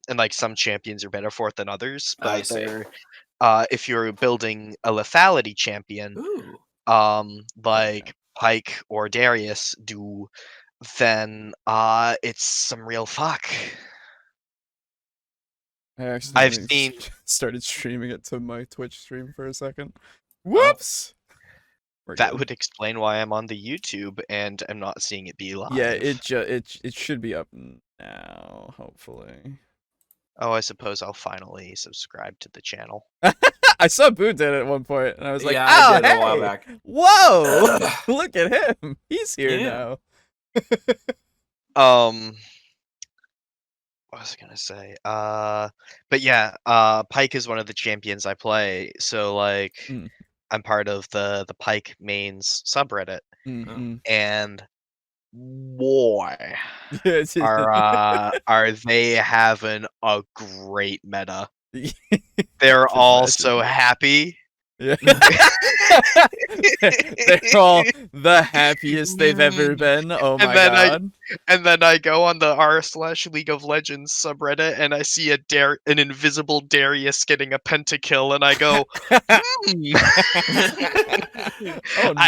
And like some champions are better for it than others, I but see. if you're building a lethality champion, Ooh. like Pike or Darius do, then it's some real fuck. I I've accidentally seen started streaming it to my Twitch stream for a second. Oh. Whoops! that Good. would explain why I'm on the YouTube and I'm not seeing it be live. Yeah, it should be up now, hopefully. Oh, I suppose I'll finally subscribe to the channel. I saw Boo did it at one point, and I was like, Yeah, "Oh, I did hey! a while back. Whoa! Look at him! He's here now." What was I gonna say? But yeah, Pike is one of the champions I play, so like, I'm part of the Pike mains subreddit, and boy, are they having a great meta? They're all so happy. Yeah. They're all the happiest they've ever been. Oh my god. And then I go on the r/League of Legends subreddit and I see an invisible Darius getting a pentakill and I go, Oh, no.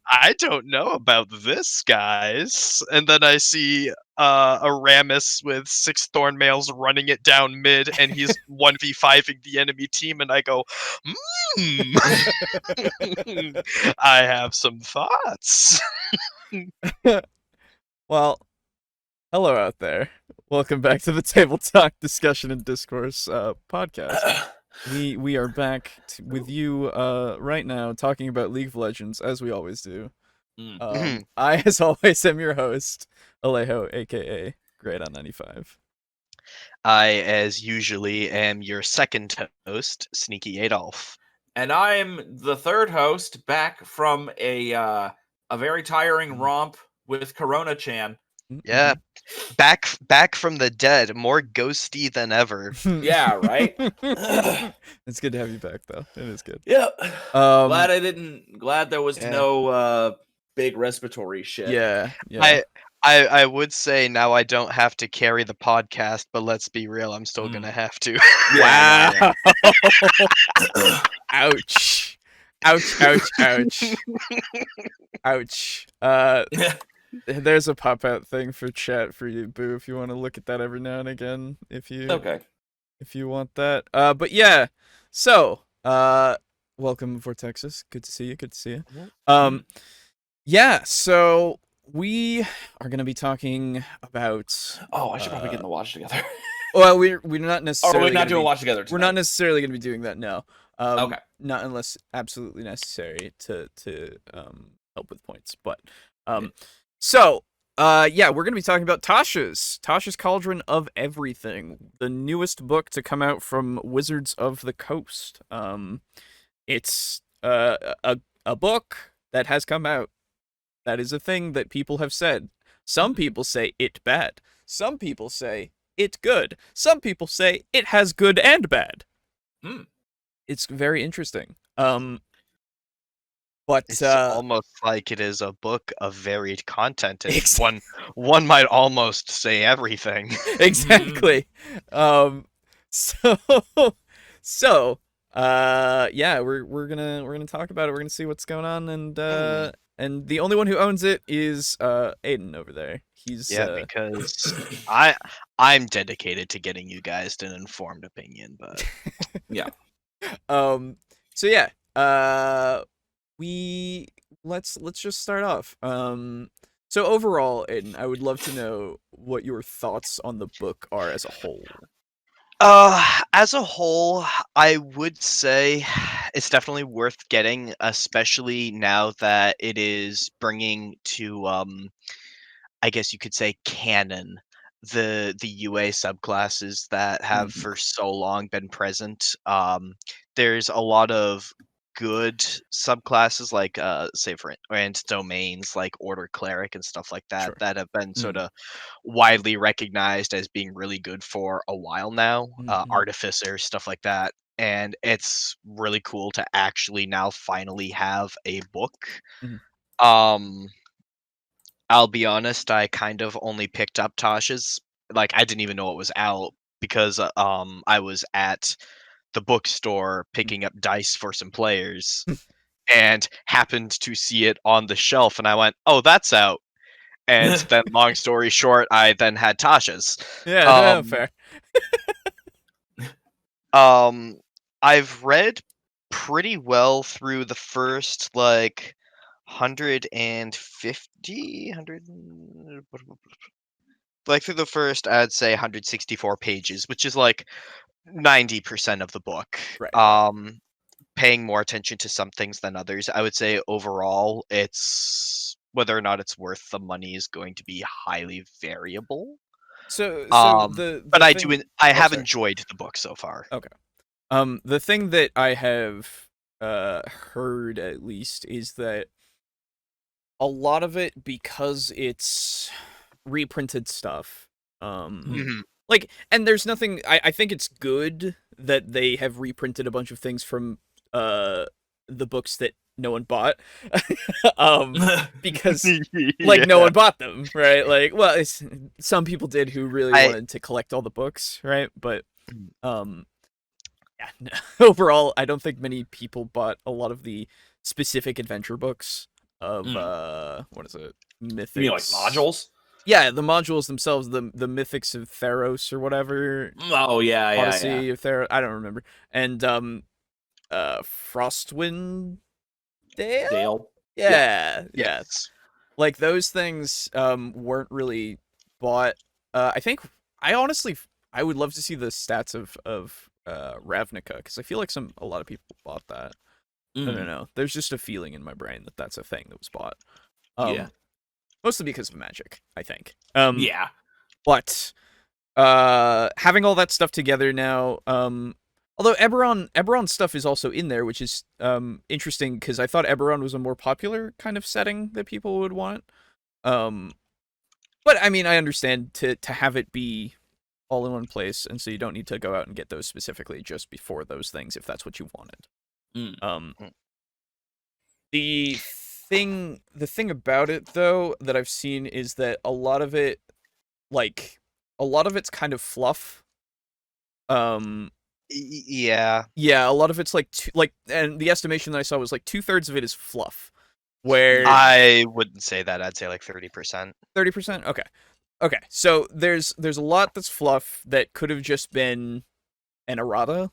I don't know about this, guys. And then I see a Rammus with 6 Thornmails running it down mid and he's 1v5ing the enemy team and I go, I have some thoughts. Well, hello out there. Welcome back to the TableTalk Discussion and Discourse podcast. We are back with you right now talking about League of Legends, as we always do. I, as always, am your host, Alejo, aka Great on95. I, as usually, am your second host, SneakyAdolf. And I'm the third host, back from a very tiring romp with Corona-chan. Yeah, back from the dead, more ghosty than ever. Yeah, right. It's good to have you back, though. It is good. Yeah. Glad there was no big respiratory shit. Yeah. I would say now I don't have to carry the podcast, but let's be real, I'm still gonna have to. Wow. Ouch. Ouch. There's a pop-out thing for chat for you, Boo, if you want to look at that every now and again, if you want that. But yeah, so welcome, Vortexus. Good to see you. Yeah, so we are gonna be talking about. Oh, I should probably get in the watch together. Well, we're not necessarily. Or we're not doing watch together tonight. We're not necessarily gonna be doing that now. Okay. Not unless absolutely necessary to help with points, but So, yeah, we're going to be talking about Tasha's Cauldron of Everything, the newest book to come out from Wizards of the Coast. It's a book that has come out. That is a thing that people have said. Some people say it bad. Some people say it good. Some people say it has good and bad. It's very interesting. But it's almost like it is a book of varied content. And one might almost say everything. Exactly. So yeah, we're gonna talk about it. We're gonna see what's going on, and the only one who owns it is Aiden over there. He's because I'm dedicated to getting you guys an informed opinion, but yeah. So yeah, let's just start off. So overall, Aiden, I would love to know what your thoughts on the book are as a whole. As a whole, I would say it's definitely worth getting, especially now that it is bringing to, I guess you could say, canon the UA subclasses that have for so long been present. There's a lot of good subclasses like say for and domains like Order Cleric and stuff like that that have been sort of widely recognized as being really good for a while now. Artificer, stuff like that. And it's really cool to actually now finally have a book. I'll be honest, I kind of only picked up Tasha's like I didn't even know it was out because I was at the bookstore picking up dice for some players and happened to see it on the shelf, and I went, "Oh, that's out." And then, long story short, I then had Tasha's. Yeah, fair. I've read pretty well through the first like 150, 100, like through the first, I'd say 164 pages, which is like 90% of the book. Right. Paying more attention to some things than others. I would say overall, it's whether or not it's worth the money is going to be highly variable. So But the I thing. I Oh, have sorry. enjoyed the book so far. Okay. The thing that I have heard at least is that a lot of it, because it's reprinted stuff, Mhm. like, and there's nothing. I think it's good that they have reprinted a bunch of things from the books that no one bought, because like no Yeah. one bought them, right? Like, well, it's some people did who really I wanted to collect all the books, right? But Mm. yeah, no, overall, I don't think many people bought a lot of the specific adventure books of what is it, Mythics? You mean like modules? Yeah, the modules themselves, the Mythics of Theros or whatever, Oh yeah, Odyssey of Theros, I don't remember, and Frostwind Dale. Dale. Yeah. Yes. Like those things weren't really bought. I think I honestly I would love to see the stats of Ravnica, because I feel like a lot of people bought that. I don't know. There's just a feeling in my brain that that's a thing that was bought. Yeah. Mostly because of Magic, I think. Yeah. But having all that stuff together now, although Eberron stuff is also in there, which is interesting because I thought Eberron was a more popular kind of setting that people would want. But I mean, I understand to have it be all in one place, and so you don't need to go out and get those specifically just before those things if that's what you wanted. The thing about it though that I've seen is that a lot of it's kind of fluff. Yeah. Yeah, a lot of it's and the estimation that I saw was like 2/3 of it is fluff. Where I wouldn't say that. I'd say like 30%. 30%? Okay. So there's a lot that's fluff that could have just been an errata.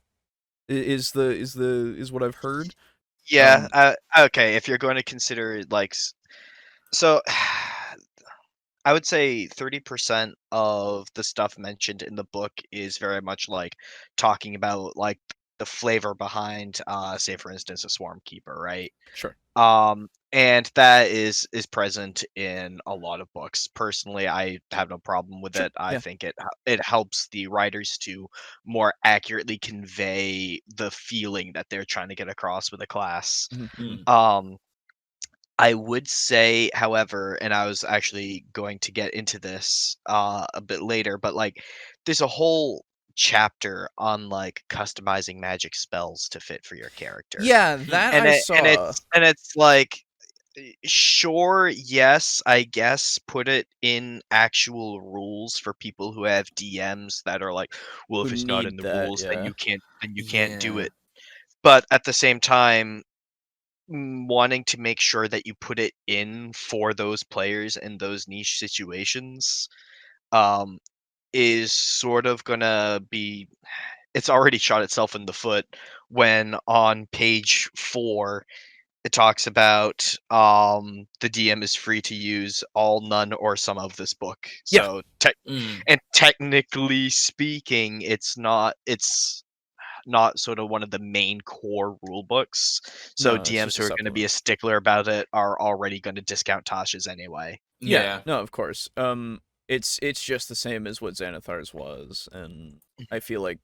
Is what I've heard. Yeah. Okay. If you're going to consider like, so I would say 30% of the stuff mentioned in the book is very much like talking about like the flavor behind, say for instance, a swarm keeper, right? Sure. And that is present in a lot of books. Personally, I have no problem with Sure. it. I Yeah. think it helps the writers to more accurately convey the feeling that they're trying to get across with a class. Mm-hmm. I would say, however, and I was actually going to get into this a bit later, but like there's a whole chapter on like customizing magic spells to fit for your character. Yeah, that And I it and saw. it's like, sure, yes, I guess put it in actual rules for people who have DMs that are like, well, Who if it's not in need the that? rules, Yeah. then you can't do Yeah. it. But at the same time, wanting to make sure that you put it in for those players in those niche situations, um, is sort of gonna be, it's already shot itself in the foot when on page 4 it talks about the DM is free to use all, none, or some of this book. Yeah. So and technically speaking, it's not sort of one of the main core rule books. So No, it's DMs just a who are going to be a supplement. stickler about it are already going to discount Tasha's anyway. Yeah. No, of course. It's just the same as what Xanathar's was, and I feel like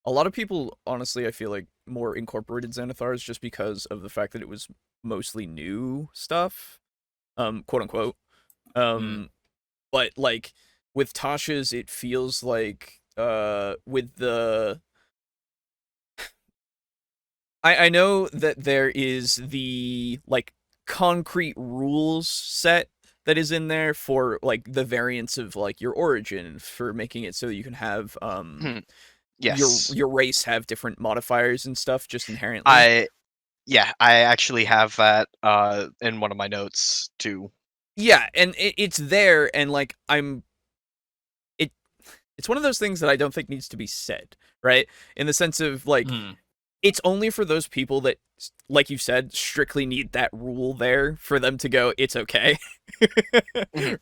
a lot of people, honestly, I feel like more incorporated Xanathar's just because of the fact that it was mostly new stuff, quote unquote. But like with Tasha's, it feels like with the I know that there is the like concrete rules set that is in there for like the variants of like your origin, for making it so you can have Yes. your race have different modifiers and stuff just inherently. I actually have that in one of my notes too. Yeah, and it's there, and like it's one of those things that I don't think needs to be said, right? In the sense of like it's only for those people that, like you said, strictly need that rule there for them to go, it's okay.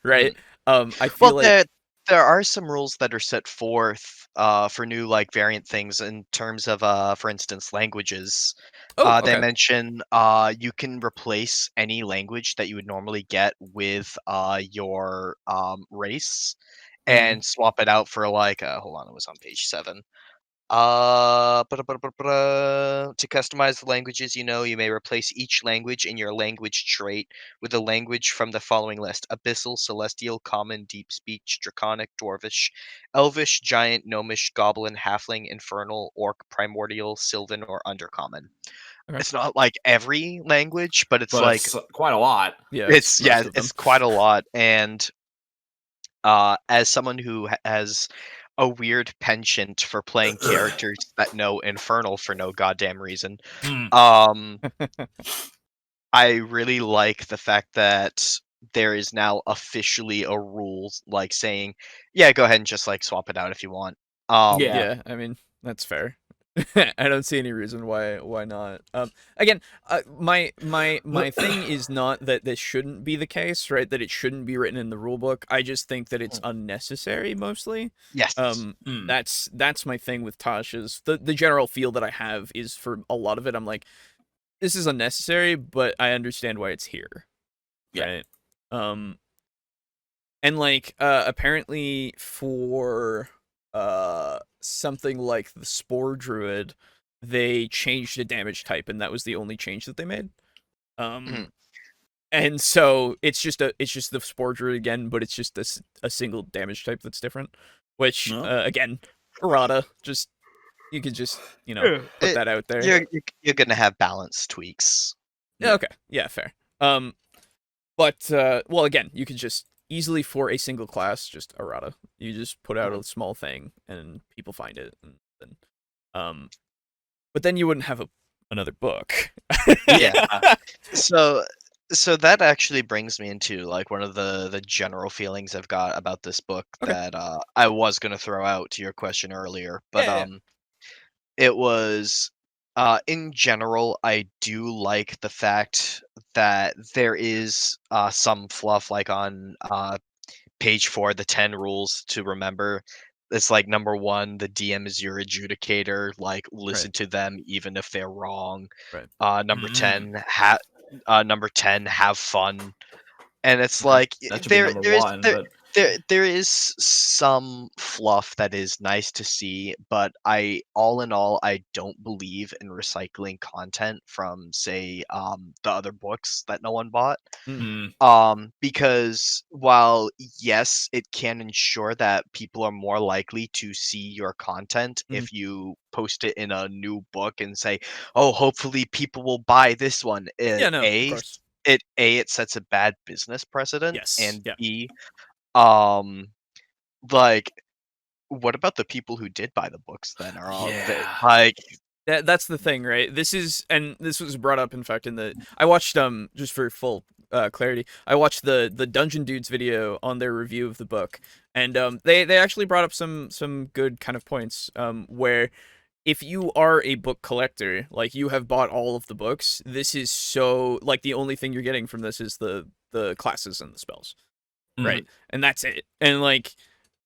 Right? I feel like there are some rules that are set forth for new like variant things in terms of for instance languages. They okay. mention you can replace any language that you would normally get with your race and swap it out for like hold on, it was on page 7. To customize the languages, you may replace each language in your language trait with a language from the following list: Abyssal, Celestial, Common, Deep Speech, Draconic, Dwarvish, Elvish, Giant, Gnomish, Goblin, Halfling, Infernal, Orc, Primordial, Sylvan, or Undercommon. Okay. It's not like every language, but it's quite a lot. Yeah, it's most of them. it's quite a lot. And as someone who has a weird penchant for playing characters that know Infernal for no goddamn reason, I really like the fact that there is now officially a rule like saying, yeah, go ahead and just like swap it out if you want. Yeah, I mean, that's fair. I don't see any reason why not. Again, my thing is not that this shouldn't be the case, right? That it shouldn't be written in the rule book. I just think that it's unnecessary mostly. Yes. That's my thing with Tasha's. The general feel that I have is for a lot of it, I'm like, this is unnecessary, but I understand why it's here. Yeah. Right. And like apparently for something like the Spore Druid, they changed the damage type, and that was the only change that they made. And so it's just the Spore Druid again, but it's just a single damage type that's different. Which again, errata. Just you could just put that out there. You're gonna have balance tweaks. Yeah. Okay. Yeah. Fair. But well, again, you could just easily for a single class, just errata. You just put out a small thing and people find it, and then, but then you wouldn't have another book. Yeah. So that actually brings me into like one of the general feelings I've got about this book that I was gonna throw out to your question earlier, but it was in general, I do like the fact that there is some fluff like on page 4, the 10 rules to remember. It's like number 1, the DM is your adjudicator, like listen to them even if they're wrong. Right. Number 10, number 10, have fun. And it's like that should be number 1, but there is some fluff that is nice to see, but all in all, I don't believe in recycling content from, say, the other books that no one bought. Because while yes, it can ensure that people are more likely to see your content if you post it in a new book and say, "Oh, hopefully people will buy this one." Yeah, no, of course. It sets a bad business precedent, Yes. and Yeah. B, like, what about the people who did buy the books then? Like, that's the thing, right? This was brought up, in fact, in the I watched just for full clarity, I watched the Dungeon Dudes video on their review of the book, and they actually brought up some good kind of points where if you are a book collector, like you have bought all of the books, this is so like the only thing you're getting from this is the classes and the spells, right? And that's it. And like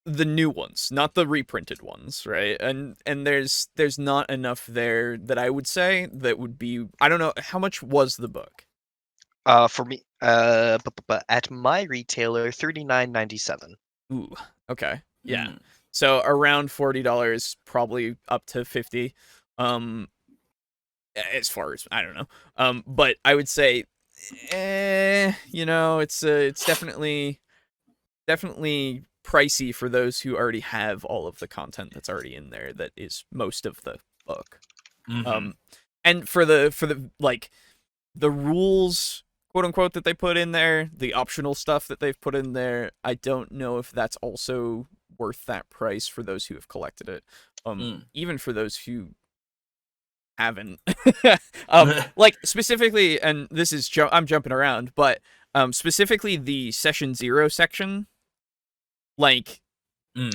the new ones, not the reprinted ones, right? And there's not enough there that I would say that would be. I don't know how much was the book. For me, at my retailer, $39.97. Ooh, okay, yeah. So around $40, probably up to $50. As far as I don't know. But I would say, it's definitely pricey for those who already have all of the content that's already in there. That is most of the book. And for the like the rules, quote unquote that they put in there, the optional stuff that they've put in there, I don't know if that's also worth that price for those who have collected it. Even for those who haven't. Like specifically, and this is I'm jumping around, but specifically the session 0 section, like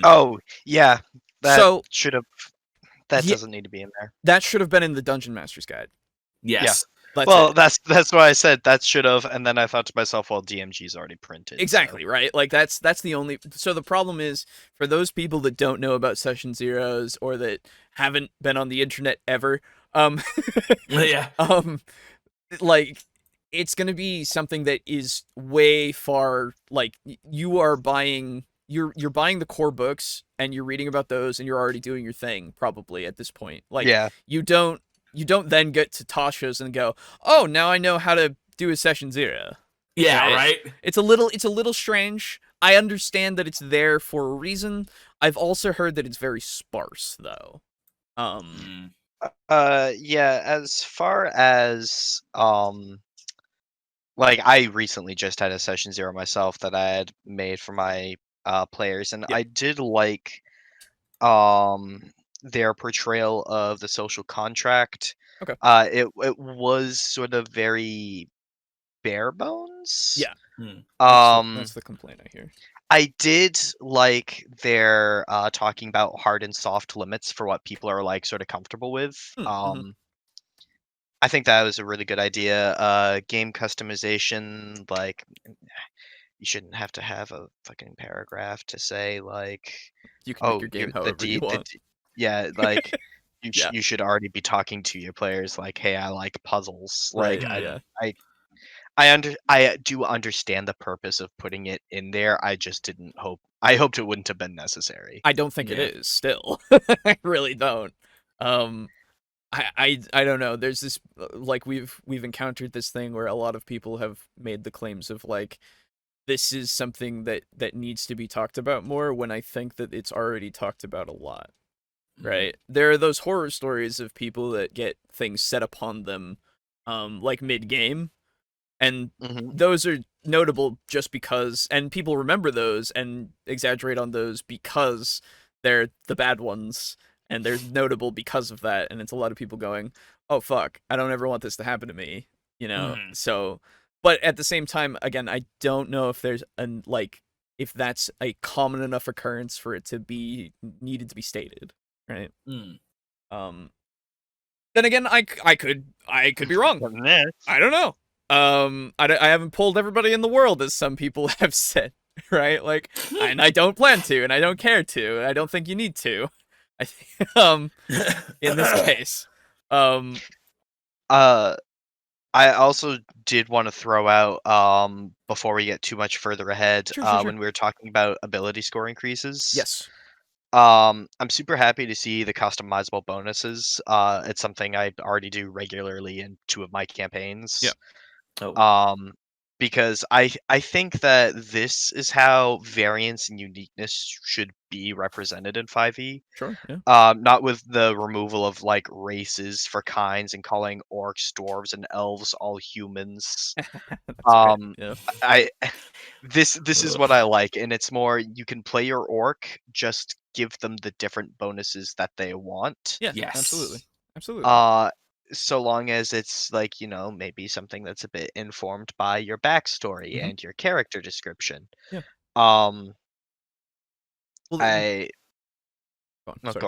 Oh yeah, that so should have. That yeah, doesn't need to be in there. that should have been in the Dungeon Master's Guide. Yes. Well, that's why I said that should have, and then I thought to myself, well, DMG's already printed. Exactly, so. right? Like that's the only. So the problem is for those people that don't know about session zeros or that haven't been on the internet ever, Yeah. like it's going to be something that is way far, like you are buying you're buying the core books and you're reading about those and you're already doing your thing probably at this point. Like Yeah. you don't then get to Tasha's and go, "Oh, now I know how to do a session 0." Yeah, right? It's a little strange. I understand that it's there for a reason. I've also heard that it's very sparse though. Yeah, as far as like I recently just had a session 0 myself that I had made for my players, and I did like their portrayal of the social contract. Okay. It was sort of very bare bones. Yeah. That's the complaint I hear. I did like their talking about hard and soft limits for what people are like sort of comfortable with. I think that was a really good idea. Game customization, like you shouldn't have to have a fucking paragraph to say like, you can make your game however you want. Yeah, like you should already be talking to your players like, hey, I like puzzles. Right. Like I do understand the purpose of putting it in there. I just didn't hope. I hoped it wouldn't have been necessary. I don't think it is still. I really don't. I don't know. There's this like we've encountered this thing where a lot of people have made the claims of like this is something that needs to be talked about more when I think that it's already talked about a lot. Right? There are those horror stories of people that get things set upon them like mid-game, and those are notable just because, and people remember those and exaggerate on those because they're the bad ones. And they're notable because of that, and it's a lot of people going, "Oh fuck, I don't ever want this to happen to me," you know. So, but at the same time, again, I don't know if there's if that's a common enough occurrence for it to be needed to be stated, right? Then again, I could be wrong. I don't know. I haven't polled everybody in the world, as some people have said, right? Like, and I don't plan to, and I don't care to, and I don't think you need to. In this case, I also did want to throw out before we get too much further ahead, sure. when we were talking about ability score increases. Yes. I'm super happy to see the customizable bonuses. It's something I already do regularly in 2 of my campaigns. Yeah. Because I think that this is how variance and uniqueness should be represented in 5e. Sure. Yeah. Not with the removal of like races for kinds and calling orcs, dwarves, and elves all humans. This is what I like, and it's more you can play your orc, just give them the different bonuses that they want. Yeah. Yes. Absolutely. So long as it's like, maybe something that's a bit informed by your backstory and your character description. Yeah. Well, go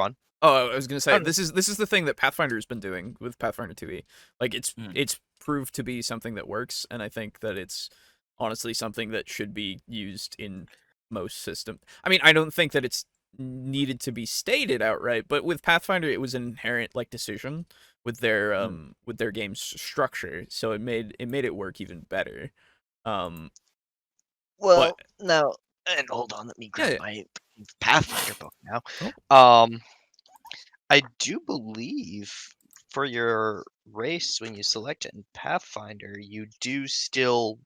on. Oh, I was gonna say this is the thing that Pathfinder has been doing with Pathfinder 2e. Like it's proved to be something that works, and I think that it's honestly something that should be used in most systems. I mean, I don't think that it's needed to be stated outright, but with Pathfinder, it was an inherent like decision with their game's structure, so it made it work even better. Now, and hold on, let me grab my Pathfinder book now. I do believe for your race, when you select it in Pathfinder, you do still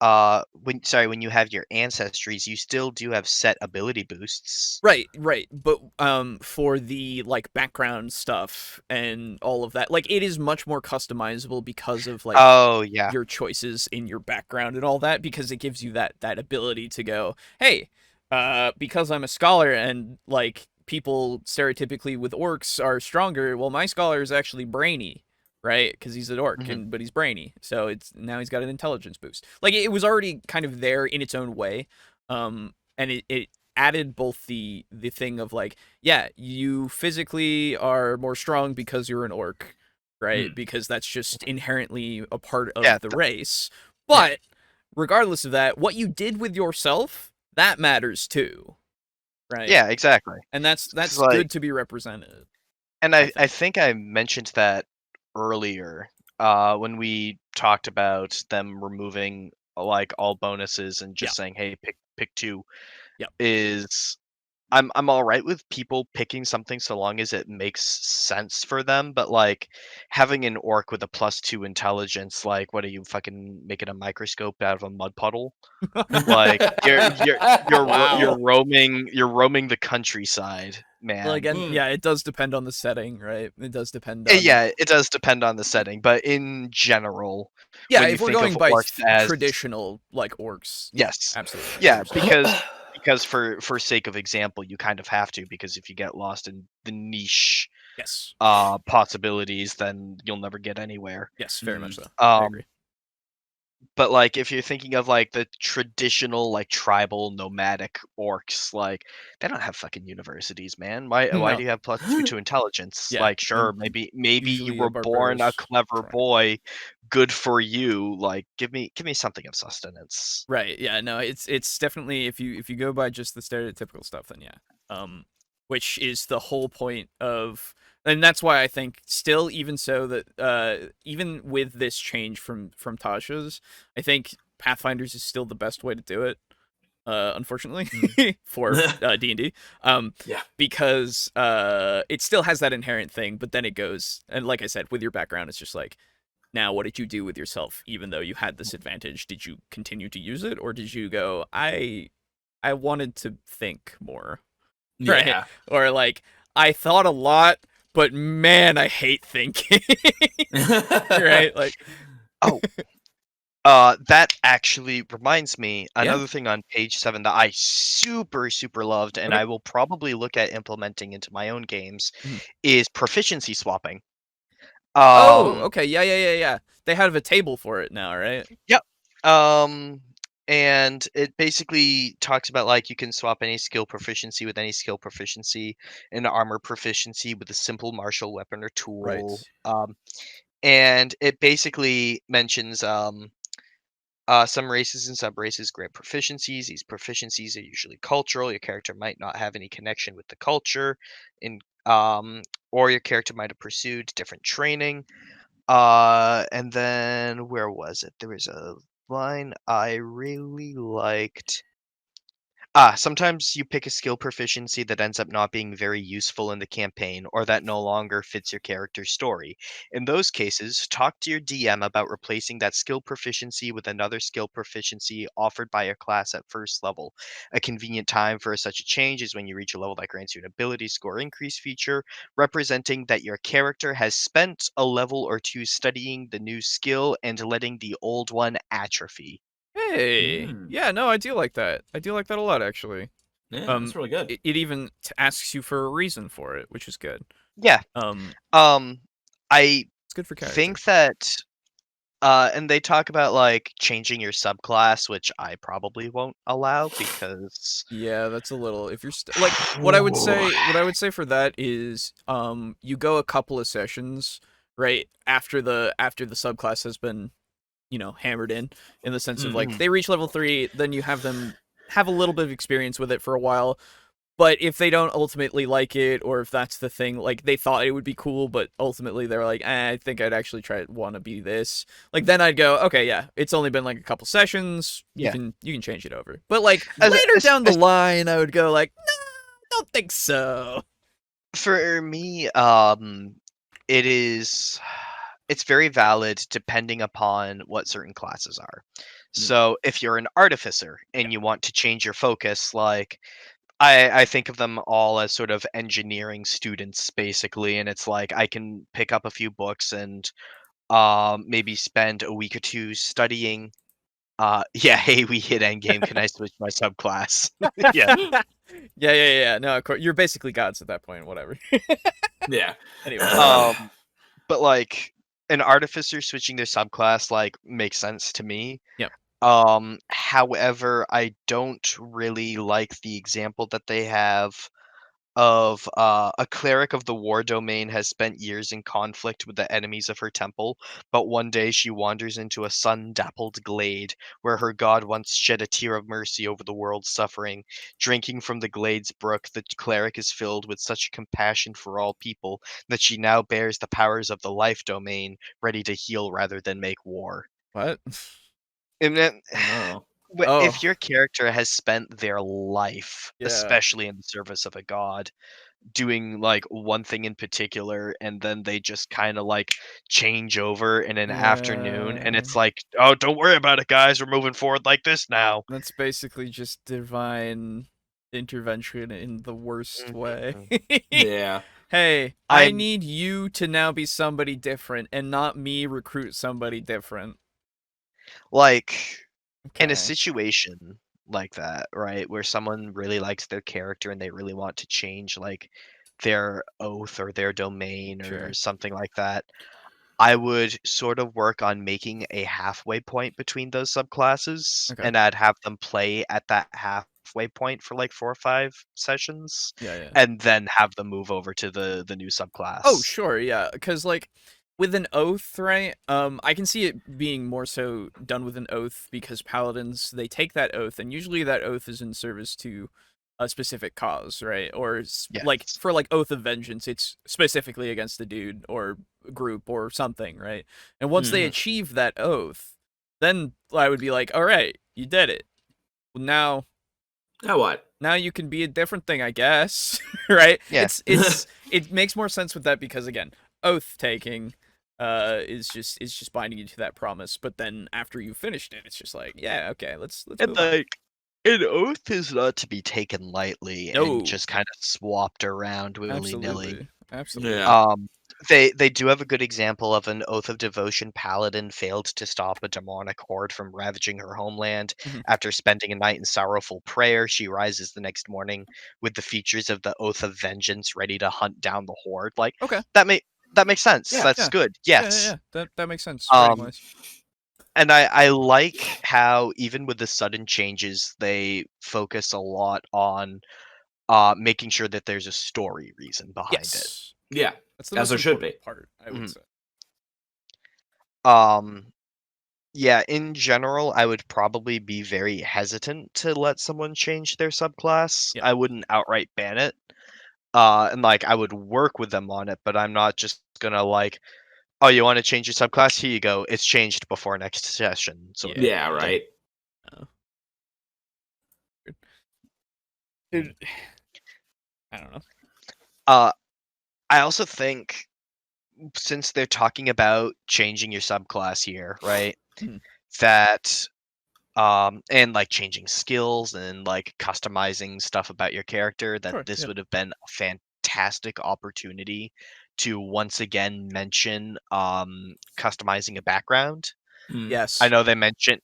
when you have your ancestries, you still do have set ability boosts. Right, but for the like background stuff and all of that, like it is much more customizable because of like Oh yeah. your choices in your background and all that, because it gives you that ability to go, hey, because I'm a scholar and like people stereotypically with orcs are stronger, well my scholar is actually brainy, right? Because he's an orc, Mhm. but he's brainy, so it's now he's got an intelligence boost. Like it was already kind of there in its own way, and it added both the thing of like, yeah, you physically are more strong because you're an orc, right? Because that's just inherently a part Yeah. of the race. But regardless of that, what you did with yourself, that matters too, right? Yeah, exactly. And that's like- good to be represented. And I I think I mentioned that earlier when we talked about them removing like all bonuses and just Yeah. saying, hey, pick two. Yeah. Is I'm all right with people picking something so long as it makes sense for them, but like having an orc with a +2 intelligence, like what are you fucking making a microscope out of a mud puddle? Like Wow. you're roaming the countryside, man. Well, again, yeah, it does depend on the setting, right? It does depend Eh, on yeah, it does depend on the setting, but in general, yeah, when you if we're think going of by orcs as traditional like orcs, yeah, yes, absolutely, yeah, 100%. because for sake of example, you kind of have to, because if you get lost in the niche Yes, possibilities, then you'll never get anywhere. yes, very much so. I agree. But like if you're thinking of like the traditional like tribal nomadic orcs, like they don't have fucking universities, man. Why No. do you have +2 to intelligence? Yeah, Like sure, and maybe you usually a were born a barbarous clever tribe. boy, good for you. Like give me something of sustenance. Right. Yeah. No. It's definitely, if you go by just the stereotypical stuff, then yeah. Which is the whole point of, and that's why I think still, even so, that even with this change from Tasha's, I think Pathfinders is still the best way to do it. Unfortunately, for D&D, Yeah. because it still has that inherent thing, but then it goes, and like I said, with your background, it's just like, now, what did you do with yourself? Even though you had this advantage, did you continue to use it, or did you go, I wanted to think more, right? Yeah. Or like, I thought a lot, but man, I hate thinking, right? Like, Oh, that actually reminds me, Yeah. another thing on page 7 that I super loved, and Okay. I will probably look at implementing into my own games, Mhm. is proficiency swapping. Oh, okay, yeah. They have a table for it now, right? Yep. And it basically talks about like you can swap any skill proficiency with any skill proficiency, and armor proficiency with a simple martial weapon or tool. Right. And it basically mentions some races and sub-races grant proficiencies. These proficiencies are usually cultural. Your character might not have any connection with the culture, in or your character might have pursued different training. And then where was it? There was a line I really liked. Sometimes you pick a skill proficiency that ends up not being very useful in the campaign, or that no longer fits your character's story. In those cases, talk to your DM about replacing that skill proficiency with another skill proficiency offered by your class at first level. A convenient time for such a change is when you reach a level that grants you an ability score increase feature, representing that your character has spent a level or two studying the new skill and letting the old one atrophy. Hey, yeah, no, I do like that. I do like that a lot, actually. Yeah, that's really good. It even asks you for a reason for it, which is good. Yeah. I It's good for character. think that and they talk about like changing your subclass, which I probably won't allow because Yeah, that's a little. If you're like, what I would say for that is, you go a couple of sessions right after the subclass has been, hammered in the sense of like they reach level 3, then you have them have a little bit of experience with it for a while. But if they don't ultimately like it, or if that's the thing, like they thought it would be cool, but ultimately they're like, I think I'd actually want to be this. Like then I'd go, okay, yeah, it's only been like a couple sessions. Yeah. You can change it over. But like As- later as- down the line, I would go like, no, don't think so. for me, it is it's very valid depending upon what certain classes are. So if you're an artificer and you want to change your focus, like I think of them all as sort of engineering students basically, and it's like I can pick up a few books and maybe spend a week or two studying. Yeah, hey, we hit endgame. Can I switch my subclass? Yeah. Yeah. No, of course. You're basically gods at that point. Whatever. Yeah. Anyway. But like an artificer switching their subclass like makes sense to me. Yep. However, I don't really like the example that they have of a cleric of the war domain has spent years in conflict with the enemies of her temple, but one day she wanders into a sun-dappled glade where her god once shed a tear of mercy over the world's suffering. Drinking from the glade's brook, the cleric is filled with such compassion for all people that she now bears the powers of the life domain, ready to heal rather than make war. What? And then, No. Oh. if your character has spent their life, Yeah. especially in the service of a god, doing like one thing in particular, and then they just kind of like change over in an afternoon, and it's like, oh, don't worry about it, guys, we're moving forward like this now. That's basically just divine intervention in the worst way. Yeah. Hey, I I'm- need you to now be somebody different and not me recruit somebody different. Like in a Okay. situation like that, right, where someone really likes their character and they really want to change like their oath or their domain or Sure. something like that, I would sort of work on making a halfway point between those subclasses, Okay. and I'd have them play at that halfway point for like 4 or 5 sessions, Yeah. and then have them move over to the new subclass. Oh, sure, yeah, because like with an oath, right? I can see it being more so done with an oath because paladins they take that oath, and usually that oath is in service to a specific cause, right? Or like Yes. for like oath of vengeance, it's specifically against the dude or group or something, right? And once they Mhm. achieve that oath, then I would be like, all right, you did it. Well, Now what? now you can be a different thing, I guess. Right? Yeah. It makes more sense with that because again, oath taking is just binding you to that promise, but then after you finished it, it's just like, yeah, okay, let's And move on. like an oath is not to be taken lightly No. and just kind of swapped around willy-nilly. Absolutely. Yeah. They do have a good example of an oath of devotion paladin failed to stop a demonic horde from ravaging her homeland. Mhm. After spending a night in sorrowful prayer, she rises the next morning with the features of the oath of vengeance, ready to hunt down the horde. Like Okay. that makes sense. Yeah, That's yeah. good. Yes. That makes sense. Um, Writing-wise. and I like how even with the sudden changes, they focus a lot on making sure that there's a story reason behind it. Yes. Yeah. That's the As most there should important be. part, I would Mhm. say. Yeah, in general, I would probably be very hesitant to let someone change their subclass. Yeah. I wouldn't outright ban it. And like I would work with them on it, but I'm not just gonna like, oh, you want to change your subclass? Here you go. It's changed before next session. Sort of Yeah, thing. right. Dude, I don't know. I also think since they're talking about changing your subclass here, right? Mhm. That and like changing skills and like customizing stuff about your character, that Sure, this yeah. would have been a fantastic opportunity to once again mention customizing a background. Mm. Yes. I know they mention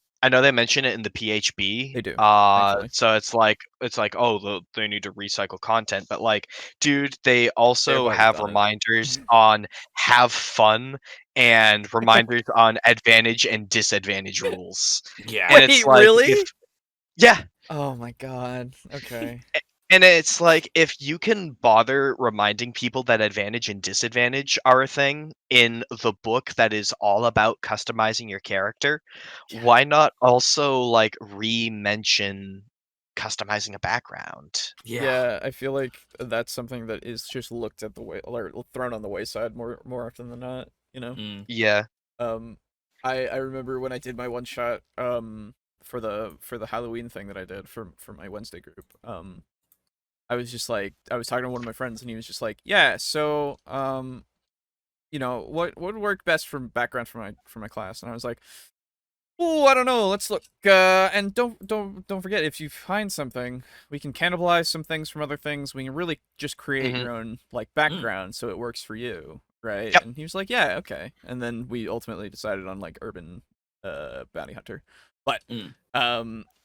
it in the PHB. They do, thankfully. So it's like, oh, they need to recycle content, but like, dude, they also already have done it. reminders on have fun and reminders on advantage and disadvantage rules. Yeah. And it's Wait, like really? yeah, Oh my god. Okay. and it's like if you can bother reminding people that advantage and disadvantage are a thing in the book that is all about customizing your character, Yeah. why not also like re-mention customizing a background? Yeah, I feel like that's something that is just looked at the way or thrown on the wayside more often than not, you know? Mm. Yeah. I remember when I did my one shot for the Halloween thing that I did for my Wednesday group. I was just like I was talking to one of my friends and he was just like, "Yeah, so you know, what would work best for background for my class?" And I was like, Oh, I don't know. Let's look. And don't forget, if you find something, we can cannibalize some things from other things. We can really just create Mhm. your own like background so it works for you, right? Yep. And he was like, yeah, okay. And then we ultimately decided on like urban bounty hunter. But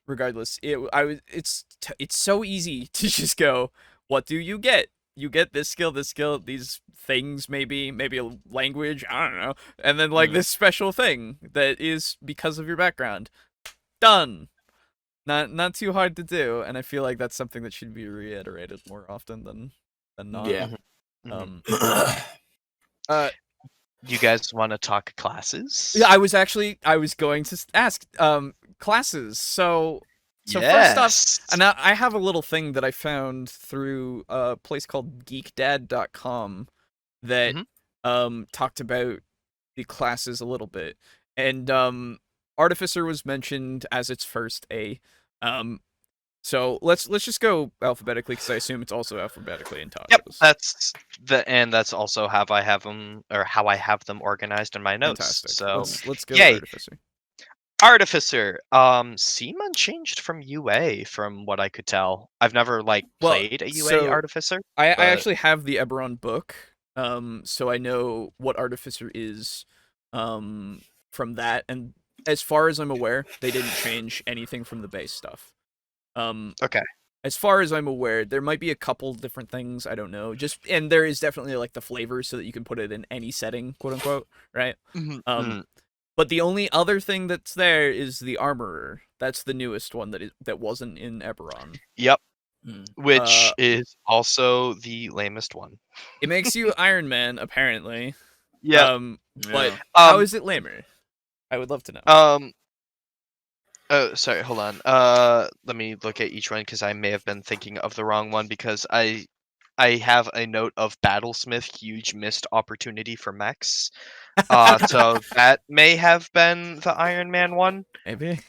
regardless, it's so easy to just go, what do you get? You get this skill, these things, maybe a language, I don't know, and then like this special thing that is because of your background. Done. Not too hard to do, and I feel like that's something that should be reiterated more often than not. Yeah. Mhm. Uh, You guys want to talk classes? yeah, I was going to ask classes. So first off, Yes. and I have a little thing that I found through a place called geekdad.com that talked about the classes a little bit. And Artificer was mentioned as its first A. So let's just go alphabetically because I assume it's also alphabetically in Tasha's. Yep, that's also how I have them organized in my notes. Fantastic. So let's go yay. Artificer. Artificer, seem unchanged from UA from what I could tell. I've never played a UA Artificer. I actually have the Eberron book, so I know what Artificer is, from that, and as far as I'm aware, they didn't change anything from the base stuff. Okay. As far as I'm aware, there might be a couple different things, I don't know. And there is definitely like the flavor so that you can put it in any setting, quote unquote, right? But the only other thing that's there is the Armorer. That's the newest one that wasn't in Eberron. Yep. Which is also the lamest one. It makes you Iron Man, apparently. Yeah. But how is it lamer? I would love to know. Oh, sorry, hold on. Let me look at each one because I may have been thinking of the wrong one because I have a note of Battlesmith, huge missed opportunity for mechs. So that may have been the Iron Man one. Maybe.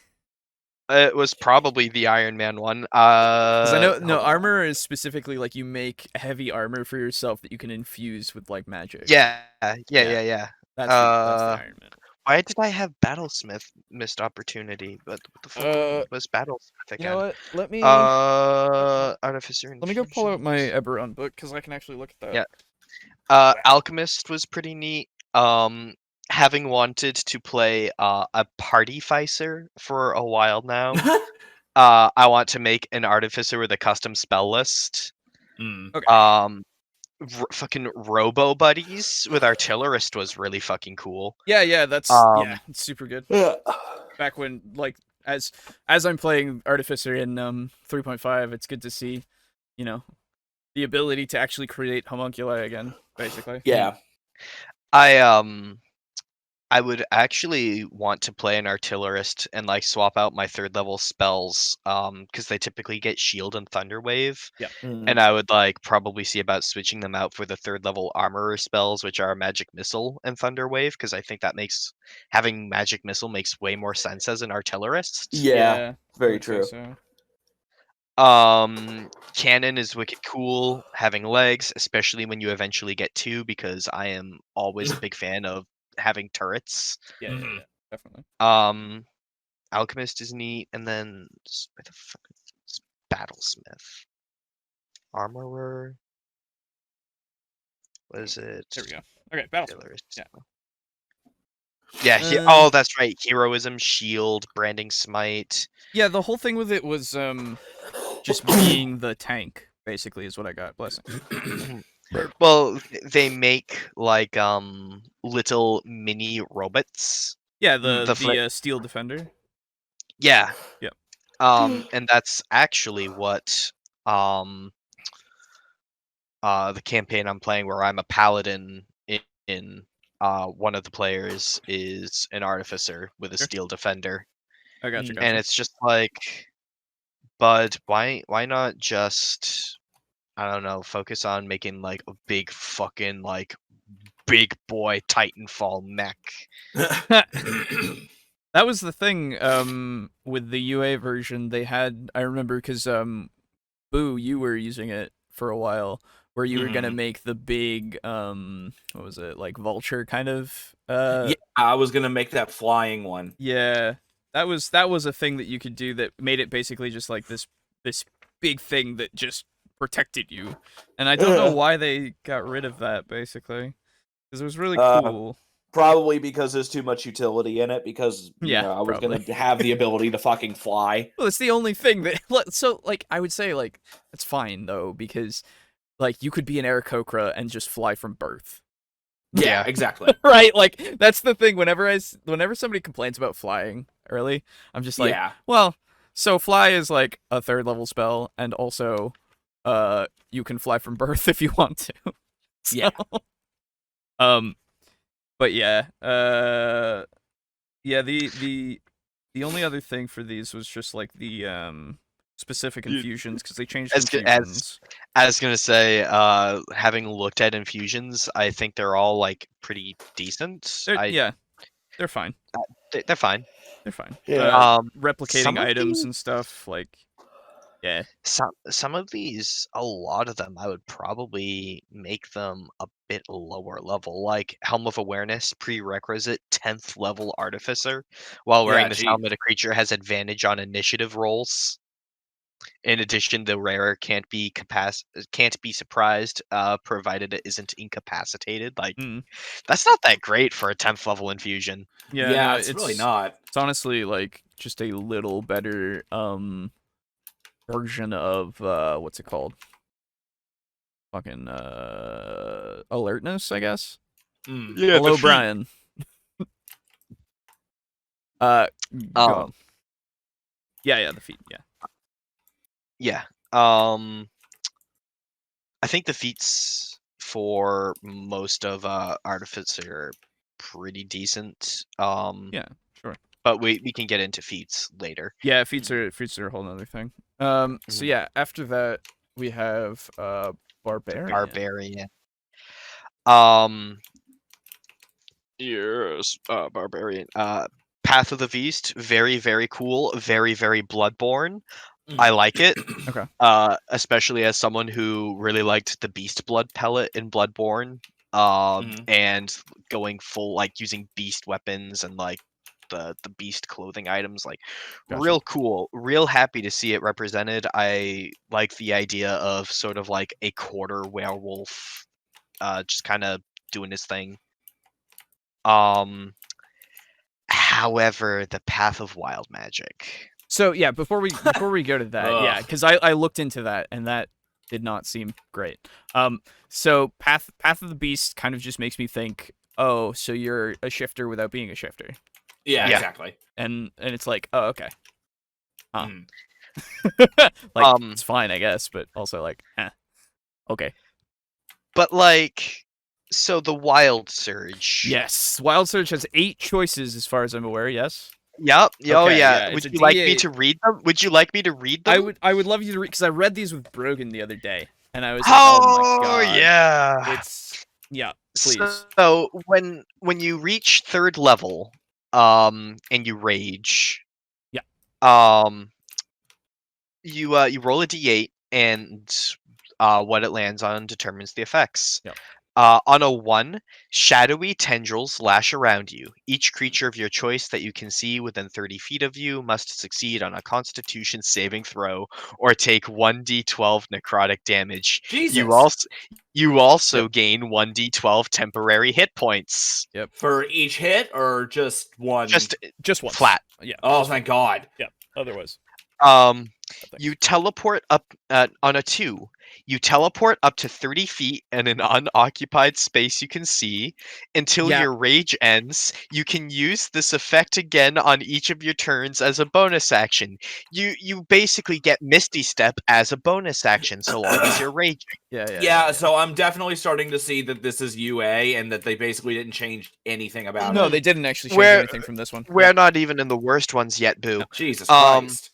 It was probably the Iron Man one. Because I know armor is specifically like you make heavy armor for yourself that you can infuse with like magic. Yeah. That's the Iron Man. Why did I have Battlesmith missed opportunity? But what the fuck was Battlesmith again? You know what? Let me Artificer. Let me go pull out my Eberron book because I can actually look at that. Yeah. Alchemist was pretty neat. Having wanted to play a party ficer for a while now, I want to make an Artificer with a custom spell list. Okay. Fucking Robo Buddies with Artillerist was really fucking cool. Yeah, that's it's super good. Back when as I'm playing Artificer in 3.5, it's good to see, the ability to actually create homunculi again, basically. Yeah. I would actually want to play an Artillerist and swap out my 3rd level spells because they typically get Shield and Thunder Wave. Yeah. And I would probably see about switching them out for the 3rd level Armorer spells, which are Magic Missile and Thunder Wave, because I think that having Magic Missile makes way more sense as an Artillerist. Yeah, very true. Cannon is wicked cool, having legs, especially when you eventually get 2, because I am always a big fan of having turrets. Yeah, definitely. Alchemist is neat, and then where the fuck is Battlesmith? Armorer. What is it? There we go. Okay, Battlesmith. Yeah. That's right. Heroism, Shield, Branding Smite. Yeah, the whole thing with it was just being the tank, basically, is what I got. Blessing. Well, they make little mini robots. Yeah, the Steel Defender. Yeah. Yep. And that's actually what the campaign I'm playing, where I'm a paladin in one of the players is an artificer with a Steel Defender. I gotcha. And it's just Bud, why not just, I don't know, focus on making a big fucking big boy Titanfall mech. That was the thing with the UA version they had. I remember because Boo, you were using it for a while, where you were gonna make the big what was it, vulture kind of yeah, I was gonna make that flying one. Yeah, that was a thing that you could do that made it basically just like this big thing that just protected you. And I don't know why they got rid of that basically, because it was really cool. Probably because there's too much utility in it. Because I was probably. gonna have the ability to fucking fly. Well, it's the only thing that. So, like, I would say, like, it's fine though, because, like, you could be an Aarakocra and just fly from birth. Yeah, exactly. Right? Like, that's the thing. Whenever somebody complains about flying early, I'm just like, well, so fly is like a 3rd level spell, and also, you can fly from birth if you want to. So, yeah. But yeah, the only other thing for these was just like the specific infusions, because they changed infusions. I was gonna say, having looked at infusions, I think they're all like pretty decent. They're fine. They're fine. They're fine. Yeah. Replicating items and stuff, like, yeah. Some of these, a lot of them, I would probably make them a bit lower level. Like Helm of Awareness, prerequisite 10th level Artificer. While wearing this helmet, a creature has advantage on initiative rolls. In addition, the rarer can't be surprised, provided it isn't incapacitated. Like, that's not that great for a 10th level infusion. Yeah, no, it's really not. It's honestly like just a little better version of what's it called? Fucking alertness, I guess. Yeah. Hello, Brian. Go on. Yeah, the feat. Yeah. I think the feats for most of Artificer are pretty decent. Yeah, sure. But we can get into feats later. Yeah, feats are a whole other thing. So yeah, after that we have Barbarian. Yes, Barbarian. Path of the Beast, very, very cool, very, very Bloodborne. I like it. Okay. Especially as someone who really liked the Beast Blood pellet in Bloodborne. And going full, like, using beast weapons and like the beast clothing items, like, real cool. Real happy to see it represented. I like the idea of sort of like a quarter werewolf, just kind of doing his thing. However, the Path of Wild Magic. So yeah, before we go to that, yeah, because I looked into that and that did not seem great. So Path of the Beast kind of just makes me think, oh, so you're a shifter without being a shifter. Yeah, exactly. And it's like, oh, okay. Huh. Like, it's fine, I guess, but also like, okay. But like, so the Wild Surge. Yes, Wild Surge has 8 choices as far as I'm aware. Yes. Yep. Oh Okay, yeah. Would you like me to read them? Would you like me to read them? I would love you to read, because I read these with Brogan the other day, and I was like, oh my god. Yeah. Please. So when you reach 3rd level, and you rage. Yeah. You roll a d8, and what it lands on determines the effects. Yep. On a 1, shadowy tendrils lash around you. Each creature of your choice that you can see within 30 feet of you must succeed on a Constitution saving throw or take 1d12 necrotic damage. Jesus. You also gain 1d12 temporary hit points. Yep. For each hit, or just one? Just one. Flat. Yeah. Oh, thank God. Yeah. Otherwise. You teleport up on a 2. You teleport up to 30 feet in an unoccupied space you can see until your rage ends. You can use this effect again on each of your turns as a bonus action. You basically get Misty Step as a bonus action so long as you're raging. Yeah, so I'm definitely starting to see that this is UA and that they basically didn't change anything about it. No, they didn't actually change anything from this one. We're not even in the worst ones yet, boo. No. Jesus Christ.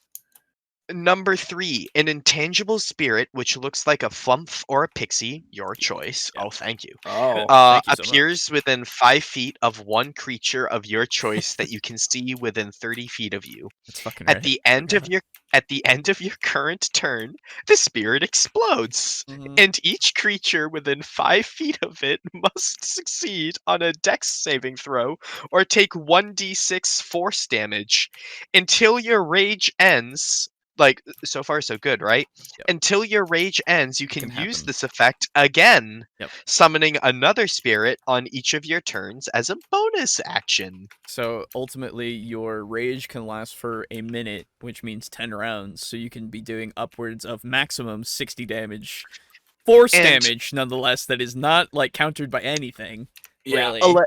Number 3, an intangible spirit which looks like a flump or a pixie, your choice. Yeah. Oh, thank you. Oh, Thank you so much. Appears within 5 feet of one creature of your choice that you can see within 30 feet of you. That's fucking At right. the end of your current turn, the spirit explodes, Mhm. and each creature within 5 feet of it must succeed on a dex saving throw or take 1d6 force damage until your rage ends. Like, so far so good, right? Yep. Until your rage ends, you can can use happen. this effect again, Yep. summoning another spirit on each of your turns as a bonus action. So ultimately, your rage can last for a minute, which means 10 rounds. So you can be doing upwards of maximum 60 damage, force And damage, nonetheless. That is not like countered by anything. Yeah. Really.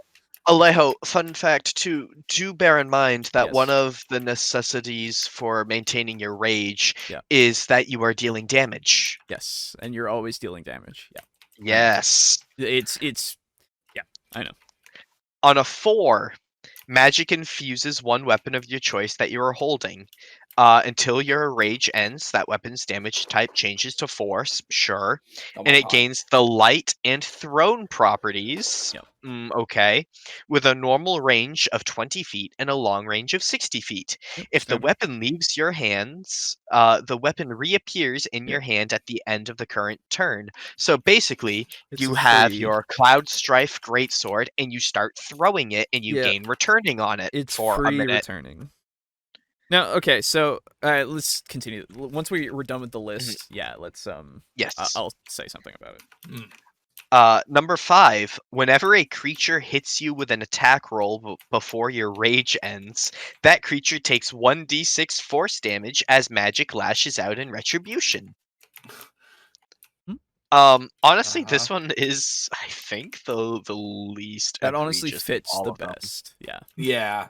Alejo, fun fact too, do bear in mind that one Yes. of the necessities for maintaining your rage Yeah. is that you are dealing damage. Yes, and you're always dealing damage. Yeah. Yes. It's yeah, I know. On a 4, magic infuses one weapon of your choice that you are holding. Until your rage ends, that weapon's damage type changes to force, sure. Oh And my it God. gains the light and thrown properties. Yep. Okay. With a normal range of 20 feet and a long range of 60 feet. Yep, If the standard. weapon leaves your hands, the weapon reappears in your hand at the end of the current turn. So basically, It's you a have 3. your Cloud Strife Greatsword and you start throwing it and you Yeah. gain returning on it It's for a free minute. returning. Now, okay, so let's continue. Once we're done with the list, yeah, let's Yes. I'll say something about it. Number 5, whenever a creature hits you with an attack roll before your rage ends, that creature takes 1d6 force damage as magic lashes out in retribution. Honestly, this one is, I think, the least That honestly egregious of fits all the of them. best. Yeah. Yeah.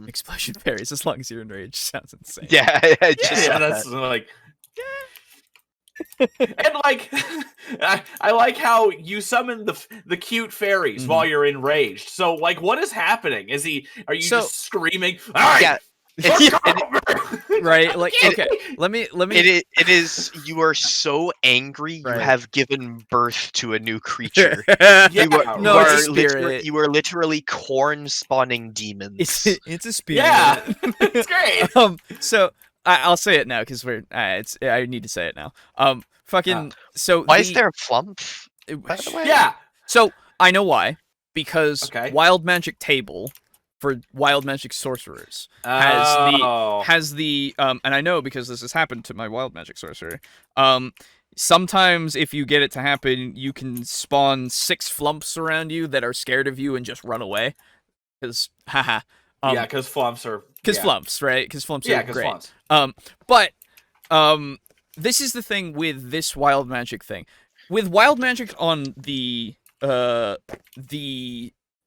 Explosion parries as long as you're enraged sounds insane. Yeah, I just Yeah, saw that's that. like. And like, I like how you summon the cute fairies while you're enraged. So like, what is happening? Are you So- just screaming? All right, Yeah. Right? Like, okay, let me. It is. You are so angry. You Right. have given birth to a new creature. Yeah, No, it's a spirit. You are literally corn spawning demons. It's a spirit. Yeah, it's great. So I'll say it now because I need to say it now. So Why is there a flump? By the way? Yeah. So I know why. Because Okay. Wild Magic Table for Wild Magic Sorcerers Oh. has the and I know because this has happened to my Wild Magic Sorcerer. Sometimes if you get it to happen, you can spawn 6 flumps around you that are scared of you and just run away. Because haha. Yeah, because flumps are. Because Yeah. flumps, right? Because flumps Yeah, are because great. flumps. But this is the thing with this wild magic thing. With wild magic on the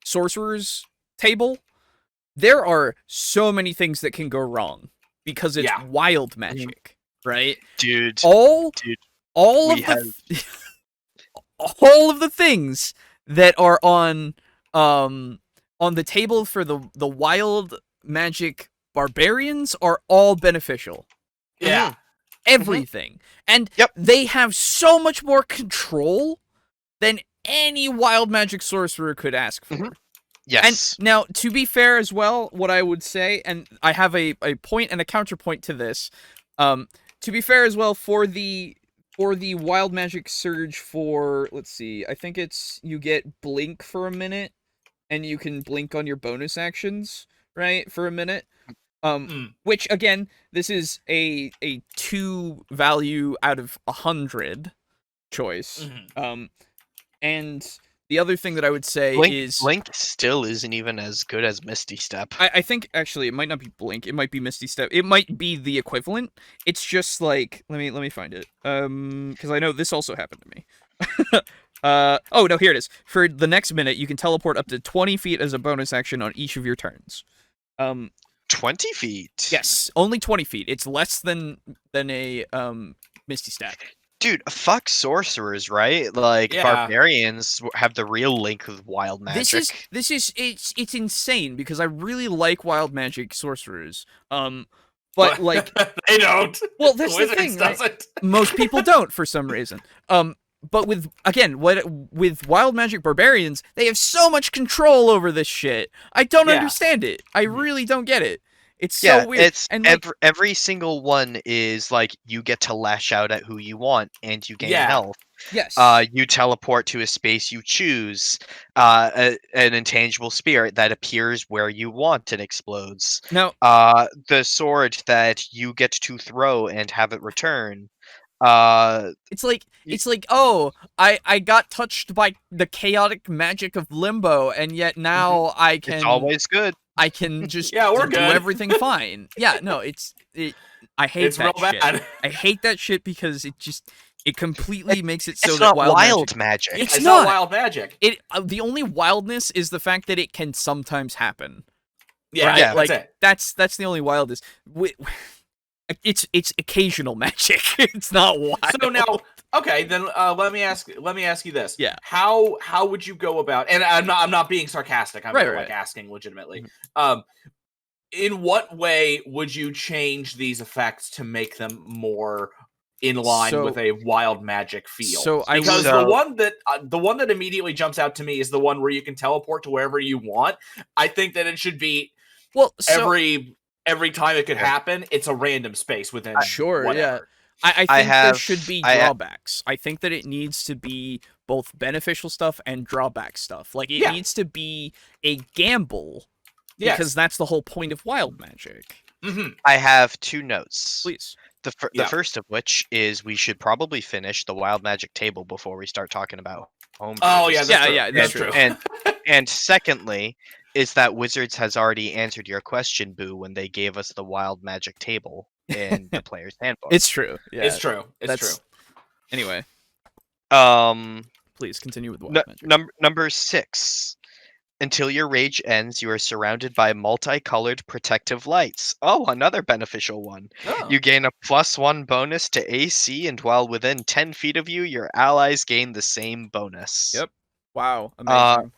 sorcerer's table, there are so many things that can go wrong because it's Yeah. wild magic, right? Dude. All we of all of the things that are on the table for the wild magic barbarians are all beneficial. Yeah. Everything. And Yep. they have so much more control than any wild magic sorcerer could ask for. Yes. And now, to be fair as well, what I would say, and I have a point and a counterpoint to this, to be fair as well, for the wild magic surge for, let's see, I think it's, you get blink for a minute, and you can blink on your bonus actions, right, for a minute. Which, again, this is a 2 value out of 100 choice. And the other thing that I would say is Blink still isn't even as good as Misty Step. I think actually it might not be Blink, it might be Misty Step. It might be the equivalent. It's just like let me find it. Because I know this also happened to me. Oh no, here it is. For the next minute, you can teleport up to 20 feet as a bonus action on each of your turns. 20 feet. Yes, only 20 feet. It's less than a Misty Step. Dude, fuck sorcerers, right? Like Yeah. barbarians have the real link with wild magic. It's insane because I really like wild magic sorcerers. But like they don't. Well, that's the Wizards thing, right? doesn't. Most people don't for some reason. But with wild magic barbarians, they have so much control over this shit. I don't understand it. I really don't get it. It's so weird. It's and like, every single one is like you get to lash out at who you want and you gain health. yes. You teleport to a space you choose. An intangible spirit that appears where you want and explodes. Now, the sword that you get to throw and have it return. it's like, oh, I got touched by the chaotic magic of limbo, and yet now I can. It's always good. I can just we're do good. everything fine. Yeah, no, I hate It's that real shit. bad. I hate that shit because it completely makes it so It's that not wild magic. It's not not wild magic. The only wildness is the fact that it can sometimes happen. Yeah, right? yeah, Like that's it. that's the only wildness. It's occasional magic. It's not wild. So now, okay, then let me ask you this. Yeah. How would you go about? And I'm not being sarcastic. I'm right. asking legitimately. In what way would you change these effects to make them more in line with a wild magic feel? Because the one that immediately jumps out to me is the one where you can teleport to wherever you want. I think that it should be every time it could happen, it's a random space within. Sure, yeah. I think there should be drawbacks. I think that it needs to be both beneficial stuff and drawback stuff. Like, it needs to be a gamble, because that's the whole point of wild magic. Mm-hmm. I have 2 notes. Please. The first of which is we should probably finish the wild magic table before we start talking about home. Oh, yeah, that's true. And secondly, is that Wizards has already answered your question, Boo, when they gave us the wild magic table in the player's handbook. It's true. Yeah, it's true. It's true. Anyway, please continue with wild magic. Number 6. Until your rage ends, you are surrounded by multicolored protective lights. Oh, another beneficial one. Oh. You gain a +1 bonus to AC, and while within 10 feet of you, your allies gain the same bonus. Yep. Wow. Amazing.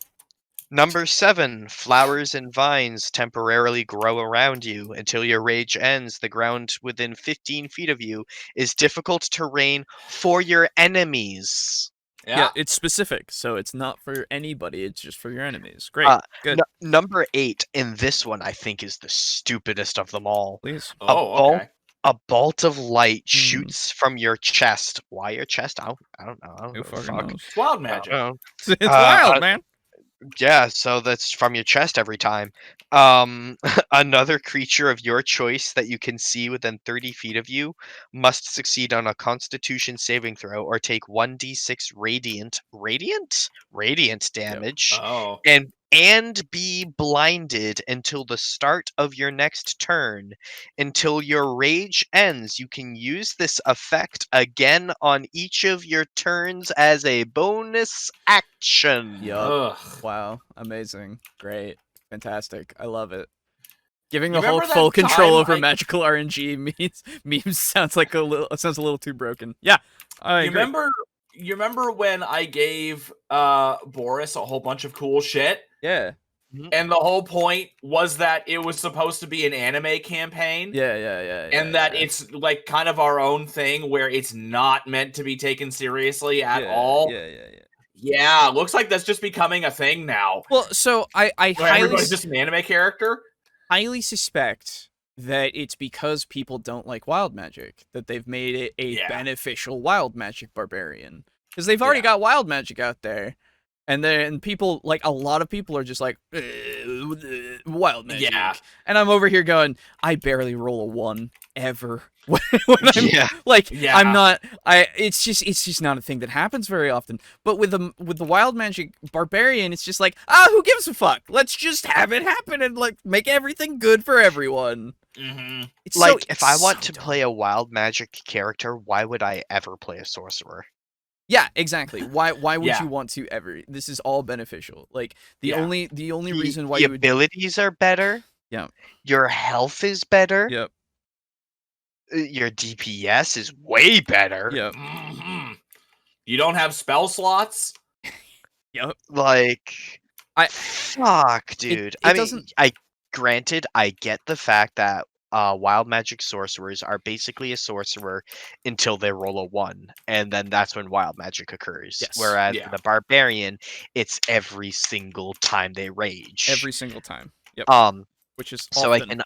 Number 7, flowers and vines temporarily grow around you. Until your rage ends, the ground within 15 feet of you is difficult terrain for your enemies. Yeah, it's specific, so it's not for anybody, it's just for your enemies. Great, good. Number 8, and this one I think is the stupidest of them all. Please. A bolt of light shoots from your chest. Why your chest? I don't know. Who fucking knows? It's wild magic. It's wild, man. Yeah, so that's from your chest every time. Another creature of your choice that you can see within 30 feet of you must succeed on a Constitution saving throw or take 1d6 radiant damage. Yep. Oh. And be blinded until the start of your next turn. Until your rage ends, you can use this effect again on each of your turns as a bonus action. Yup. Wow. Amazing. Great. Fantastic. I love it. Giving the Hulk full control over magical RNG memes sounds a little too broken. Yeah. I agree. You remember when I gave Boris a whole bunch of cool shit? Yeah. And the whole point was that it was supposed to be an anime campaign. Yeah. And that it's like kind of our own thing where it's not meant to be taken seriously at all. Yeah, looks like that's just becoming a thing now. Well, so I everybody's just an anime character. Highly suspect that it's because people don't like wild magic that they've made it a beneficial wild magic barbarian, because they've already got wild magic out there, and then people, like, a lot of people are just like wild magic. Yeah, and I'm over here going, I barely roll a 1 ever. I'm not. It's just not a thing that happens very often. But with the wild magic barbarian, it's just like, who gives a fuck? Let's just have it happen and like make everything good for everyone. Mm-hmm. It's like, if I want to play a wild magic character, why would I ever play a sorcerer? Yeah, exactly. Why would you want to ever? This is all beneficial. Like the only reason why the abilities are better. Yeah. Your health is better. Yep. Your DPS is way better. Yep. Mm-hmm. You don't have spell slots? Yep. Like, fuck, dude. Granted, I get the fact that wild magic sorcerers are basically a sorcerer until they roll a 1, and then that's when wild magic occurs. Yes. Whereas the barbarian, it's every single time they rage. Every single time. Yep. Which is so often.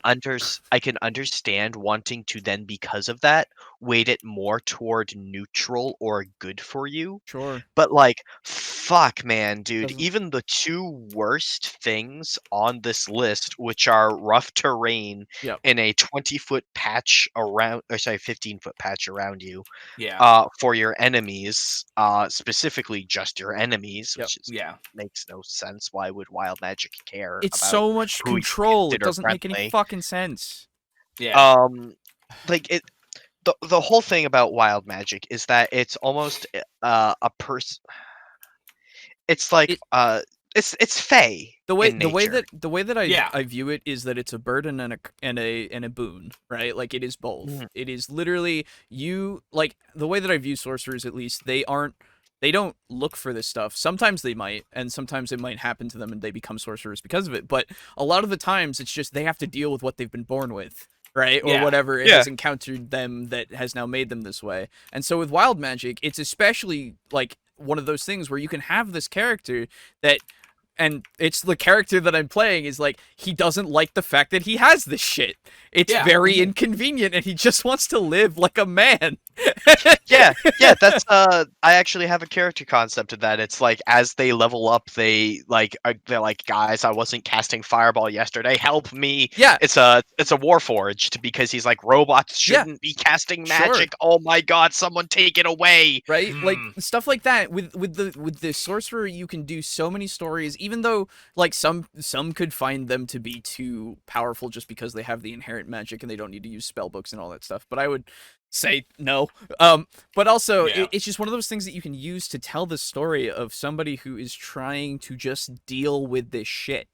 I can understand wanting to then, because of that, weight it more toward neutral or good for you. Sure. But like, fuck, man, dude. Even the 2 worst things on this list, which are rough terrain in a 20-foot patch around, or sorry, 15-foot patch around you. For your enemies, specifically just your enemies, which is makes no sense. Why would wild magic care? It's about so much control. It doesn't make any fucking sense. Yeah. Like it. The whole thing about wild magic is that it's almost a person. It's like it's fey. The way that I view it is that it's a burden and a boon, right? Like it is both. Mm-hmm. It is literally like the way that I view sorcerers, at least, they don't look for this stuff. Sometimes they might, and sometimes it might happen to them and they become sorcerers because of it. But a lot of the times it's just they have to deal with what they've been born with, right? Or whatever it has encountered them that has now made them this way. And so with wild magic, it's especially like one of those things where you can have this character that, and it's the character that I'm playing, is like, he doesn't like the fact that he has this shit. It's very inconvenient, and he just wants to live like a man. yeah, that's I actually have a character concept of that. It's like, as they level up, they're like, guys, I wasn't casting fireball yesterday, help me. Yeah, it's a warforged, because he's like, robots shouldn't be casting magic. Oh my god, someone take it away. Right? Like stuff like that. With the sorcerer, you can do so many stories, even though like some could find them to be too powerful just because they have the inherent magic and they don't need to use spell books and all that stuff. But I would say no. But also it's just one of those things that you can use to tell the story of somebody who is trying to just deal with this shit.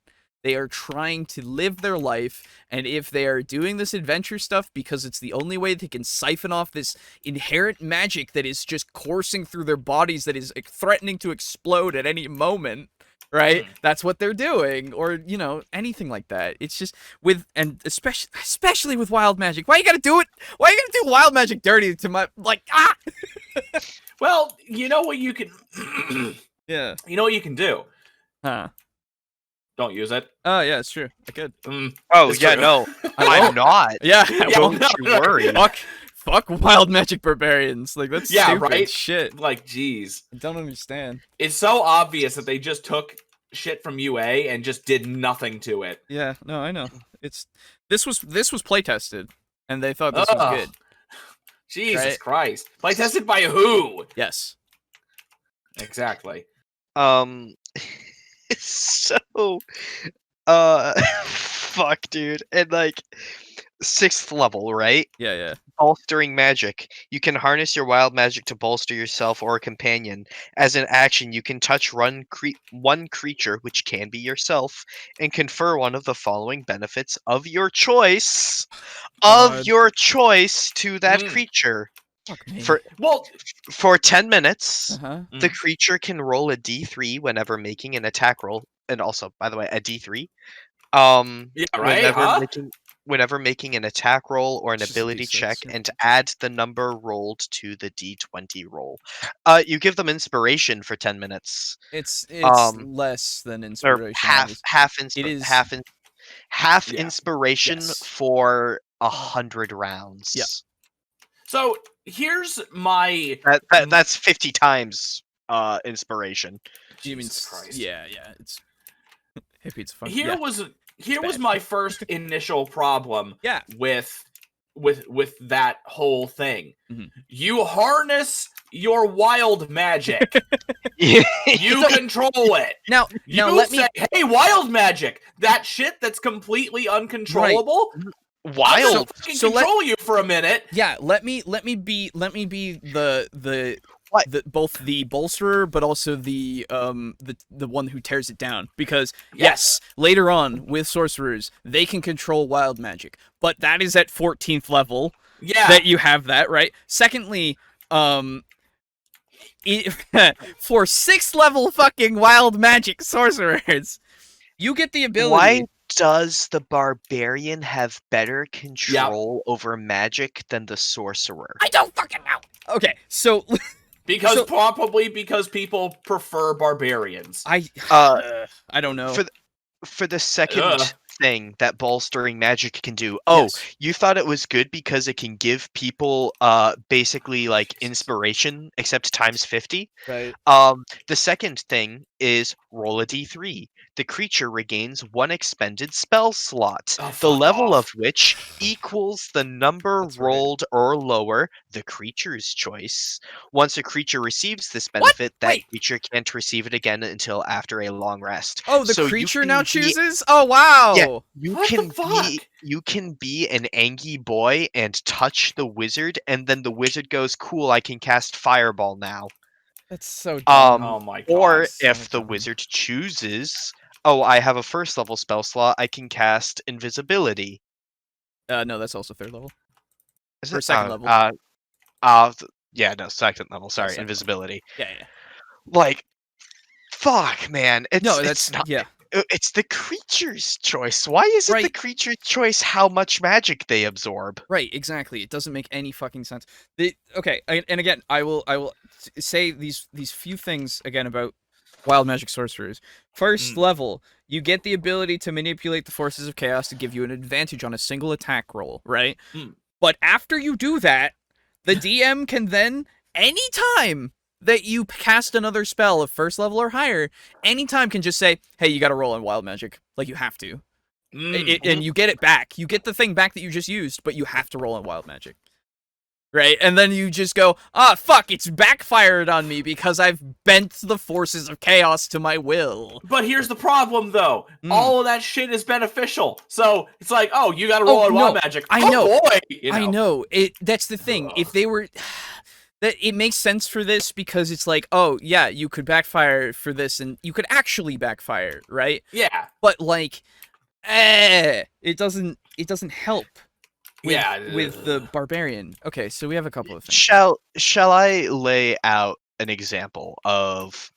They are trying to live their life, and if they are doing this adventure stuff because it's the only way they can siphon off this inherent magic that is just coursing through their bodies, that is threatening to explode at any moment, right? That's what they're doing, or anything like that. It's just especially with wild magic. Why you gotta do it? Why you gotta do wild magic dirty to my Well, you know what you can. Yeah. You know what you can do. Huh? Don't use it. Oh yeah, it's true. I could. Oh yeah, no, I'm not. Yeah, don't you worry. Fuck wild magic barbarians. Like, that's stupid right? shit. Like, geez. I don't understand. It's so obvious that they just took shit from UA and just did nothing to it. Yeah, no, I know. This was play tested, and they thought this was good. Jesus Christ. Play tested by who? Yes. Exactly. So fuck, dude. And like 6th level, right? Yeah. Bolstering magic. You can harness your wild magic to bolster yourself or a companion. As an action, you can touch one creature, which can be yourself, and confer one of the following benefits of your choice. To that creature. For 10 minutes, the creature can roll a D3 whenever making an attack roll, and also, by the way, a D3. Whenever making an attack roll or an ability check, and add the number rolled to the D20 roll. You give them inspiration for 10 minutes. It's less than inspiration. Half inspiration for 100 rounds. Yeah. So here's my that's 50 times inspiration. Jesus Christ. Yeah. It's hippie. Fun. Here was my first initial problem. With that whole thing. You harness your wild magic. You control it. Now let me say, hey, wild magic, that shit that's completely uncontrollable. Right. Wild. So control you for a minute. Yeah, let me be the both the bolsterer but also the one who tears it down, because yes, later on with sorcerers they can control wild magic, but that is at 14th level that you have that, right? Secondly, for 6th level fucking wild magic sorcerers, you get the ability. Why does the barbarian have better control over magic than the sorcerer? I don't fucking know. Okay, so probably because people prefer barbarians. I don't know. For the second thing that bolstering magic can do. Oh, you thought it was good because it can give people basically like inspiration, except times 50. Right. The second thing is roll a d3. The creature regains 1 expended spell slot, the level of which equals the number rolled or lower, the creature's choice. Once a creature receives this benefit, that creature can't receive it again until after a long rest. Oh, the creature now chooses? Oh, wow! Yeah, you can be an angry boy and touch the wizard, and then the wizard goes, cool, I can cast Fireball now. That's so dumb. Oh my god. Or if the wizard chooses, oh, I have a 1st level spell slot, I can cast Invisibility. No, that's also 3rd level. Is or it? 2nd level. Yeah, no, 2nd level. Sorry, Second Invisibility. Yeah. Like, fuck, man. It's not. Yeah. It's the creature's choice. Why is it the creature's choice how much magic they absorb? Right, exactly. It doesn't make any fucking sense. Okay, and again, I will say these few things again about wild magic sorcerers. 1st level, you get the ability to manipulate the forces of chaos to give you an advantage on a single attack roll, right? But after you do that, the DM can then, anytime that you cast another spell of 1st level or higher, anytime can just say, hey, you gotta roll on wild magic. Like, you have to. And you get it back. You get the thing back that you just used, but you have to roll on wild magic. Right? And then you just go, fuck, it's backfired on me because I've bent the forces of chaos to my will. But here's the problem, though. All of that shit is beneficial. So, it's like, oh, you gotta roll on wild magic. I know. Boy! I know. That's the thing. If they were... It makes sense for this because it's like, oh, yeah, you could backfire for this, and you could actually backfire, right? Yeah. But, like, it doesn't help with the barbarian. Okay, so we have a couple of things. Shall I lay out an example of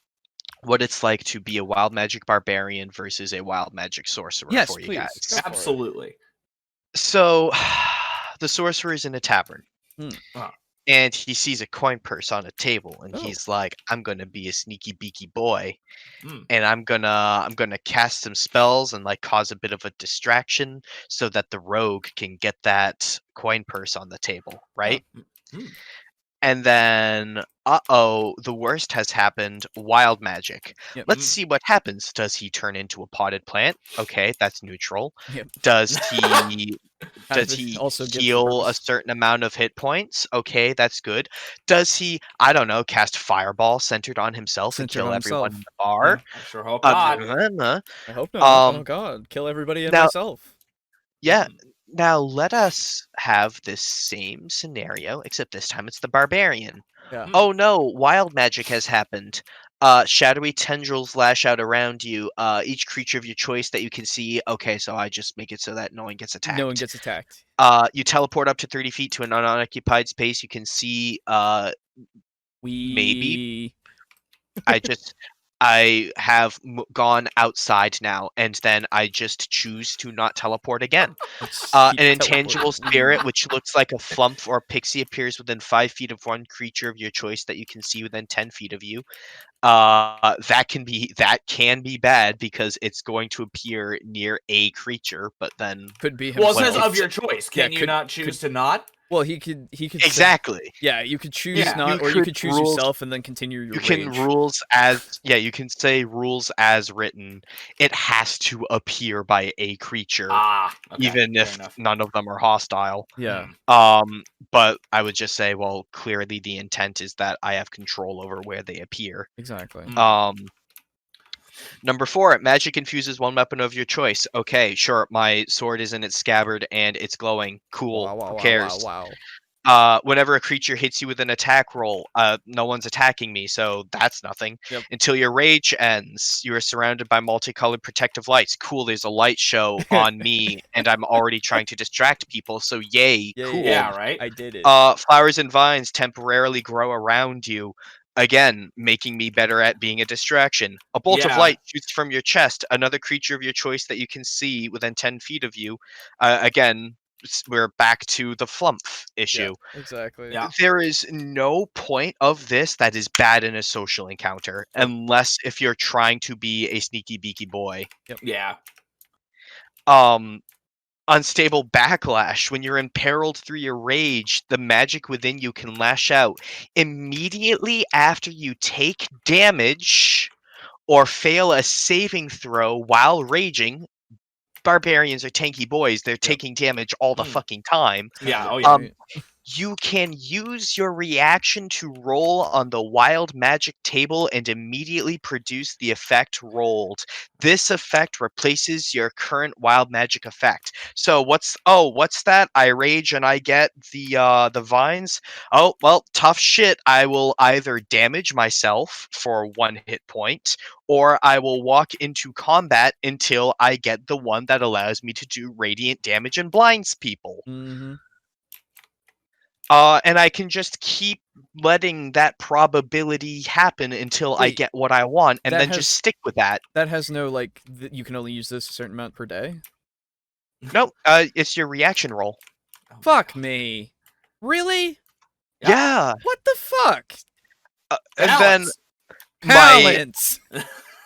what it's like to be a wild magic barbarian versus a wild magic sorcerer for you guys? Absolutely. So, the sorcerer is in a tavern. And he sees a coin purse on a table, and he's like, "I'm gonna be a sneaky beaky boy, and I'm gonna cast some spells and like cause a bit of a distraction so that the rogue can get that coin purse on the table, right?" And then, the worst has happened. Wild magic. Yep. Let's see what happens. Does he turn into a potted plant? Okay, that's neutral. Yep. Does he also heal a certain amount of hit points? Okay, that's good. Does he, I don't know, cast Fireball centered on himself and kill everyone in the bar? I sure hope not. I hope not. Oh god, kill everybody and myself. Yeah. Now let us have this same scenario, except this time it's the barbarian. Yeah. Oh no, wild magic has happened. Shadowy tendrils lash out around you. Each creature of your choice that you can see. Okay, so I just make it so that no one gets attacked. No one gets attacked. You teleport up to 30 feet to an unoccupied space. You can see. Maybe. I have gone outside now, and then I just choose to not teleport again. An intangible spirit, which looks like a flump or pixie, appears within 5 feet of one creature of your choice that you can see within 10 feet of you. That can be bad because it's going to appear near a creature, but then could be himself. Well, it says of your choice. Can you not choose to not? Well, he could exactly. Say, you could choose not, or you could choose yourself and then continue your rage. You can say rules as written. It has to appear by a creature, even if none of them are hostile. Yeah. But I would just say, well, clearly the intent is that I have control over where they appear. Exactly. Number 4, magic infuses one weapon of your choice. Okay, sure, my sword is in its scabbard and it's glowing. Cool. Who cares? Wow. Whenever a creature hits you with an attack roll, no one's attacking me, so that's nothing. Yep. Until your rage ends, you are surrounded by multicolored protective lights. Cool, there's a light show on me, and I'm already trying to distract people, so yay, cool. Yeah, right? I did it. Flowers and vines temporarily grow around you. again, making me better at being a distraction. A bolt of light shoots from your chest. Another creature of your choice that you can see within 10 feet of you. Again, we're back to the flump issue. Yeah, exactly. Yeah. There is no point of this that is bad in a social encounter, unless if you're trying to be a sneaky beaky boy. Yep. Yeah. Unstable backlash. When you're imperiled through your rage, the magic within you can lash out. Immediately after you take damage or fail a saving throw while raging, barbarians are tanky boys. They're taking damage all the fucking time. Yeah, oh yeah. You can use your reaction to roll on the wild magic table and immediately produce the effect rolled. This effect replaces your current wild magic effect. So what's that? I rage and I get the vines. Oh, well, tough shit. I will either damage myself for 1 hit point, or I will walk into combat until I get the one that allows me to do radiant damage and blinds people. Mm-hmm. And I can just keep letting that probability happen until I get what I want, and then just stick with that. That has no, like, you can only use this a certain amount per day? Nope, it's your reaction roll. Fuck me. Really? Yeah. What the fuck? And then Balance.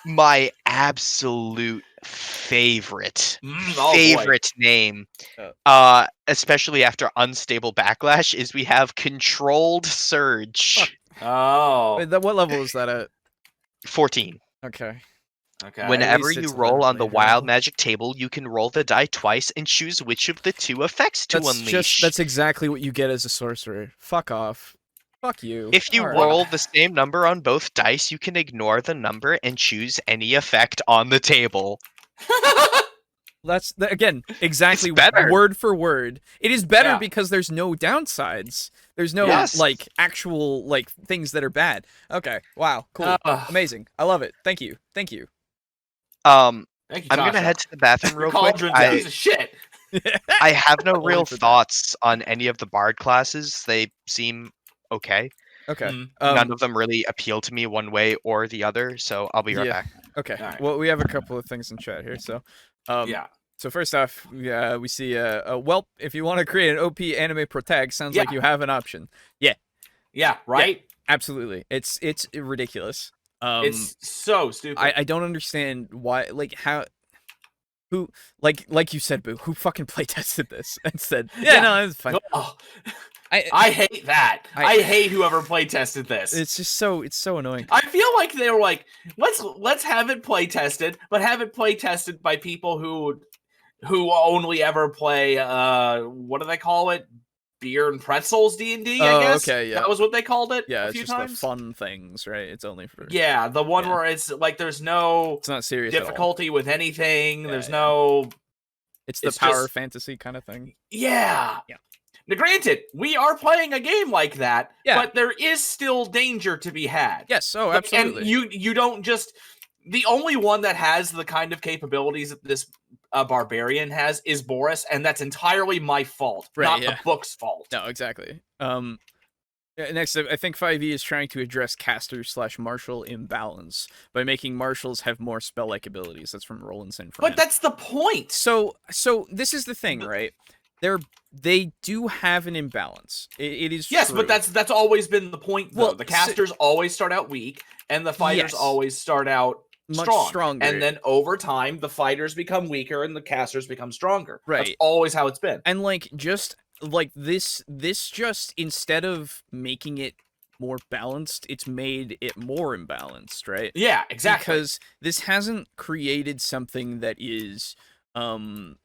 my absolute favorite name, especially after unstable backlash, is we have controlled surge. Oh. Wait, what level is that at? 14. Okay. Whenever you roll on the wild magic table, you can roll the die twice and choose which of the 2 effects to unleash. That's exactly what you get as a sorcerer. Fuck off. Fuck you. If you roll the same number on both dice, you can ignore the number and choose any effect on the table. That's, again, exactly word for word. It is better because there's no downsides. There's no, like, actual, like, things that are bad. Okay. Wow. Cool. Amazing. I love it. Thank you. Thank you. Thank you, I'm going to head to the bathroom real quick. Cauldron's piece of shit. I have no real thoughts on any of the bard classes. They seem okay. Okay. None of them really appeal to me one way or the other, so I'll be right back. Okay. Right. Well, we have a couple of things in chat here, so So first off, we see Welp. If you want to create an OP anime protag, sounds like you have an option. Yeah. Yeah. Right. Yeah, absolutely. It's ridiculous. It's so stupid. I don't understand why. Like how. Who like you said, Boo? Who fucking playtested this and said, no, it's fine. Oh. I hate that. I hate whoever playtested this. It's just so annoying. I feel like they were like, let's have it playtested, but have it playtested by people who only ever play what do they call it? Beer and pretzels D&D, I guess. Okay, yeah. That was what they called it. Yeah, a few it's just times. the fun things, right? It's only for the one where it's like there's no it's not serious difficulty with anything. There's no. It's the power fantasy kind of thing. Yeah. Now, granted, we are playing a game like that, but there is still danger to be had. Yes, absolutely. And you don't just... The only one that has the kind of capabilities that this barbarian has is Boris, and that's entirely my fault, not the book's fault. No, exactly. Next, I think 5e is trying to address caster/martial imbalance by making martials have more spell-like abilities. That's from Roland Sinfran. But that's the point! So this is the thing, right? They do have an imbalance. It is yes, true. but that's always been the point, though. Well, the casters always start out weak, and the fighters always start out much stronger. And then over time, the fighters become weaker and the casters become stronger. Right. That's always how it's been. And just this just, instead of making it more balanced, it's made it more imbalanced, right? Yeah, exactly. Because this hasn't created something that is it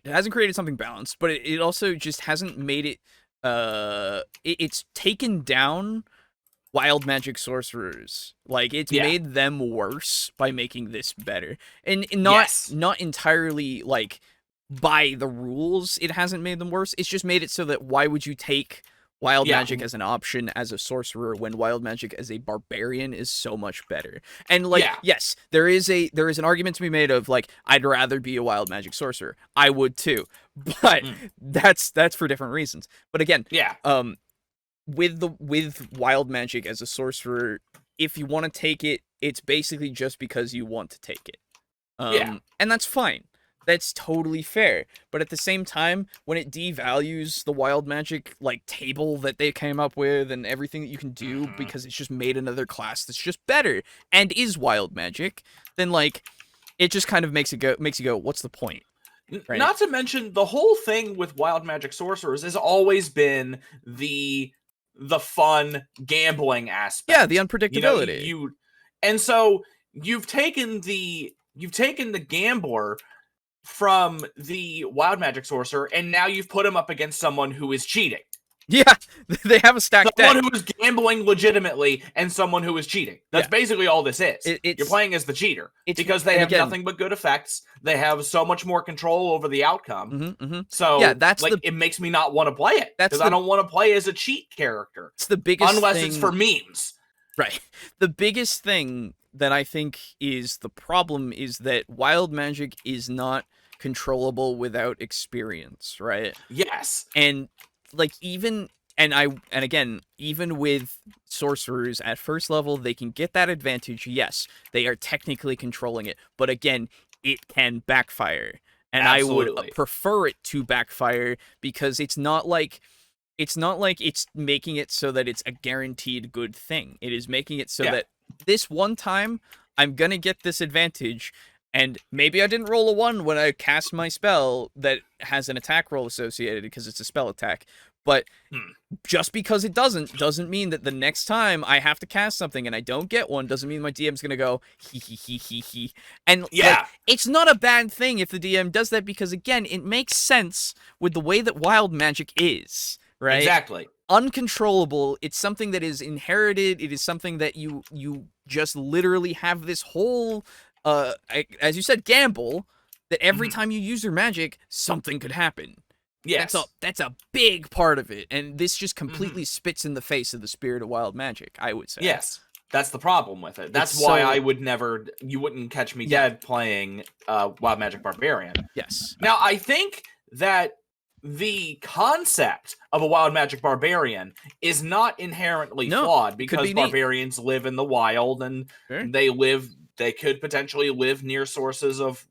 hasn't created something balanced, but it also just hasn't made it it's taken down wild magic sorcerers. Like, it's made them worse by making this better. And not entirely, like, by the rules, it hasn't made them worse. It's just made it so that why would you take wild magic as an option as a sorcerer when wild magic as a barbarian is so much better? And, like, yes, there is an argument to be made of, like, I'd rather be a wild magic sorcerer. I would too. But that's for different reasons. But again, with wild magic as a sorcerer, if you want to take it, it's basically just because you want to take it. And that's fine. That's totally fair. But at the same time, when it devalues the wild magic like table that they came up with and everything that you can do because it's just made another class that's just better and is wild magic, then like it just kind of makes you go, what's the point? Right? Not to mention the whole thing with wild magic sorcerers has always been the fun gambling aspect. Yeah, the unpredictability. And so you've taken the gambler from the wild magic sorcerer, and now you've put him up against someone who is cheating. Yeah, they have a stacked deck. Someone who is gambling legitimately and someone who is cheating. That's basically all this is. You're playing as the cheater because they have nothing but good effects. They have so much more control over the outcome. So yeah, it makes me not want to play it because I don't want to play as a cheat character. It's the biggest unless thing, it's for memes. Right. The biggest thing that I think is the problem is that wild magic is not controllable without experience, right? Yes. And like even with sorcerers at first level, they can get that advantage. Yes, they are technically controlling it, but again, it can backfire. And Absolutely. I would prefer it to backfire because it's not like it's making it so that it's a guaranteed good thing. It is making it so that this one time I'm gonna get this advantage, and maybe I didn't roll a 1 when I cast my spell that has an attack roll associated because it's a spell attack. But just because it doesn't mean that the next time I have to cast something and I don't get one doesn't mean my DM's gonna go he. And like, it's not a bad thing if the DM does that because again, it makes sense with the way that wild magic is, right? Exactly. Uncontrollable. It's something that is inherited. It is something that you just literally have this whole as you said, gamble that every time you use your magic, something could happen. Yes. That's a big part of it, and this just completely spits in the face of the spirit of wild magic, I would say. Yes, that's the problem with it. That's why I would never, you wouldn't catch me dead playing Wild Magic Barbarian. Yes. Now, I think that the concept of a Wild Magic Barbarian is not inherently flawed because barbarians live in the wild and they could potentially live near sources of,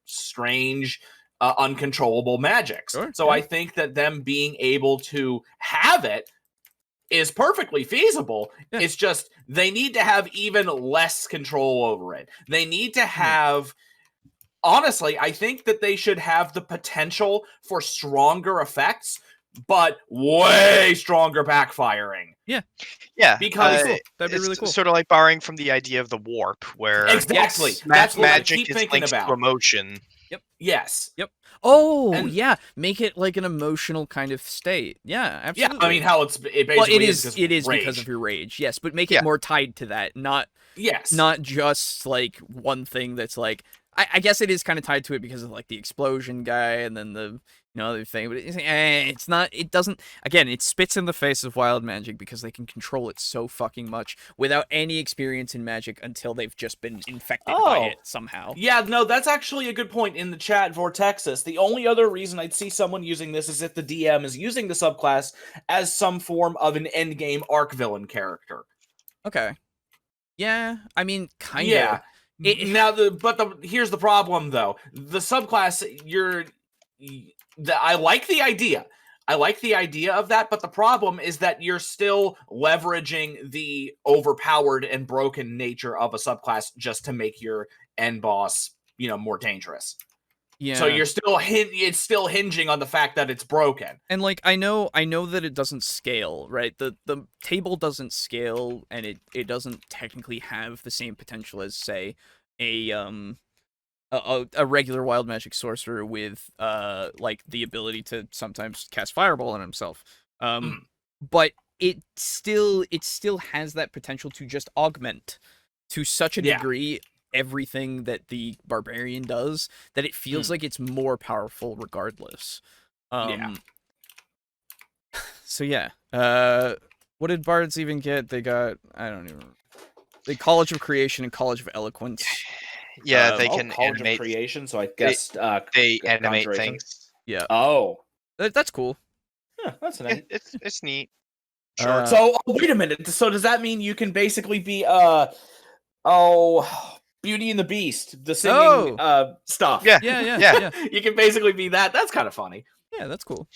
strange, uncontrollable magics. So I think that them being able to have it is perfectly feasible. It's just they need to have even less control over it. They need to have honestly, I think that they should have the potential for stronger effects, but way stronger backfiring. Yeah, because that'd be really cool. Sort of like borrowing from the idea of the warp, where exactly that's what magic I keep is thinking linked about. to emotion. Yep. Yes. Yep. Oh, yeah. Make it like an emotional kind of state. Yeah, absolutely. Yeah, I mean, how it basically it is because of your rage. Yes, but make it more tied to that. Not just like one thing that's like. I guess it is kind of tied to it because of like the explosion guy and then the other thing, but it's not. It doesn't. Again, it spits in the face of wild magic because they can control it so fucking much without any experience in magic until they've just been infected by it somehow. Yeah, no, that's actually a good point in the chat, Vortexus. The only other reason I'd see someone using this is if the DM is using the subclass as some form of an endgame arc villain character. Okay. Yeah, I mean, kind of. Yeah. Here's the problem though. The subclass, I like the idea. I like the idea of that, but the problem is that you're still leveraging the overpowered and broken nature of a subclass just to make your end boss, more dangerous. Yeah. So you're still it's still hinging on the fact that it's broken. And like I know that it doesn't scale, right? The table doesn't scale and it doesn't technically have the same potential as say a regular wild magic sorcerer with like the ability to sometimes cast fireball on himself. But it still has that potential to just augment to such a degree everything that the barbarian does that it feels like it's more powerful regardless. So yeah. What did bards even get? They got the College of Creation and College of Eloquence. Yeah, they can College animate of Creation, so I guess they animate things. Yeah. Oh. That's cool. Yeah, that's nice. It's neat. Sure. So wait a minute. So does that mean you can basically be Beauty and the Beast, the singing stuff? Yeah. You can basically be that. That's kind of funny. Yeah, that's cool.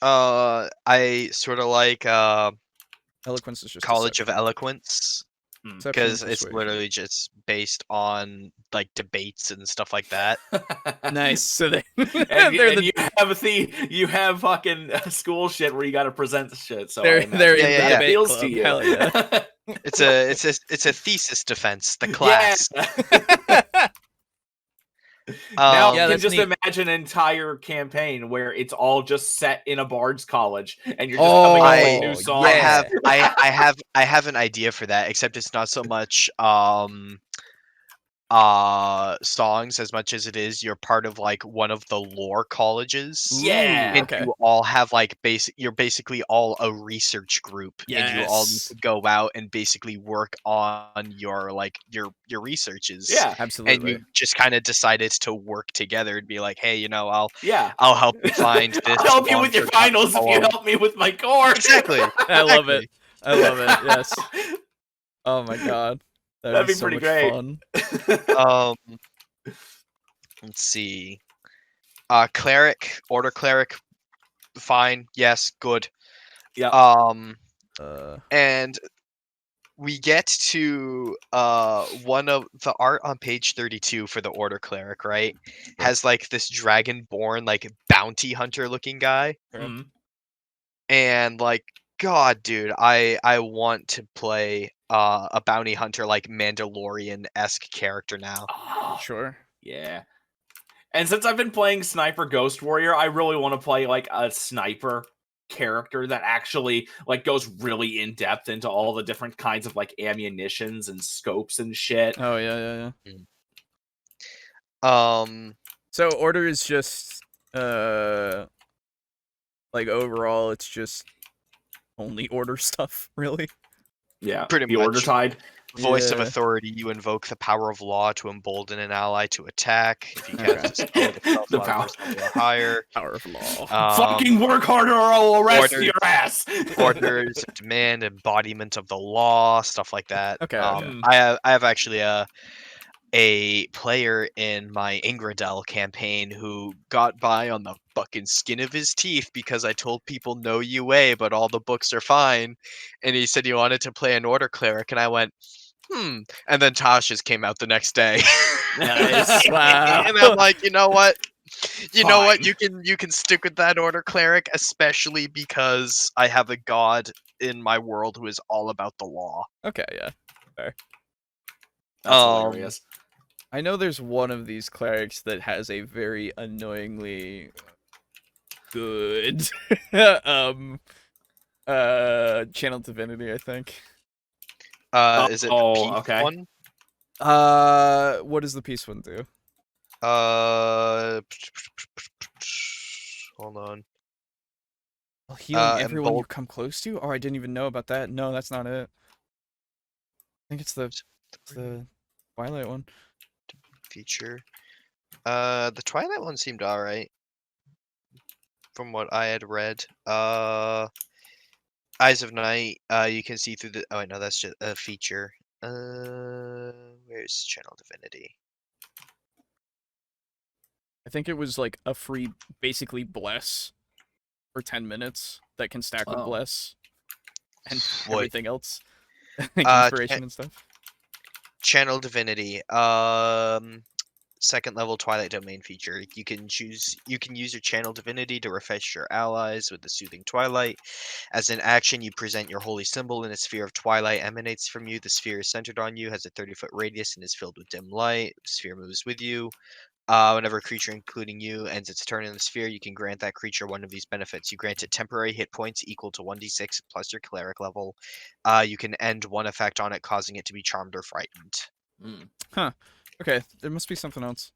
I sort of like Eloquence is just College deception. of Eloquence. Because it's literally just based on like debates and stuff like that. Nice. So they you have fucking school shit where you got to present shit. So they're that appeals to you. Hell yeah. It's a thesis defense. The class. Now you can just imagine an entire campaign where it's all just set in a bard's college, and you're just coming up with new songs. I have an idea for that, except it's not so much songs as much as it is you're part of like one of the lore colleges. Yeah. And you all have like you're basically all a research group. Yes. And you all need to go out and basically work on your like your researches. Yeah, absolutely. And you just kind of decided to work together and be like, hey, I'll help you find this. I'll help you with your finals if you help me with my core. Exactly. I love it. Yes. Oh my god. That'd be so pretty great. Fun. Let's see. Cleric, order cleric, fine. Yes, good. Yeah. And we get to one of the art on page 32 for the order cleric, right? Has like this dragonborn, like bounty hunter looking guy. Mm-hmm. And like, God, dude, I want to play a bounty hunter like Mandalorian-esque character now. Oh, sure. Yeah. And since I've been playing Sniper Ghost Warrior, I really want to play like a sniper character that actually like goes really in depth into all the different kinds of like ammunitions and scopes and shit. Oh yeah. So order is just like overall it's just only order stuff, really. Yeah, pretty the much. order tide. Voice of authority, you invoke the power of law to embolden an ally to attack. If you cast the power higher. Power of law. Fucking work harder or I'll arrest your ass. Orders demand embodiment of the law, stuff like that. Okay. I have actually a player in my Ingradel campaign who got by on the fucking skin of his teeth because I told people no UA, but all the books are fine. And he said he wanted to play an order cleric, and I went, and then Tasha's came out the next day. Nice. Wow. And I'm like, you know what? You know what? You can stick with that order cleric, especially because I have a god in my world who is all about the law. Okay, yeah. Fair. That's hilarious. I know there's one of these clerics that has a very annoyingly good channel divinity, I think. Is it the peace one? What does the peace one do? Hold on. Well, healing everyone you come close to? Oh, I didn't even know about that. No, that's not it. I think it's the Twilight one. Feature. The Twilight one seemed alright. From what I had read. Eyes of Night, you can see through the... Oh, no, that's just a feature. Where's Channel Divinity? I think it was like a free, basically, Bless for 10 minutes that can stack with Bless. And everything else. Inspiration and stuff. Channel Divinity. Second level Twilight Domain feature. You can use your Channel Divinity to refresh your allies with the Soothing Twilight. As an action, you present your holy symbol and a sphere of twilight emanates from you. The sphere is centered on you, has a 30-foot radius, and is filled with dim light. The sphere moves with you. Whenever a creature, including you, ends its turn in the sphere, you can grant that creature one of these benefits. You grant it temporary hit points equal to 1d6 plus your cleric level. You can end one effect on it, causing it to be charmed or frightened. Huh. Okay, there must be something else.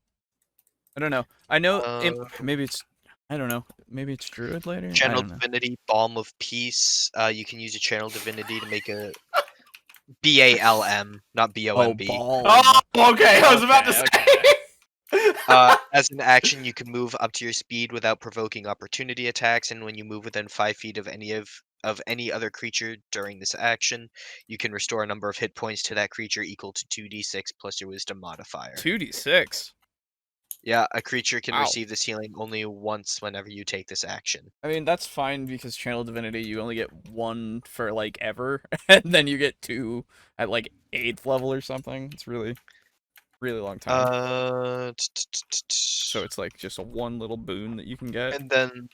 I don't know. I know maybe it's... I don't know. Maybe it's Druid later? Channel Divinity, Balm of Peace. You can use a Channel Divinity to make a... BALM, not BOMB. Oh, okay. I was about to say... As an action, you can move up to your speed without provoking opportunity attacks, and when you move within 5 feet of any of of any other creature during this action. You can restore a number of hit points to that creature equal to 2d6 plus your wisdom modifier. 2d6? Yeah, a creature can Wow. receive this healing only once whenever you take this action. I mean, that's fine because Channel Divinity, you only get 1 for, like, ever, and then you get 2 at, like, 8th level or something. It's really long time. So it's, like, just a 1 little boon that you can get. And then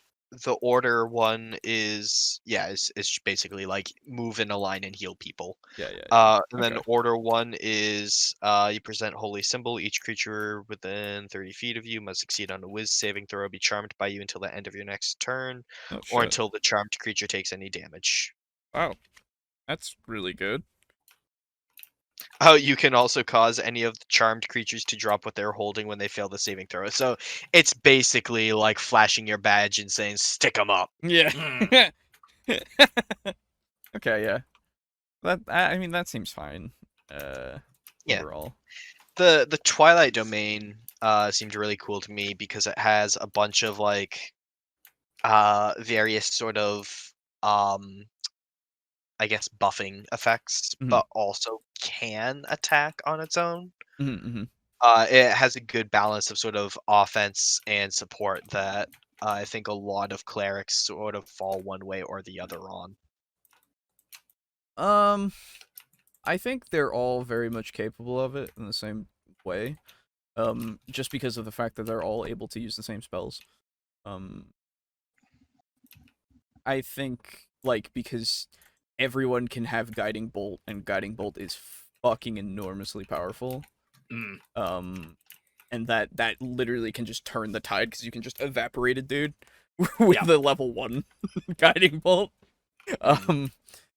the order one is basically like move in a line and heal people. And then order one is you present holy symbol. Each creature within 30 feet of you must succeed on a Wiz saving throw, be charmed by you until the end of your next turn, or until the charmed creature takes any damage. Wow, that's really good. Oh, you can also cause any of the charmed creatures to drop what they're holding when they fail the saving throw. So it's basically like flashing your badge and saying, "Stick 'em up." Yeah. Okay, yeah. I mean, that seems fine. Overall. The Twilight Domain seemed really cool to me because it has a bunch of like various sort of I guess buffing effects, but also can attack on its own. It has a good balance of sort of offense and support that I think a lot of clerics sort of fall one way or the other on. I think they're all very much capable of it in the same way. Just because of the fact that they're all able to use the same spells. I think, like, because everyone can have Guiding Bolt, and Guiding Bolt is fucking enormously powerful. And that literally can just turn the tide, because you can just evaporate a dude with the level 1 Guiding Bolt.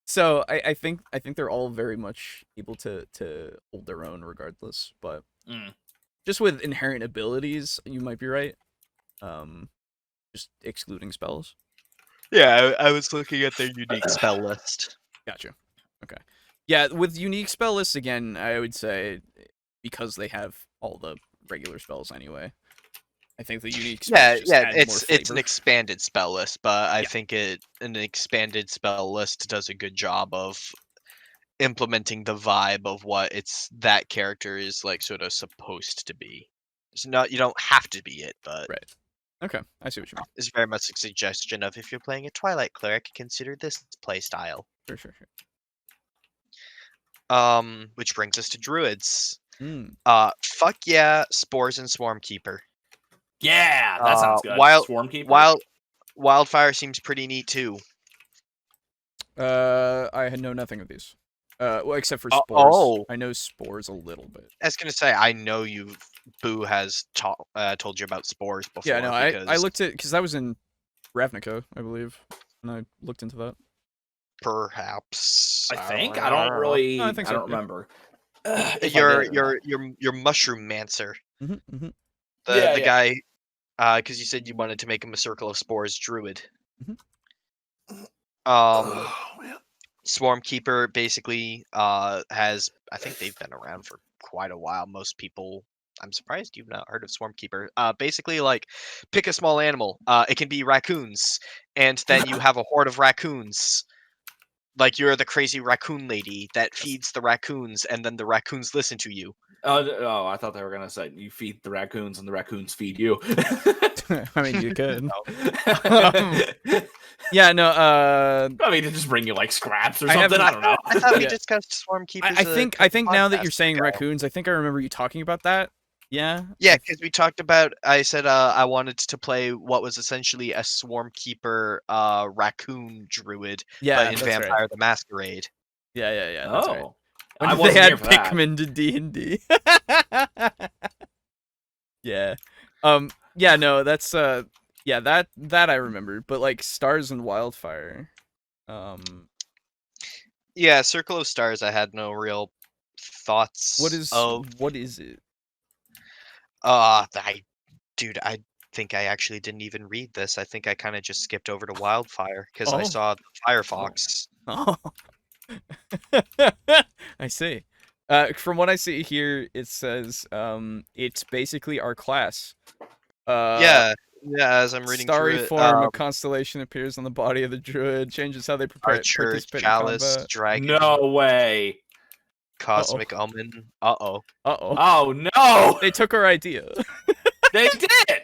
So I think they're all very much able to hold their own regardless, but just with inherent abilities, you might be right. Just excluding spells. Yeah, I was looking at their unique spell list. Gotcha. Okay. Yeah, with unique spell lists, again, I would say because they have all the regular spells anyway. I think the unique spells just add more flavor. It's an expanded spell list, but I think an expanded spell list does a good job of implementing the vibe of what that character is like sort of supposed to be. It's not, you don't have to be it, but right. Okay, I see what you mean. It's very much a suggestion of if you're playing a Twilight cleric, consider this playstyle. Sure. Which brings us to druids. Fuck yeah, Spores and Swarmkeeper. Yeah, that sounds good. Swarmkeeper. Wildfire seems pretty neat too. I know nothing of these. Well, except for Spores. I know Spores a little bit. I was gonna say, I know Boo has told you about Spores before. Yeah, no, I looked at, because that was in Ravnica, I believe, and I looked into that. Perhaps. I think I don't really. No, I don't remember. Your Mushroom Mancer. The guy, because you said you wanted to make him a Circle of Spores druid. Swarmkeeper basically has, I think they've been around for quite a while. Most people, I'm surprised you've not heard of Swarmkeeper. Basically, like, pick a small animal. It can be raccoons, and then you have a horde of raccoons. Like, you're the crazy raccoon lady that feeds the raccoons, and then the raccoons listen to you. Oh, I thought they were gonna say you feed the raccoons and the raccoons feed you. I mean, you could. Yeah, no. I mean, to just bring you like scraps or something. I don't know. I thought we discussed Swarmkeepers. I think now that you're saying raccoons, I think I remember you talking about that. Yeah. Yeah, because we talked about. I said I wanted to play what was essentially a Swarmkeeper raccoon druid. Yeah, but in Vampire the Masquerade. Yeah. That's right. When they had Pikmin to D&D. Yeah. Yeah, no, that's that I remember, but like Stars and Wildfire. Yeah, Circle of Stars I had no real thoughts what is it? I think I actually didn't even read this. I think I kind of just skipped over to Wildfire because I saw Firefox. Oh. I see. From what I see here, it says it's basically our class. Yeah, Yeah, as I'm reading Starry through it, form of constellation appears on the body of the druid, changes how they Archer, participate Chalice, in combat. Dragon. No way. Cosmic Omen. Uh-oh. Uh-oh. Oh, no! They took our idea. They did!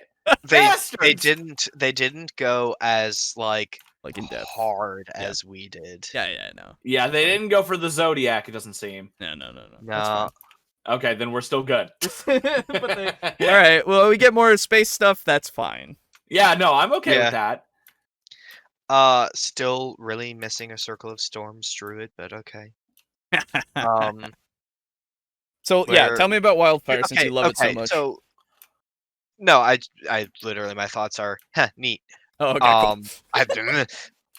They didn't go as, like in depth. hard as we did. Yeah, no. Yeah, they didn't go for the Zodiac, it doesn't seem. No. Okay, then we're still good. Alright, well, we get more space stuff, that's fine. Yeah, no, I'm okay with that. Still really missing a Circle of Storms druid, but okay. So, yeah, tell me about Wildfire since you love it so much. So, no, I literally, my thoughts are, neat. Oh, okay,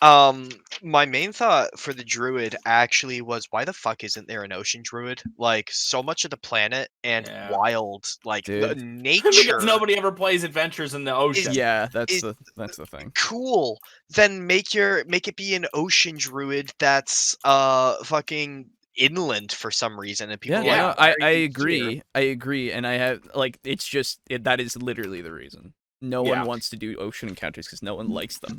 cool. My main thought for the druid actually was, why the fuck isn't there an ocean druid? Like, so much of the planet and wild, like, the nature. Because nobody ever plays adventures in the ocean. Yeah, that's the thing. Cool. Then make it be an ocean druid that's fucking inland for some reason, and people I agree. I agree, and I have it's just that is literally the reason. No one wants to do ocean encounters because no one likes them.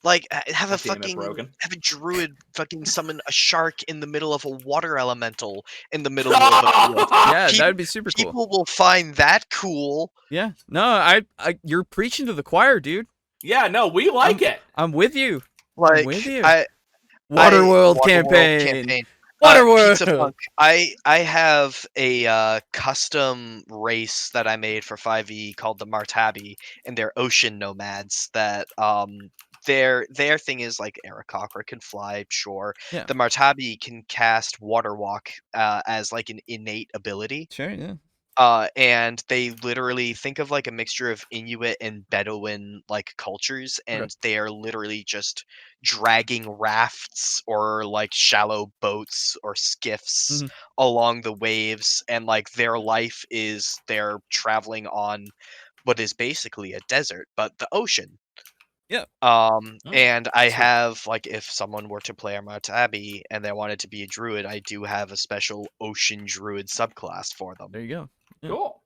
Like, have a druid fucking summon a shark in the middle of a water elemental in the middle of a field. Yeah, that would be super cool. People will find that cool. Yeah, no, you're preaching to the choir, dude. Yeah, no, we like it. I'm with you. Like, I'm with you. Waterworld campaign. Waterworld. I have a custom race that I made for 5e called the Martabi, and they're ocean nomads that their thing is like Aarakocra can fly, sure. Yeah. The Martabi can cast Water Walk as like an innate ability. Sure, yeah. And they literally think of like a mixture of Inuit and Bedouin like cultures, and they are literally just dragging rafts or like shallow boats or skiffs along the waves, and like their life is they're traveling on what is basically a desert, but the ocean. Yeah. And I have, like, if someone were to play Martabi and they wanted to be a druid, I do have a special ocean druid subclass for them. There you go. Yeah. Cool.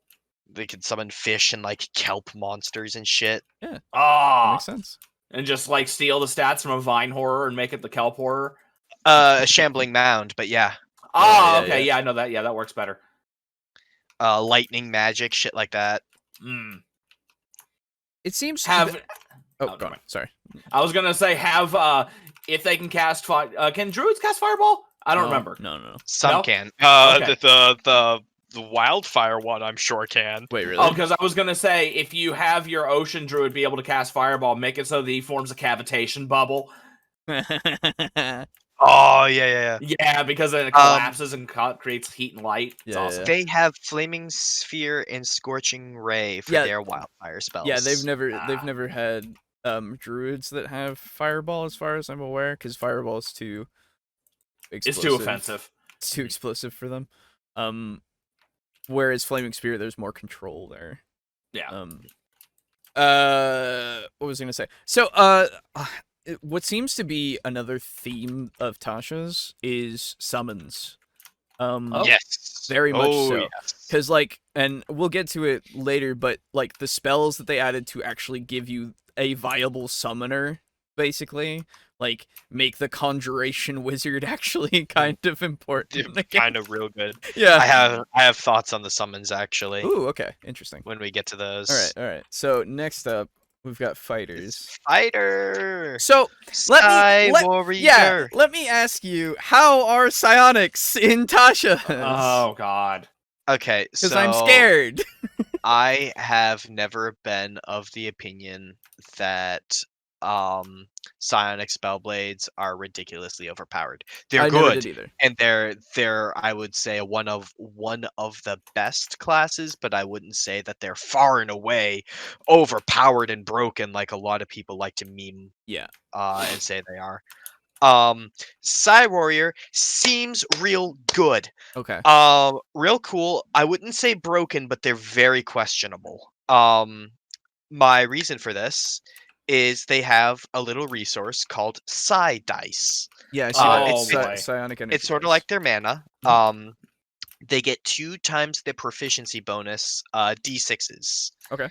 They can summon fish and like kelp monsters and shit. Yeah. That makes sense. And just like steal the stats from a vine horror and make it the kelp horror. A shambling mound, but yeah. Okay, yeah, I know that. Yeah, that works better. Lightning magic, shit like that. It seems Oh, go on. Sorry. I was gonna say if they can cast can druids cast fireball? I don't remember. No. Some can. The wildfire one, I'm sure can. Wait, really? Oh, because I was gonna say if you have your ocean druid be able to cast fireball, make it so that he forms a cavitation bubble. Oh yeah. Yeah, because then it collapses and creates heat and light. It's awesome. They have flaming sphere and scorching ray for their wildfire spells. Yeah, they've never had druids that have fireball, as far as I'm aware, because fireball is too explosive. It's too offensive. It's too explosive for them. Whereas flaming spear, there's more control there. Yeah. What was I gonna say? So what seems to be another theme of Tasha's is summons. Yes, very much so. Because and we'll get to it later, but like the spells that they added to actually give you a viable summoner, basically, like make the conjuration wizard actually kind of important. Kind of real good. Yeah, I have thoughts on the summons actually. Ooh, okay, interesting. When we get to those. All right. So next up, we've got fighters. Fighter. So Warrior. let me ask you, how are psionics in Tasha? Oh God. Okay, because I'm scared. I have never been of the opinion that psionic spellblades are ridiculously overpowered. They're good, never did either. And they're I would say one of the best classes, but I wouldn't say that they're far and away overpowered and broken like a lot of people like to meme and say they are. Psy Warrior seems real good. Okay. Real cool. I wouldn't say broken, but they're very questionable. My reason for this is they have a little resource called Psi Dice. Yeah, I see that. It's psionic energy. It's sort of like their mana. they get 2 times the proficiency bonus, D6s. Okay.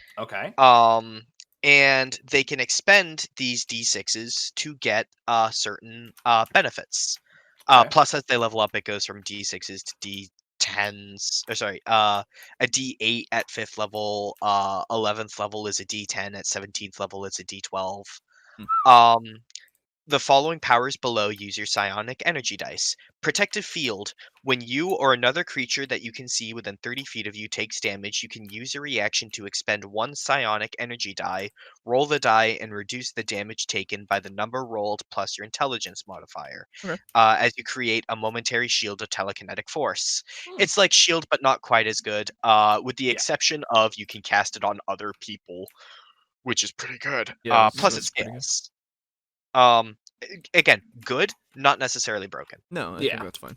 And they can expend these D6s to get certain benefits. Okay. Plus, as they level up, it goes from D6s to D10s. Or sorry, a D8 at 5th level. 11th level is a D10. At 17th level, it's a D12. Um, the following powers below use your psionic energy dice. Protective field. When you or another creature that you can see within 30 feet of you takes damage, you can use a reaction to expend 1 psionic energy die, roll the die, and reduce the damage taken by the number rolled plus your intelligence modifier. Okay. As you create a momentary shield of telekinetic force. It's like shield, but not quite as good, with the exception of you can cast it on other people, which is pretty good. Yeah, Plus it that's pretty good. scales. Again, good, not necessarily broken. No, I think that's fine.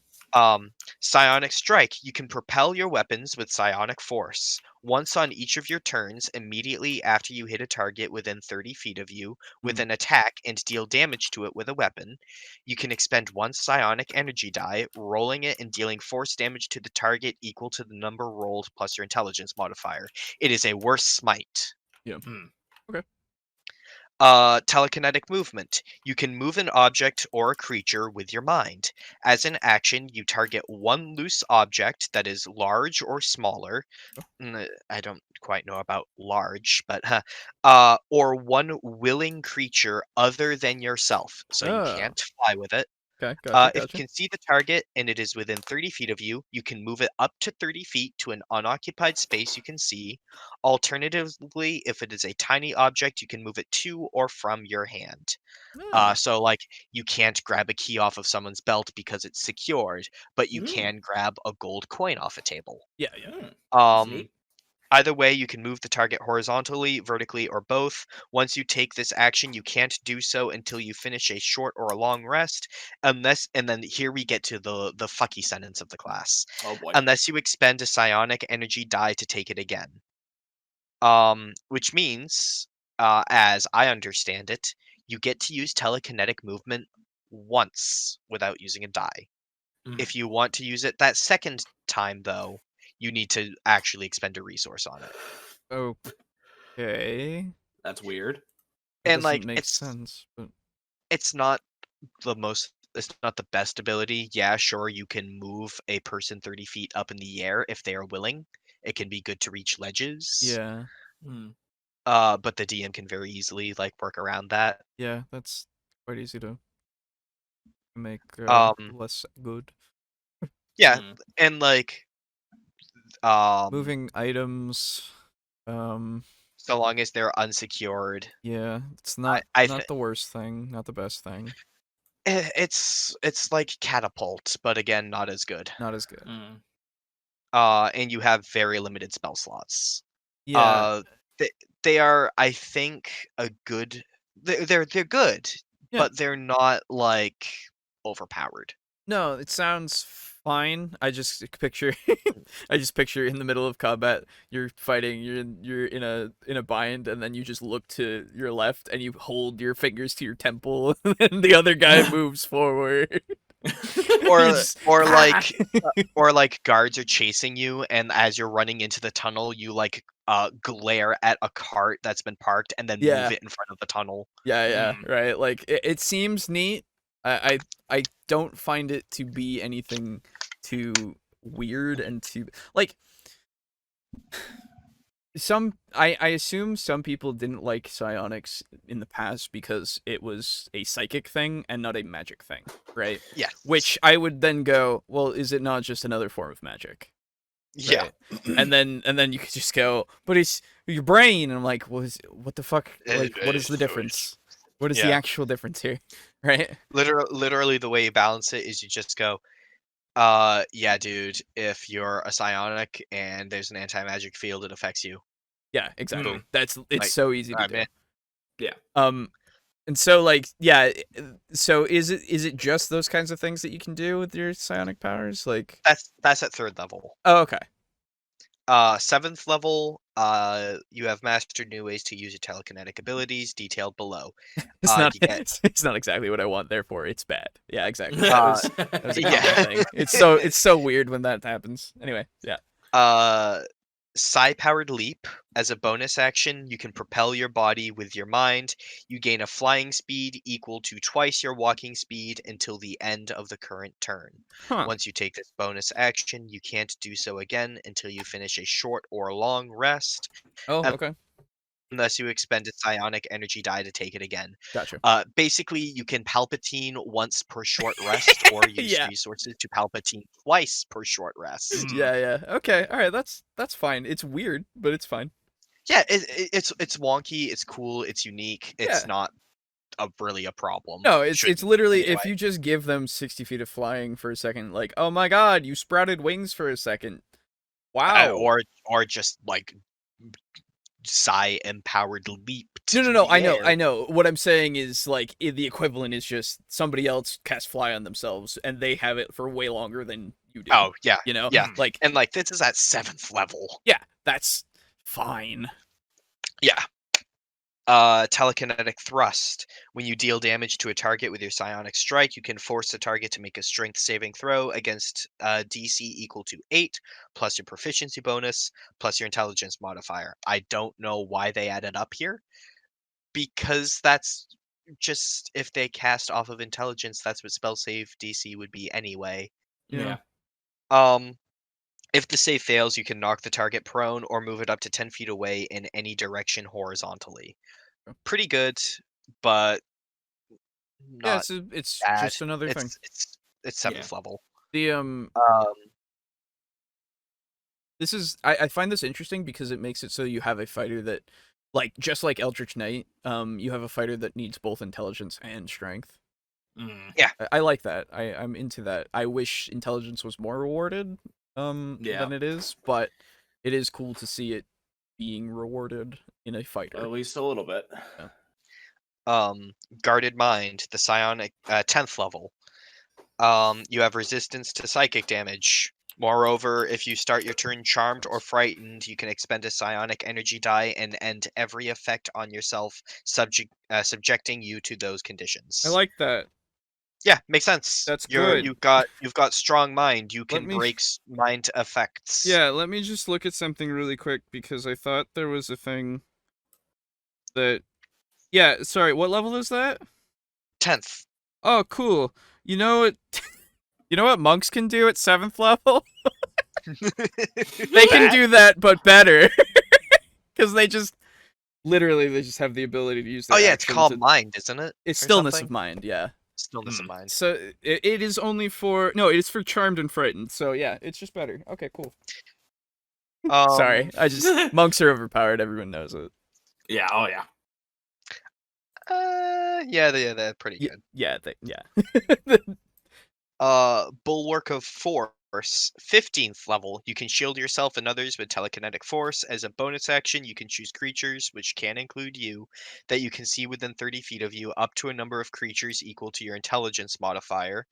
Psionic strike. You can propel your weapons with psionic force. Once on each of your turns, immediately after you hit a target within 30 feet of you with an attack and deal damage to it with a weapon, you can expend 1 psionic energy die, rolling it and dealing force damage to the target equal to the number rolled plus your intelligence modifier. It is a worse smite. Yeah. Okay. Telekinetic movement. You can move an object or a creature with your mind. As an action, you target 1 loose object that is large or smaller. I don't quite know about large, but or 1 willing creature other than yourself. So you can't fly with it. Okay, gotcha. If you can see the target and it is within 30 feet of you, you can move it up to 30 feet to an unoccupied space you can see. Alternatively, if it is a tiny object, you can move it to or from your hand. So, like, you can't grab a key off of someone's belt because it's secured, but you can grab a gold coin off a table. Yeah. Either way, you can move the target horizontally, vertically, or both. Once you take this action, you can't do so until you finish a short or a long rest, and then here we get to the fucky sentence of the class. Oh boy. Unless you expend a psionic energy die to take it again. Which means, as I understand it, you get to use telekinetic movement once without using a die. If you want to use it that second time, though, you need to actually expend a resource on it. Okay. That's weird. And like, makes sense, but it's not the best ability. Yeah, sure, you can move a person 30 feet up in the air if they are willing. It can be good to reach ledges. yeah. But the DM can very easily like work around that. Yeah, that's quite easy to make less good. Yeah, and like moving items, so long as they're unsecured. Yeah, it's not not the worst thing, not the best thing. It's like catapult, but again, not as good. Not as good. And you have very limited spell slots. Yeah. They are, I think, a good. They're good, but they're not like overpowered. No, it sounds fine. I just picture in the middle of combat, you're fighting, you're in a bind, and then you just look to your left and you hold your fingers to your temple, and the other guy moves forward. or like guards are chasing you, and as you're running into the tunnel, you like glare at a cart that's been parked and then move it in front of the tunnel. Yeah, right. Like it seems neat. I don't find it to be anything too weird and too like I assume some people didn't like psionics in the past because it was a psychic thing and not a magic thing, right? Yeah. Which I would then go, well, is it not just another form of magic? Right? Yeah. and then you could just go, but it's your brain, and I'm like, what the fuck? Like, what is the difference? What is the actual difference here? Right? Literally the way you balance it is you just go, yeah, dude, if you're a psionic and there's an anti-magic field, it affects you. Yeah, exactly. It's like, so easy to do. Man. Yeah. And so like, yeah, so is it just those kinds of things that you can do with your psionic powers? Like that's at 3rd level. Oh, okay. 7th level, You have mastered new ways to use your telekinetic abilities, detailed below. It's not. You get, It's not exactly what I want. Therefore, it's bad. Yeah, exactly. That was a yeah. common thing. It's so weird when that happens. Anyway, yeah. Psi-powered leap. As a bonus action, you can propel your body with your mind. You gain a flying speed equal to twice your walking speed until the end of the current turn. Huh. Once you take this bonus action, you can't do so again until you finish a short or long rest, Oh, okay. unless you expend a psionic energy die to take it again. Gotcha. Basically, you can Palpatine once per short rest, or use Yeah. resources to Palpatine twice per short rest. Yeah. Okay. All right. That's fine. It's weird, but it's fine. Yeah, it's wonky. It's cool. It's unique. It's not really a problem. No, it's literally anyway. if you just give them 60 feet of flying for a second, like, oh my god, you sprouted wings for a second. Wow. Or just like psi empowered leap. No. I know. What I'm saying is like the equivalent is just somebody else cast fly on themselves, and they have it for way longer than you do. Oh yeah, you know, yeah. Like, and like this is at 7th level. Yeah, that's fine. Yeah. Telekinetic thrust. When you deal damage to a target with your psionic strike, you can force the target to make a strength saving throw against DC equal to 8, plus your proficiency bonus, plus your intelligence modifier. I don't know why they added up here, because that's just if they cast off of intelligence, that's what spell save DC would be anyway. Yeah. If the save fails, you can knock the target prone or move it up to 10 feet away in any direction horizontally. Pretty good, but not it's bad. just another thing. It's 7th level. The this is I find this interesting because it makes it so you have a fighter that, like, just like Eldritch Knight, you have a fighter that needs both intelligence and strength. Yeah, I like that. I'm into that. I wish intelligence was more rewarded than it is, but it is cool to see it being rewarded in a fighter. At least a little bit. Yeah. Guarded Mind, the psionic 10th level. You have resistance to psychic damage. Moreover, if you start your turn charmed or frightened, you can expend a psionic energy die and end every effect on yourself, subjecting you to those conditions. I like that. Yeah, makes sense. That's good. You've got strong mind. You can break mind effects. Yeah, let me just look at something really quick because I thought there was a thing that. Yeah, sorry. What level is that? 10th. Oh, cool. You know what? You know what monks can do at 7th level? They can do that, but better. Because they just have the ability to use that. Oh yeah, it's called mind, isn't it? It's stillness of mind. Yeah. Stillness of mind. So it is only for it is for charmed and frightened. So yeah, it's just better. Okay, cool. Sorry, monks are overpowered. Everyone knows it. Yeah. Oh yeah. Yeah, they're pretty good. Yeah. Bulwark of Force, 15th level. You can shield yourself and others with telekinetic force. As a bonus action, you can choose creatures, which can include you, that you can see within 30 feet of you, up to a number of creatures equal to your intelligence modifier.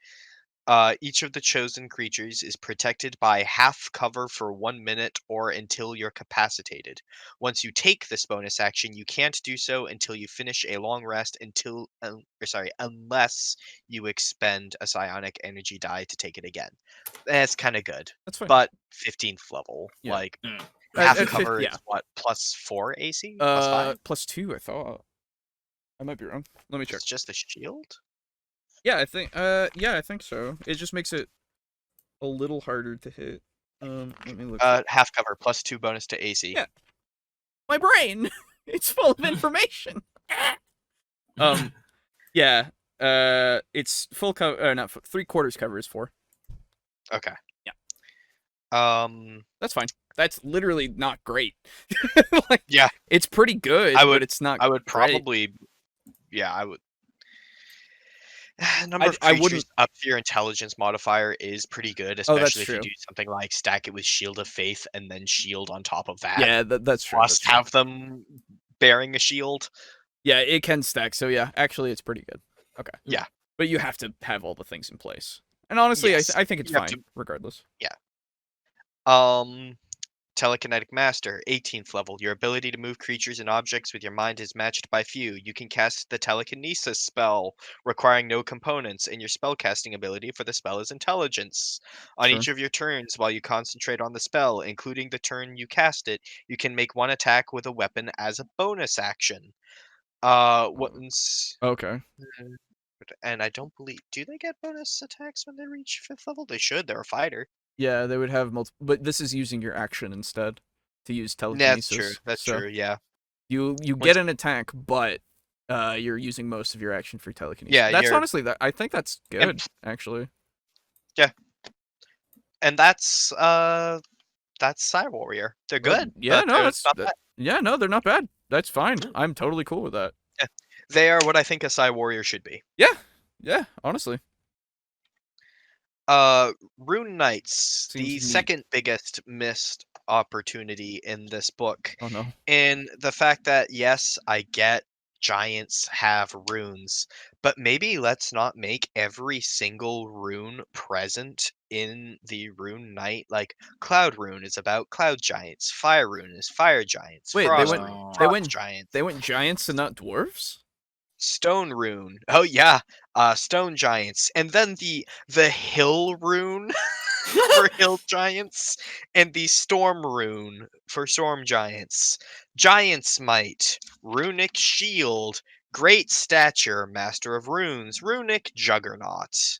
Each of the chosen creatures is protected by half cover for 1 minute or until you're capacitated. Once you take this bonus action, you can't do so until you finish a long rest unless you expend a psionic energy die to take it again. That's kind of good. That's fine. But 15th level, like half cover yeah. is what, +4 AC? +2, I thought. I might be wrong. Let me check. It's just the shield? Yeah, I think so. It just makes it a little harder to hit. Let me look. Half cover +2 bonus to AC. Yeah. My brain, it's full of information. Yeah. It's full cover. Not 3/4 cover is 4. Okay. Yeah. That's fine. That's literally not great. Like, yeah, it's pretty good. But it's not. I would probably. Yeah, I would. Number of creatures up to your intelligence modifier is pretty good, especially if you do something like stack it with Shield of Faith and then shield on top of that. Yeah, that's true. Plus have them bearing a shield. Yeah, it can stack. So yeah, actually, it's pretty good. Okay. Yeah, but you have to have all the things in place. And honestly, yes. I think it's fine regardless. Yeah. Telekinetic Master, 18th level. Your ability to move creatures and objects with your mind is matched by few. You can cast the Telekinesis spell, requiring no components, and your spellcasting ability for the spell is Intelligence. On Sure. each of your turns, while you concentrate on the spell, including the turn you cast it, you can make one attack with a weapon as a bonus action. Once... Okay. And I don't believe... Do they get bonus attacks when they reach 5th level? They should. They're a fighter. Yeah, they would have multiple, but this is using your action instead to use telekinesis. That's true. That's true. Yeah. You get an attack, but you're using most of your action for telekinesis. Yeah, that's honestly I think that's good actually. Yeah. And that's Psy Warrior. They're good. Yeah, no, that's not bad. Yeah, no, they're not bad. That's fine. I'm totally cool with that. Yeah. They are what I think a Psy Warrior should be. Yeah. Yeah, honestly. Rune Knights, the second biggest missed opportunity in this book. Oh no. In the fact that, yes, I get giants have runes, but maybe let's not make every single rune present in the Rune Knight. Like, Cloud Rune is about cloud giants, Fire Rune is fire giants, Wait, Frost they went giants. They went giants and not dwarves? Stone Rune. Oh yeah, stone giants, and then the Hill Rune for hill giants, and the Storm Rune for storm giants. Giant's Might, Runic Shield, Great Stature, Master of Runes, Runic Juggernaut.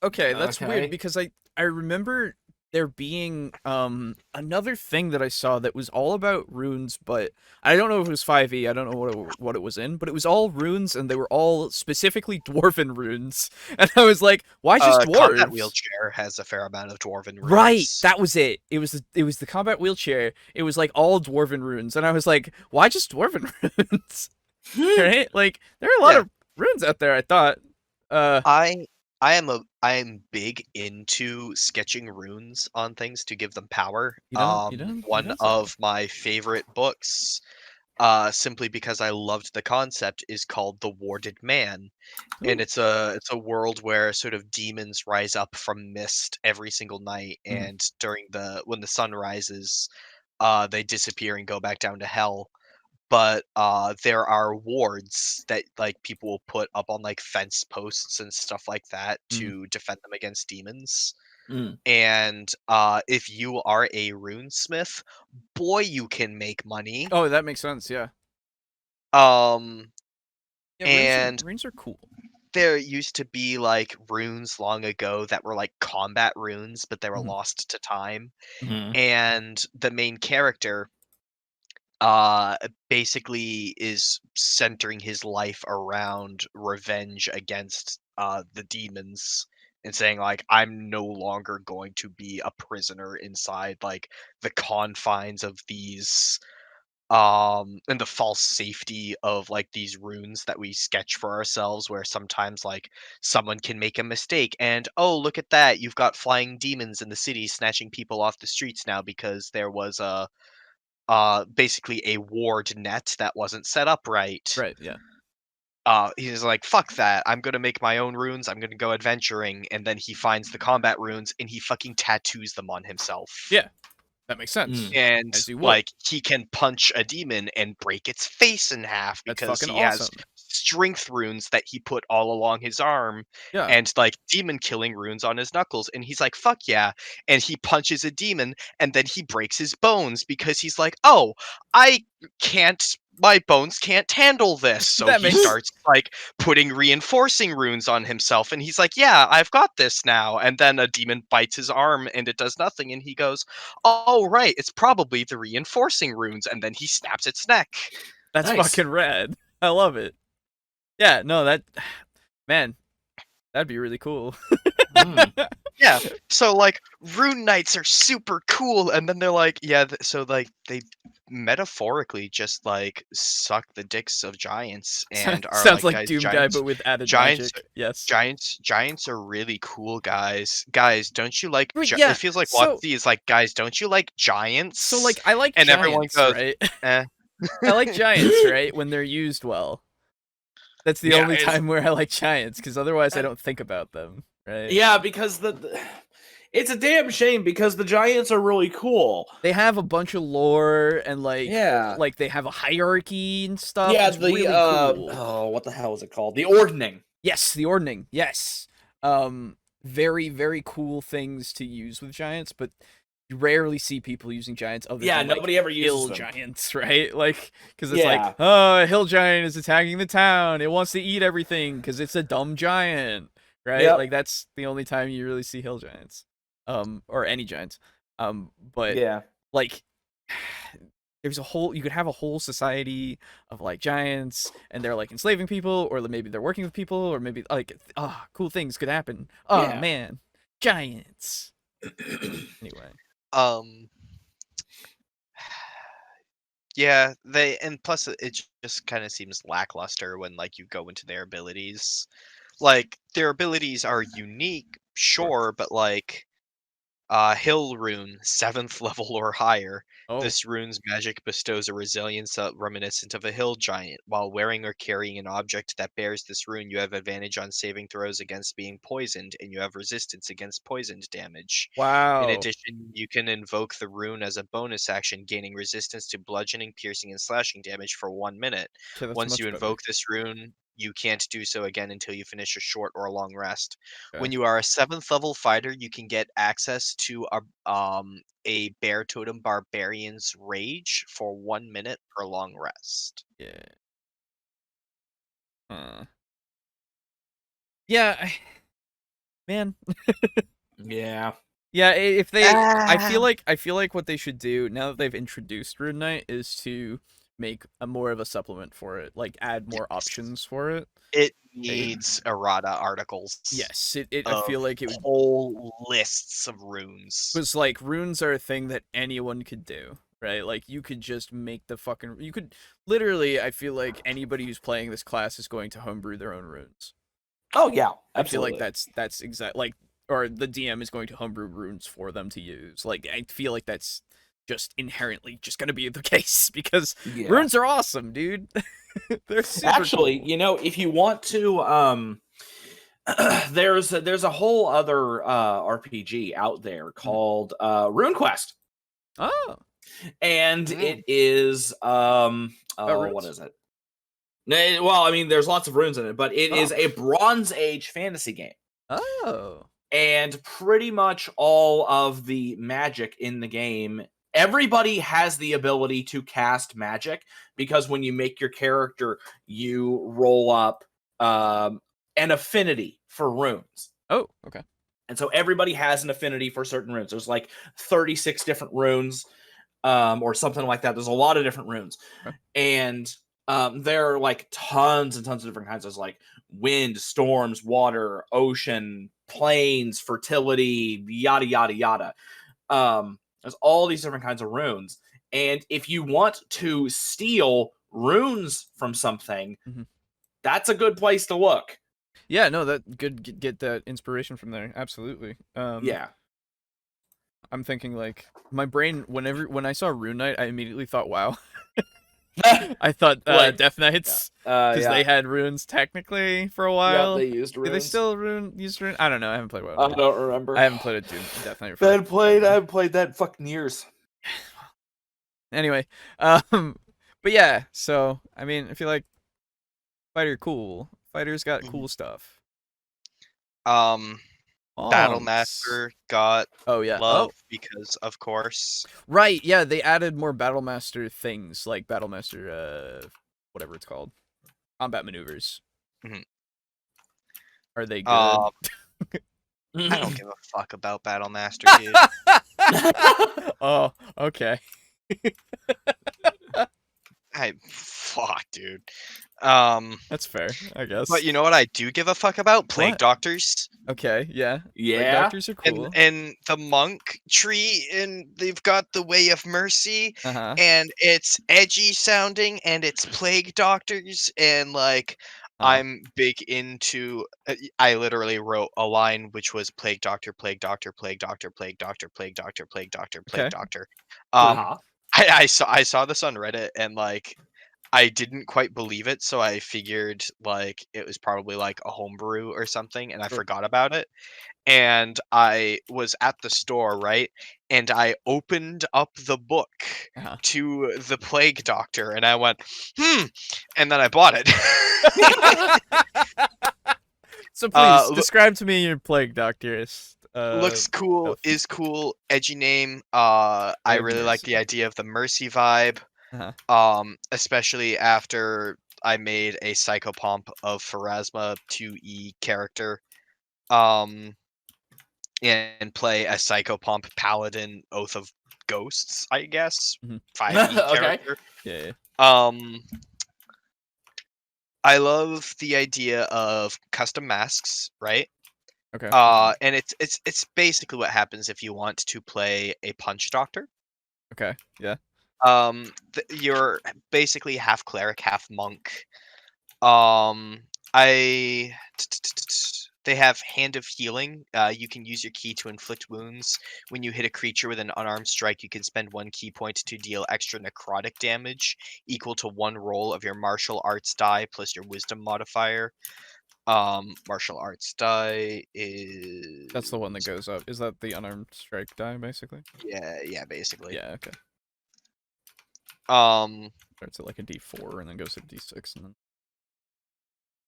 Okay, that's weird because I remember there being another thing that I saw that was all about runes, but I don't know if it was 5e. I don't know what it was in, but it was all runes, and they were all specifically dwarven runes. And I was like, why just dwarves? Combat Wheelchair has a fair amount of dwarven runes. Right, that was it. It was the Combat Wheelchair. It was like all dwarven runes, and I was like, why just dwarven runes? Right? Like there are a lot of runes out there. I thought. I am big into sketching runes on things to give them power. One of my favorite books, simply because I loved the concept, is called The Warded Man. Ooh. And it's a world where sort of demons rise up from mist every single night, and when the sun rises, they disappear and go back down to hell. But there are wards that like people will put up on like fence posts and stuff like that to defend them against demons. And if you are a runesmith, boy, you can make money. Oh, that makes sense. Yeah. And runes are cool. There used to be like runes long ago that were like combat runes, but they were lost to time. And the main character basically is centering his life around revenge against the demons, and saying like, I'm no longer going to be a prisoner inside like the confines of these and the false safety of like these runes that we sketch for ourselves, where sometimes like someone can make a mistake and, oh, look at that, you've got flying demons in the city snatching people off the streets now because there was basically a ward net that wasn't set up right. Right, yeah. He's like, fuck that, I'm gonna make my own runes, I'm gonna go adventuring, and then he finds the combat runes and he fucking tattoos them on himself. Yeah, that makes sense. And like, he can punch a demon and break its face in half because he has strength runes that he put all along his arm, and like demon killing runes on his knuckles, and he's like, fuck yeah, and he punches a demon and then he breaks his bones because he's like, oh, my bones can't handle this. So he starts like putting reinforcing runes on himself, and he's like, yeah, I've got this now. And then a demon bites his arm and it does nothing, and he goes, oh right, it's probably the reinforcing runes, and then he snaps its neck. That's fucking rad. I love it. Yeah, no, man, that'd be really cool. Yeah, so like Rune Knights are super cool, and then they're like, yeah, so like they metaphorically just like suck the dicks of giants, and are sounds like Doom Guy but with added giants. Magic. Yes, giants are really cool, guys. Guys, don't you like? It feels like Watsy is like, guys, don't you like giants? So like, I like and giants, everyone goes, right? Eh. I like giants, right, when they're used well. That's the only time where I like giants, because otherwise I don't think about them, right? Yeah, because It's a damn shame because the giants are really cool. They have a bunch of lore and like they have a hierarchy and stuff. Yeah, it's really cool. Oh, what the hell is it called? The Ordning. Yes, the Ordning. Yes. Very, very cool things to use with giants, but you rarely see people using giants other than nobody ever uses hill them. giants, right? Like, because it's like, oh, a hill giant is attacking the town. It wants to eat everything because it's a dumb giant, right? Yep. Like, that's the only time you really see hill giants, or any giants. But like, you could have a whole society of like giants, and they're like enslaving people, or maybe they're working with people, or maybe like, cool things could happen. Oh man, giants. Anyway. Yeah, and plus it just kind of seems lackluster when like you go into their abilities. Like their abilities are unique, sure, but like Hill Rune, 7th level or higher. Oh. This rune's magic bestows a resilience reminiscent of a hill giant. While wearing or carrying an object that bears this rune, you have advantage on saving throws against being poisoned, and you have resistance against poisoned damage. Wow. In addition, you can invoke the rune as a bonus action, gaining resistance to bludgeoning, piercing, and slashing damage for 1 minute. Okay, Once you invoke this rune, you can't do so again until you finish a short or a long rest. Okay. When you are a 7th level fighter, you can get access to a Bear Totem Barbarian's Rage for 1 minute per long rest. Yeah. Yeah, man. Yeah. Yeah, if they I feel like what they should do now that they've introduced Rune Knight is to make a more of a supplement for it, like add more options for it. It needs errata articles. Yes, I feel like it would whole lists of runes. Because like runes are a thing that anyone could do, right? Like you could just make you could literally, I feel like anybody who's playing this class is going to homebrew their own runes. Oh yeah, absolutely. I feel like that's exact or the DM is going to homebrew runes for them to use. Like I feel like that's just inherently just going to be the case because runes are awesome, dude. They're super cool. If you want to there's a whole other RPG out there called RuneQuest. Oh. And it is what is it? Well, I mean, there's lots of runes in it, but it is a Bronze Age fantasy game. Oh. And pretty much all of the magic in the game, everybody has the ability to cast magic, because when you make your character, you roll up an affinity for runes. Oh, okay. And so everybody has an affinity for certain runes. There's like 36 different runes, or something like that. There's a lot of different runes. Okay. And there are like tons and tons of different kinds. There's like wind, storms, water, ocean, plains, fertility, yada, yada, yada. There's all these different kinds of runes. And if you want to steal runes from something, that's a good place to look. Yeah, no, that good get that inspiration from there. Absolutely. Yeah. I'm thinking like my brain when I saw Rune Knight, I immediately thought, wow. I thought Death Knights because they had runes technically for a while. Yeah, they used runes. Do they still use runes? I don't know. I haven't played WoW. I don't remember. I haven't played a Death Knight. I haven't played that in fucking years. Anyway, but yeah. So I mean, I feel like fighter cool. Fighters got cool stuff. Battlemaster got love because, of course. Right, yeah, they added more Battlemaster things, like Battlemaster, whatever it's called. Combat maneuvers. Are they good? I don't give a fuck about Battlemaster, dude. Oh, okay. Fuck, dude. That's fair, I guess. But you know what I do give a fuck about? Plague Doctors. Okay, yeah. Yeah. Plague Doctors are cool. And the monk tree, and they've got the Way of Mercy, and it's edgy sounding, and it's Plague Doctors, and like I'm big into. I literally wrote a line which was Plague Doctor, Plague Doctor, Plague Doctor, Plague Doctor, Plague Doctor, Plague Doctor, Plague Doctor. I saw this on Reddit, and like I didn't quite believe it, so I figured like it was probably like a homebrew or something, and I forgot about it. And I was at the store, right? And I opened up the book to the Plague Doctor, and I went, and then I bought it. So please describe to me your Plague Doctor. Looks cool, stuff. is cool, edgy name. I really like the idea of the Mercy vibe. Especially after I made a Psychopomp of Pharasma 2E character. And play a Psychopomp Paladin Oath of Ghosts, I guess. 5E character. Yeah. I love the idea of custom masks, right? Okay. And it's basically what happens if you want to play a Punch Doctor. Okay. Yeah. You're basically half cleric, half monk. They have Hand of Healing. You can use your key to inflict wounds. When you hit a creature with an unarmed strike, you can spend 1 key point to deal extra necrotic damage equal to 1 roll of your martial arts die plus your wisdom modifier. Martial arts die is... That's the one that goes up. Is that the unarmed strike die, basically? Yeah, basically. Yeah, okay. Starts at like a D4 and then goes to D6 and then...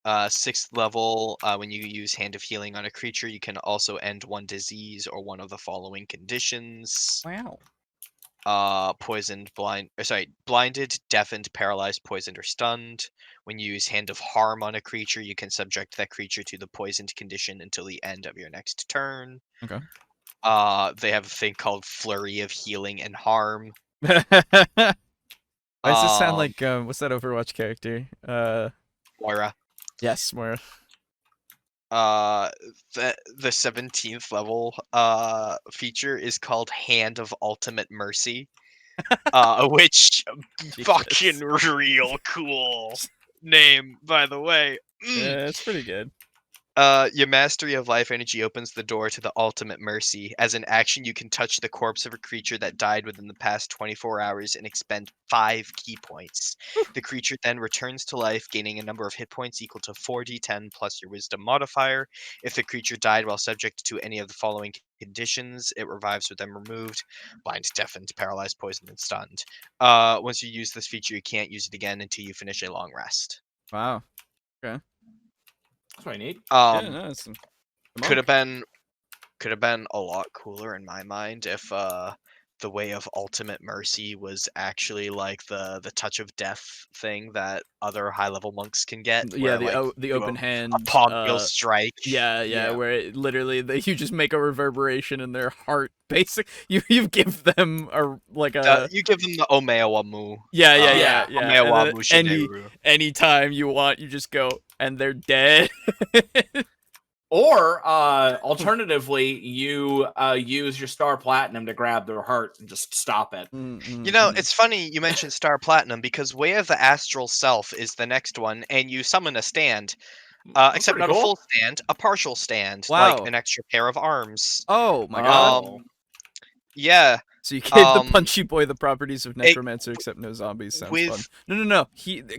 6th level, when you use Hand of Healing on a creature, you can also end 1 disease or one of the following conditions. Wow. Blinded, deafened, paralyzed, poisoned, or stunned. When you use Hand of Harm on a creature, you can subject that creature to the poisoned condition until the end of your next turn. Okay. They have a thing called Flurry of Healing and Harm. Why does this sound like, what's that Overwatch character? Moira. Yes, Moira. The 17th level feature is called Hand of Ultimate Mercy, which fucking real cool name, by the way. Yeah, it's pretty good. Your Mastery of Life Energy opens the door to the Ultimate Mercy. As an action, you can touch the corpse of a creature that died within the past 24 hours and expend 5 key points. The creature then returns to life, gaining a number of hit points equal to 4d10 plus your Wisdom modifier. If the creature died while subject to any of the following conditions, it revives with them removed: blind, deafened, paralyzed, poisoned, and stunned. Once you use this feature, you can't use it again until you finish a long rest. Wow. Okay. That's what I need. Yeah, no, could have been a lot cooler in my mind if the Way of Ultimate Mercy was actually like the touch of death thing that other high level monks can get. Yeah, where, the open hand. A Pongyl strike. Yeah, where it literally you just make a reverberation in their heart. You give them you give them the Omeawamu. Yeah. Omeawamu anytime you want, you just go and they're dead. Or, alternatively, you use your Star Platinum to grab their heart and just stop it. You know, it's funny you mentioned Star Platinum, because Way of the Astral Self is the next one, and you summon a stand. Except not a full stand, a partial stand. Wow. Like an extra pair of arms. Oh, my god. Yeah. So you gave the Punchy Boy the properties of Necromancer, except no zombies. Sounds fun. No.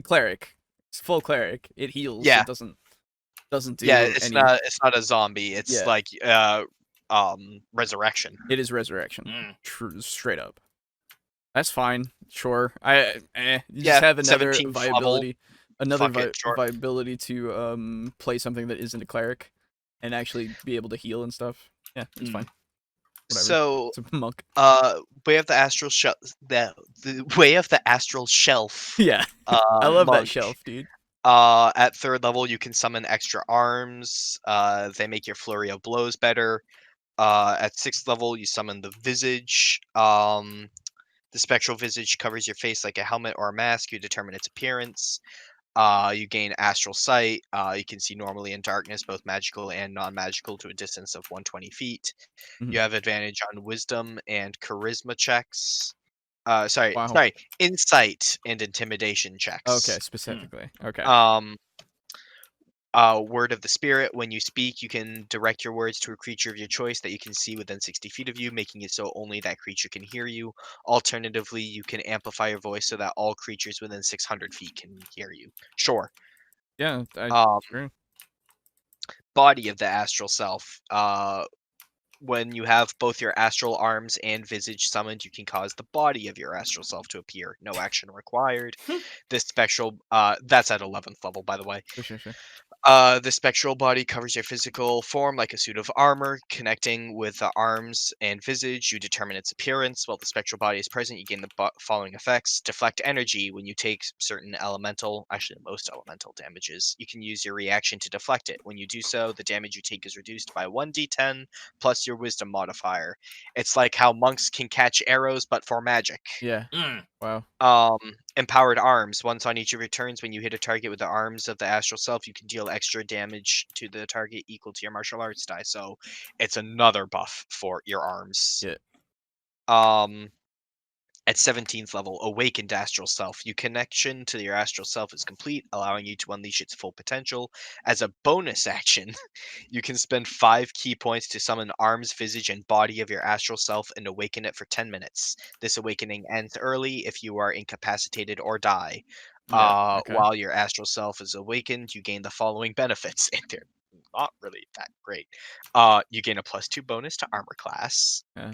Cleric. It's full cleric. It heals. Yeah. It doesn't do it's not a zombie. It's like resurrection. It is resurrection. True, straight up. That's fine. Sure. You just have another viability. Viability to play something that isn't a cleric and actually be able to heal and stuff. Yeah, it's fine. Whatever. So it's a monk. Way of the Astral Shelf. The Way of the Astral Shelf. Yeah. I love that shelf, dude. At 3rd level, you can summon extra arms. They make your flurry of blows better. At 6th level, you summon the Visage. The Spectral Visage covers your face like a helmet or a mask. You determine its appearance. You gain Astral Sight. You can see normally in darkness, both magical and non-magical, to a distance of 120 feet. You have advantage on Wisdom and Charisma checks. Sorry, Insight and Intimidation checks. Okay, specifically. Okay. Word of the Spirit. When you speak, you can direct your words to a creature of your choice that you can see within 60 feet of you, making it so only that creature can hear you. Alternatively, you can amplify your voice so that all creatures within 600 feet can hear you. Sure. Yeah, I agree. Body of the astral self. When you have both your astral arms and visage summoned, you can cause the body of your astral self to appear. No action required. This spectral, that's at 11th level, by the way. Sure. The spectral body covers your physical form like a suit of armor. Connecting with the arms and visage, you determine its appearance. While the spectral body is present, you gain the following effects. Deflect energy. When you take certain elemental, actually most elemental damages, you can use your reaction to deflect it. When you do so, the damage you take is reduced by 1d10 plus your wisdom modifier. It's like how monks can catch arrows, but for magic. Yeah. Wow. Empowered arms. Once on each of your turns, when you hit a target with the arms of the astral self, you can deal extra damage to the target equal to your martial arts die. So it's another buff for your arms. Yeah. At 17th level, Awakened Astral Self. Your connection to your astral self is complete, allowing you to unleash its full potential. As a bonus action, you can spend 5 key points to summon arms, visage, and body of your astral self and awaken it for 10 minutes. This awakening ends early if you are incapacitated or die. Okay. While your astral self is awakened, you gain the following benefits, and they're not really that great. You gain a +2 bonus to armor class. Yeah.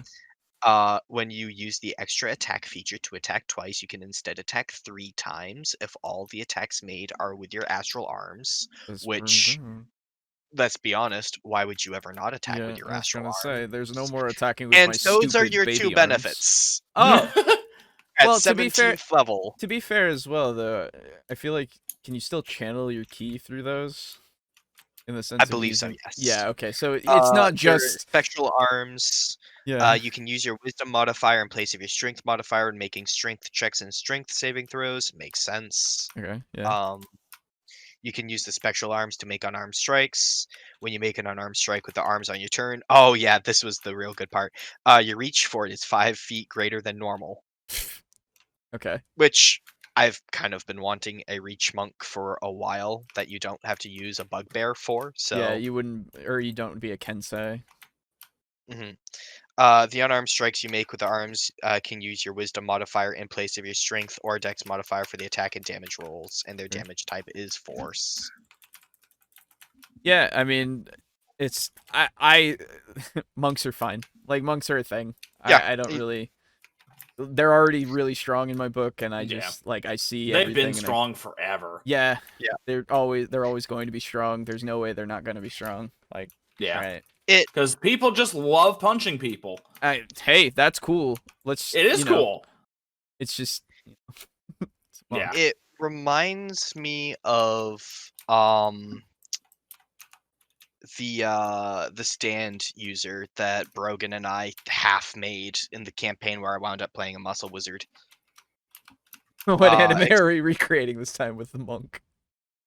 When you use the extra attack feature to attack twice, you can instead attack 3 times if all the attacks made are with your astral arms. Which, let's be honest, why would you ever not attack with your astral arms? I was gonna say, there's no more attacking with and my those are stupid your baby 2 arms. benefits. Oh, At well, 17th level. To be fair as well, though, I feel like, can you still channel your ki through those? In the sense I of believe so, using... yes. Yeah, okay, so it's not just spectral arms. Yeah. You can use your wisdom modifier in place of your strength modifier when making strength checks and strength saving throws. Makes sense. Okay, yeah. You can use the spectral arms to make unarmed strikes. When you make an unarmed strike with the arms on your turn, oh yeah, this was the real good part. Your reach for it is 5 feet greater than normal. Okay. Which I've kind of been wanting a reach monk for a while that you don't have to use a bugbear for. So yeah, you wouldn't, or you don't be a kensei. The unarmed strikes you make with the arms can use your wisdom modifier in place of your strength or dex modifier for the attack and damage rolls, and their damage type is force. Yeah, I mean, it's I monks are fine. Like, monks are a thing. Yeah. I don't really. They're already really strong in my book, and I just like I see they've everything been strong forever. Yeah, yeah. They're always going to be strong. There's no way they're not going to be strong. Like, yeah, right. Because people just love punching people. Hey, that's cool. It is cool. It's just yeah. It reminds me of the stand user that Brogan and I half made in the campaign where I wound up playing a muscle wizard. What anime are we recreating this time with the monk?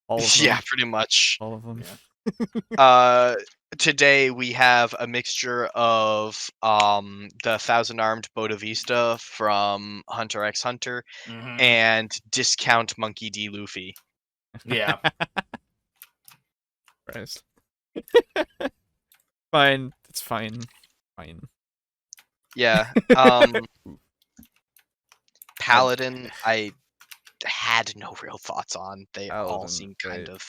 All of them? Yeah, pretty much. All of them. Yeah. Today we have a mixture of the Thousand Armed Bodavista from Hunter x Hunter and Discount Monkey D. Luffy. Yeah. Christ. Fine. It's fine. Fine. Yeah. Paladin, I had no real thoughts on. They all seem kind of...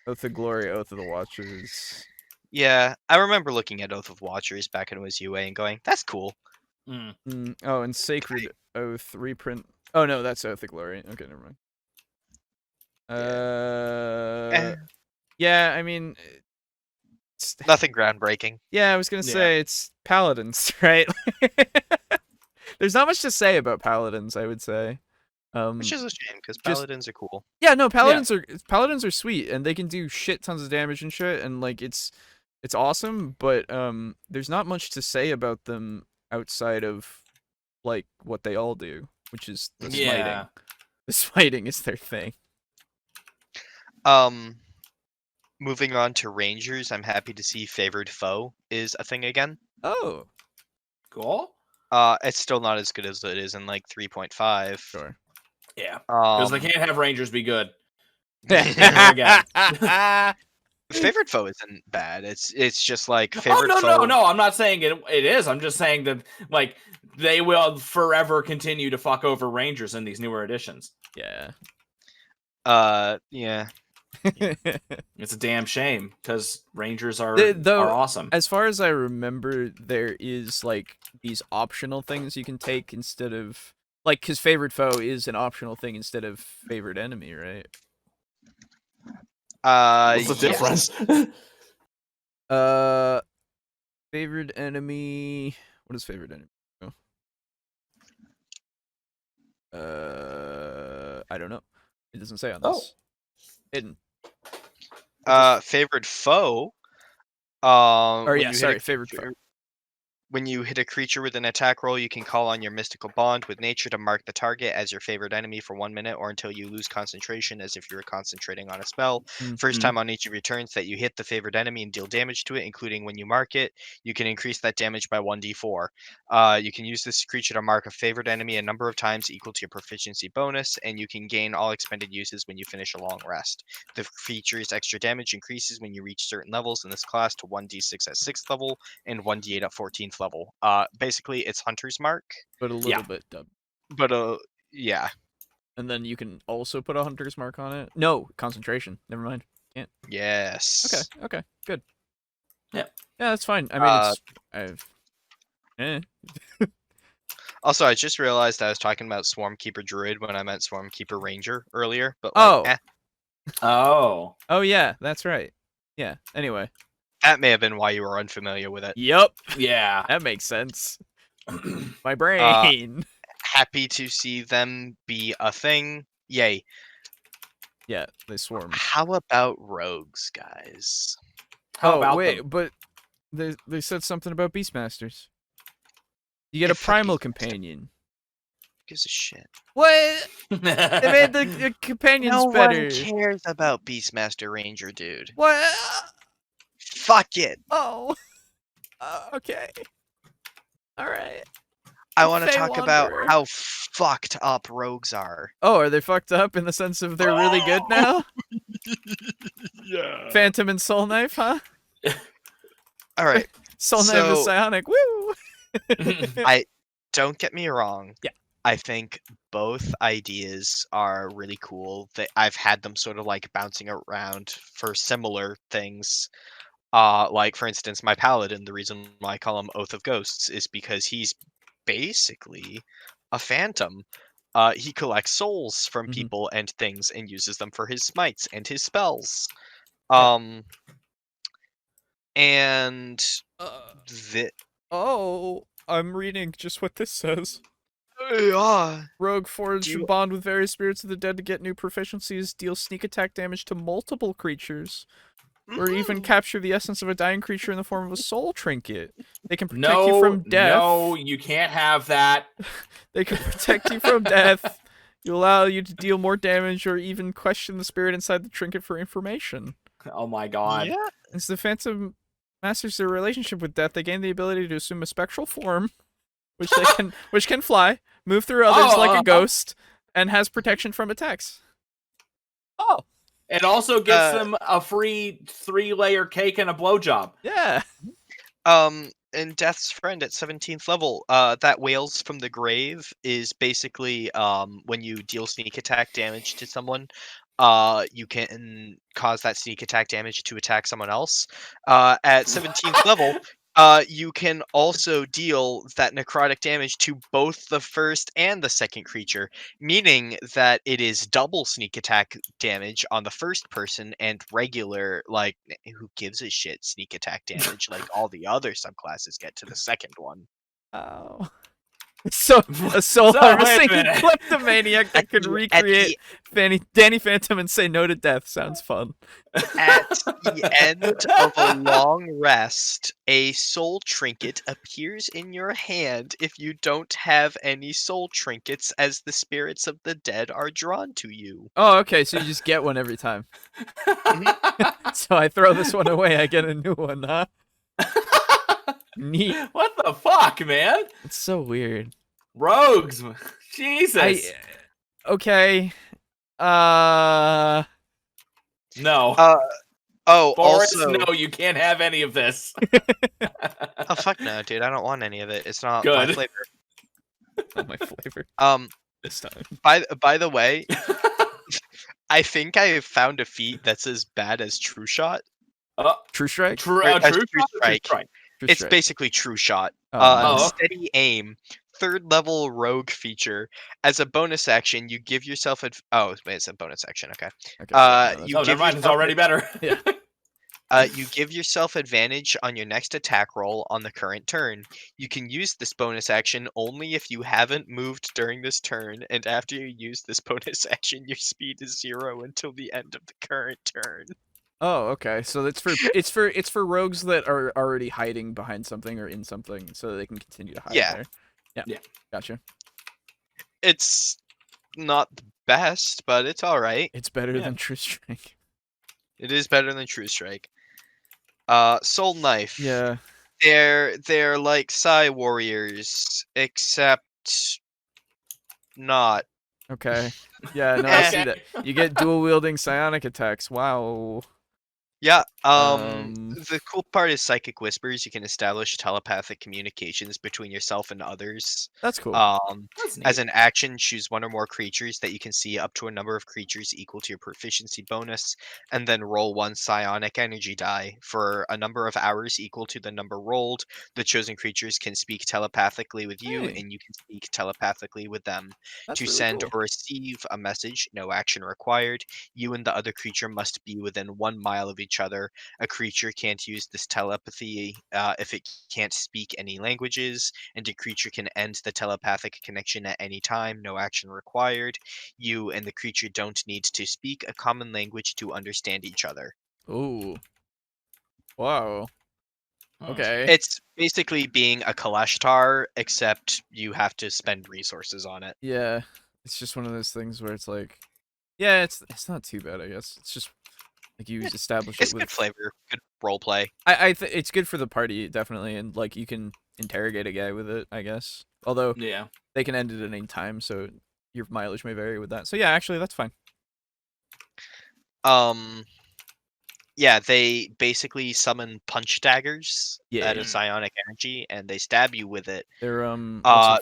Oath of Glory, Oath of the Watchers. Yeah, I remember looking at Oath of Watchers back when it was UA and going, that's cool. Oh, and Sacred Oath reprint. Oh, no, that's Oath of Glory. Okay, never mind. Yeah, I mean... Nothing groundbreaking. Yeah, I was going to say, it's Paladins, right? There's not much to say about Paladins, I would say. Which is a shame, because Paladins are cool. Yeah, no, Paladins are sweet, and they can do shit tons of damage and shit, and like it's awesome, but there's not much to say about them outside of like what they all do, which is the smiting. The smiting is their thing. Moving on to Rangers, I'm happy to see Favored Foe is a thing again. Oh. Cool. It's still not as good as it is in like 3.5. Sure. Yeah, because they can't have Rangers be good. Never again. Favorite foe isn't bad. It's just like favorite foe. No. I'm not saying it is. I'm just saying that like they will forever continue to fuck over Rangers in these newer editions. Yeah. Yeah. It's a damn shame because Rangers are awesome. As far as I remember, there is like these optional things you can take instead of like because favorite foe is an optional thing instead of favorite enemy, right? What's the difference? Favorite enemy. What is favorite enemy? I don't know. It doesn't say on this. Hidden. Favorite foe. Or yeah, sorry, favorite foe. When you hit a creature with an attack roll, you can call on your mystical bond with nature to mark the target as your favorite enemy for 1 minute or until you lose concentration as if you were concentrating on a spell. First time on each of your turns that you hit the favorite enemy and deal damage to it, including when you mark it, you can increase that damage by 1d4. You can use this creature to mark a favorite enemy a number of times equal to your proficiency bonus, and you can gain all expended uses when you finish a long rest. The feature's extra damage increases when you reach certain levels in this class to 1d6 at 6th level and 1d8 at 14th level. Basically it's Hunter's Mark, but a little bit dumb. But yeah. And then you can also put a Hunter's Mark on it. No, concentration. Never mind. Can't. Yes. Okay. Good. Yeah. Yeah, that's fine. I mean, Also, I just realized I was talking about Swarmkeeper Druid when I meant Swarmkeeper Ranger earlier. But like, Oh, yeah, that's right. Yeah. Anyway. That may have been why you were unfamiliar with it. Yep. Yeah. That makes sense. My brain. Happy to see them be a thing. Yay. Yeah, they swarm. How about rogues, guys? But they said something about Beastmasters. You get a primal companion. Who gives a shit? What? They made the companions better. No one cares about Beastmaster Ranger, dude. What? Fuck it. Oh. Okay. All right. I want to talk about how fucked up rogues are. Oh, are they fucked up in the sense of they're really good now? Yeah. Phantom and Soul Knife, huh? All right. Soul Knife is psionic. Woo! Don't get me wrong. Yeah. I think both ideas are really cool. I've had them sort of like bouncing around for similar things. Like for instance, my paladin, the reason why I call him Oath of Ghosts is because he's basically a phantom. He collects souls from people and things and uses them for his smites and his spells. And I'm reading just what this says. Yeah. Rogue forged a bond with various spirits of the dead to get new proficiencies, deal sneak attack damage to multiple creatures, or even capture the essence of a dying creature in the form of a soul trinket. They can protect you from death. No, you can't have that. They can protect you from death. You allow you to deal more damage or even question the spirit inside the trinket for information. Oh my god. Yeah. As the Phantom masters their relationship with death, they gain the ability to assume a spectral form, which can fly, move through others like a ghost, and has protection from attacks. Oh. It also gets them a free 3-layer cake and a blowjob. Yeah. And Death's Friend at 17th level, that Wails from the Grave is basically when you deal sneak attack damage to someone, you can cause that sneak attack damage to attack someone else. At 17th level, you can also deal that necrotic damage to both the first and the second creature, meaning that it is double sneak attack damage on the first person and regular, like, who gives a shit, sneak attack damage like all the other subclasses get to the second one. Oh. So a soul harvesting kleptomaniac that can recreate Danny Phantom and say no to death sounds fun. At the end of a long rest, a soul trinket appears in your hand if you don't have any soul trinkets, as the spirits of the dead are drawn to you. Oh, okay, so you just get one every time. So I throw this one away, I get a new one, huh? Neat. What the fuck, man? It's so weird. Rogues. Jesus. Okay. No. Oh, Forrest, also... no, you can't have any of this. Oh, fuck no, dude. I don't want any of it. It's not Good. my flavor. Not my flavor. This time. By the way, I think I have found a feat that's as bad as True Shot. True Strike? True Strike. It's basically True Shot. Steady aim. 3rd level rogue feature. As a bonus action, you give yourself oh, wait, it's a bonus action. Okay. Never mind. It's already better. Yeah. You give yourself advantage on your next attack roll on the current turn. You can use this bonus action only if you haven't moved during this turn, and after you use this bonus action, your speed is 0 until the end of the current turn. Oh, okay. So it's for rogues that are already hiding behind something or in something, so they can continue to hide there. Yeah. Gotcha. It's not the best, but it's all right. It's better than True Strike. It is better than True Strike. Soul Knife. Yeah. They're like Psy Warriors, except not. Okay. Yeah, no, I see that. You get dual wielding psionic attacks. Wow. Yeah, the cool part is Psychic Whispers. You can establish telepathic communications between yourself and others. That's cool. That's neat. As an action, choose one or more creatures that you can see up to a number of creatures equal to your proficiency bonus, and then roll 1 psionic energy die. For a number of hours equal to the number rolled, the chosen creatures can speak telepathically with you, and you can speak telepathically with them. That's to really send cool. or receive a message, no action required. You and the other creature must be within 1 mile of each other. A creature can't use this telepathy if it can't speak any languages, and a creature can end the telepathic connection at any time, no action required. You and the creature don't need to speak a common language to understand each other. Ooh. Wow. Okay. It's basically being a Kalashtar, except you have to spend resources on it. Yeah. It's just one of those things where it's like, yeah, it's not too bad, I guess. It's just like you establish It's it with good flavor, good role play. It's good for the party, definitely, and like you can interrogate a guy with it, I guess. Although they can end it at any time, so your mileage may vary with that. So yeah, actually that's fine. Yeah, they basically summon punch daggers out of Yeah. psionic energy, and they stab you with it. They're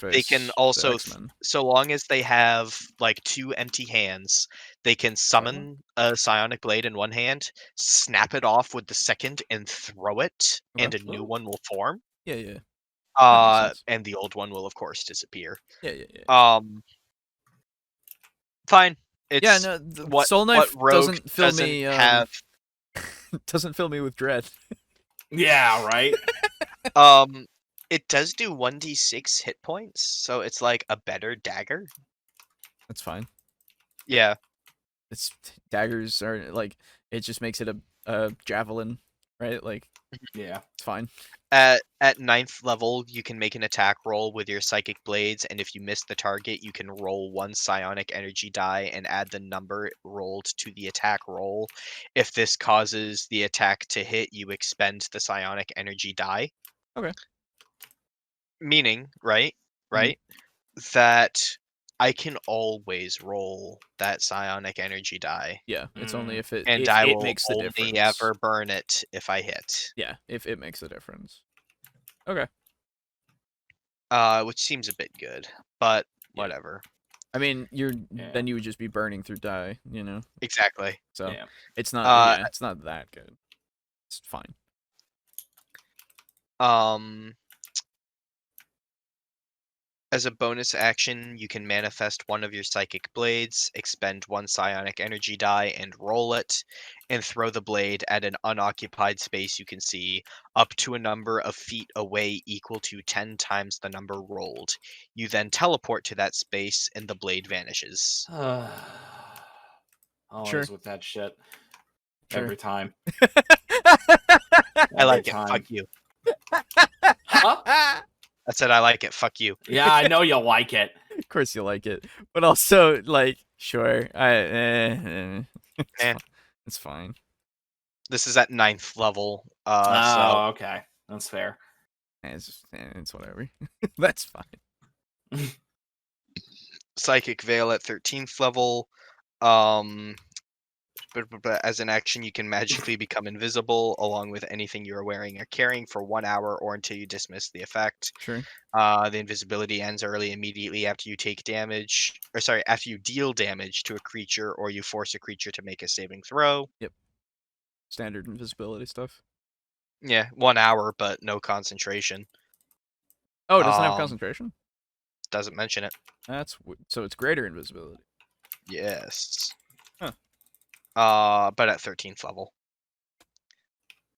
they can also, so long as they have like 2 empty hands, they can summon a psionic blade in one hand, snap it off with the second, and throw it, and a new one will form. Yeah. And the old one will of course disappear. Yeah. Fine. It's yeah, no, Soul Knife doesn't fill me have doesn't fill me with dread. Yeah, right. It does do 1d6 hit points, so it's like a better dagger. That's fine. Yeah. It's daggers are like it just makes it a javelin, right? Like yeah, it's fine. At 9th level, you can make an attack roll with your psychic blades, and if you miss the target, you can roll 1 psionic energy die and add the number rolled to the attack roll. If this causes the attack to hit, you expend the psionic energy die. Okay. Meaning, right, that I can always roll that psionic energy die. Yeah, it's only if it makes the difference. And I will only ever burn it if I hit. Yeah, if it makes a difference. Okay. Which seems a bit good, but whatever. I mean, then you would just be burning through die, you know. Exactly. So it's not it's not that good. It's fine. As a bonus action, you can manifest one of your psychic blades, expend 1 psionic energy die and roll it, and throw the blade at an unoccupied space you can see, up to a number of feet away equal to 10 times the number rolled. You then teleport to that space, and the blade vanishes. Always with that shit. Every time. I like it. Fuck you. Huh? I said I like it. Fuck you. Yeah, I know you'll like it. Of course you like it, but also like, sure, it's fine. This is at 9th level. Okay, that's fair. It's whatever. That's fine. Psychic Veil at 13th level. but as an action, you can magically become invisible along with anything you are wearing or carrying for 1 hour or until you dismiss the effect. Sure. The invisibility ends immediately after you take damage, or sorry, after you deal damage to a creature or you force a creature to make a saving throw. Yep. Standard invisibility stuff. Yeah, 1 hour, but no concentration. Oh, it doesn't have concentration? Doesn't mention it. So it's greater invisibility. Yes. Huh. But at 13th level.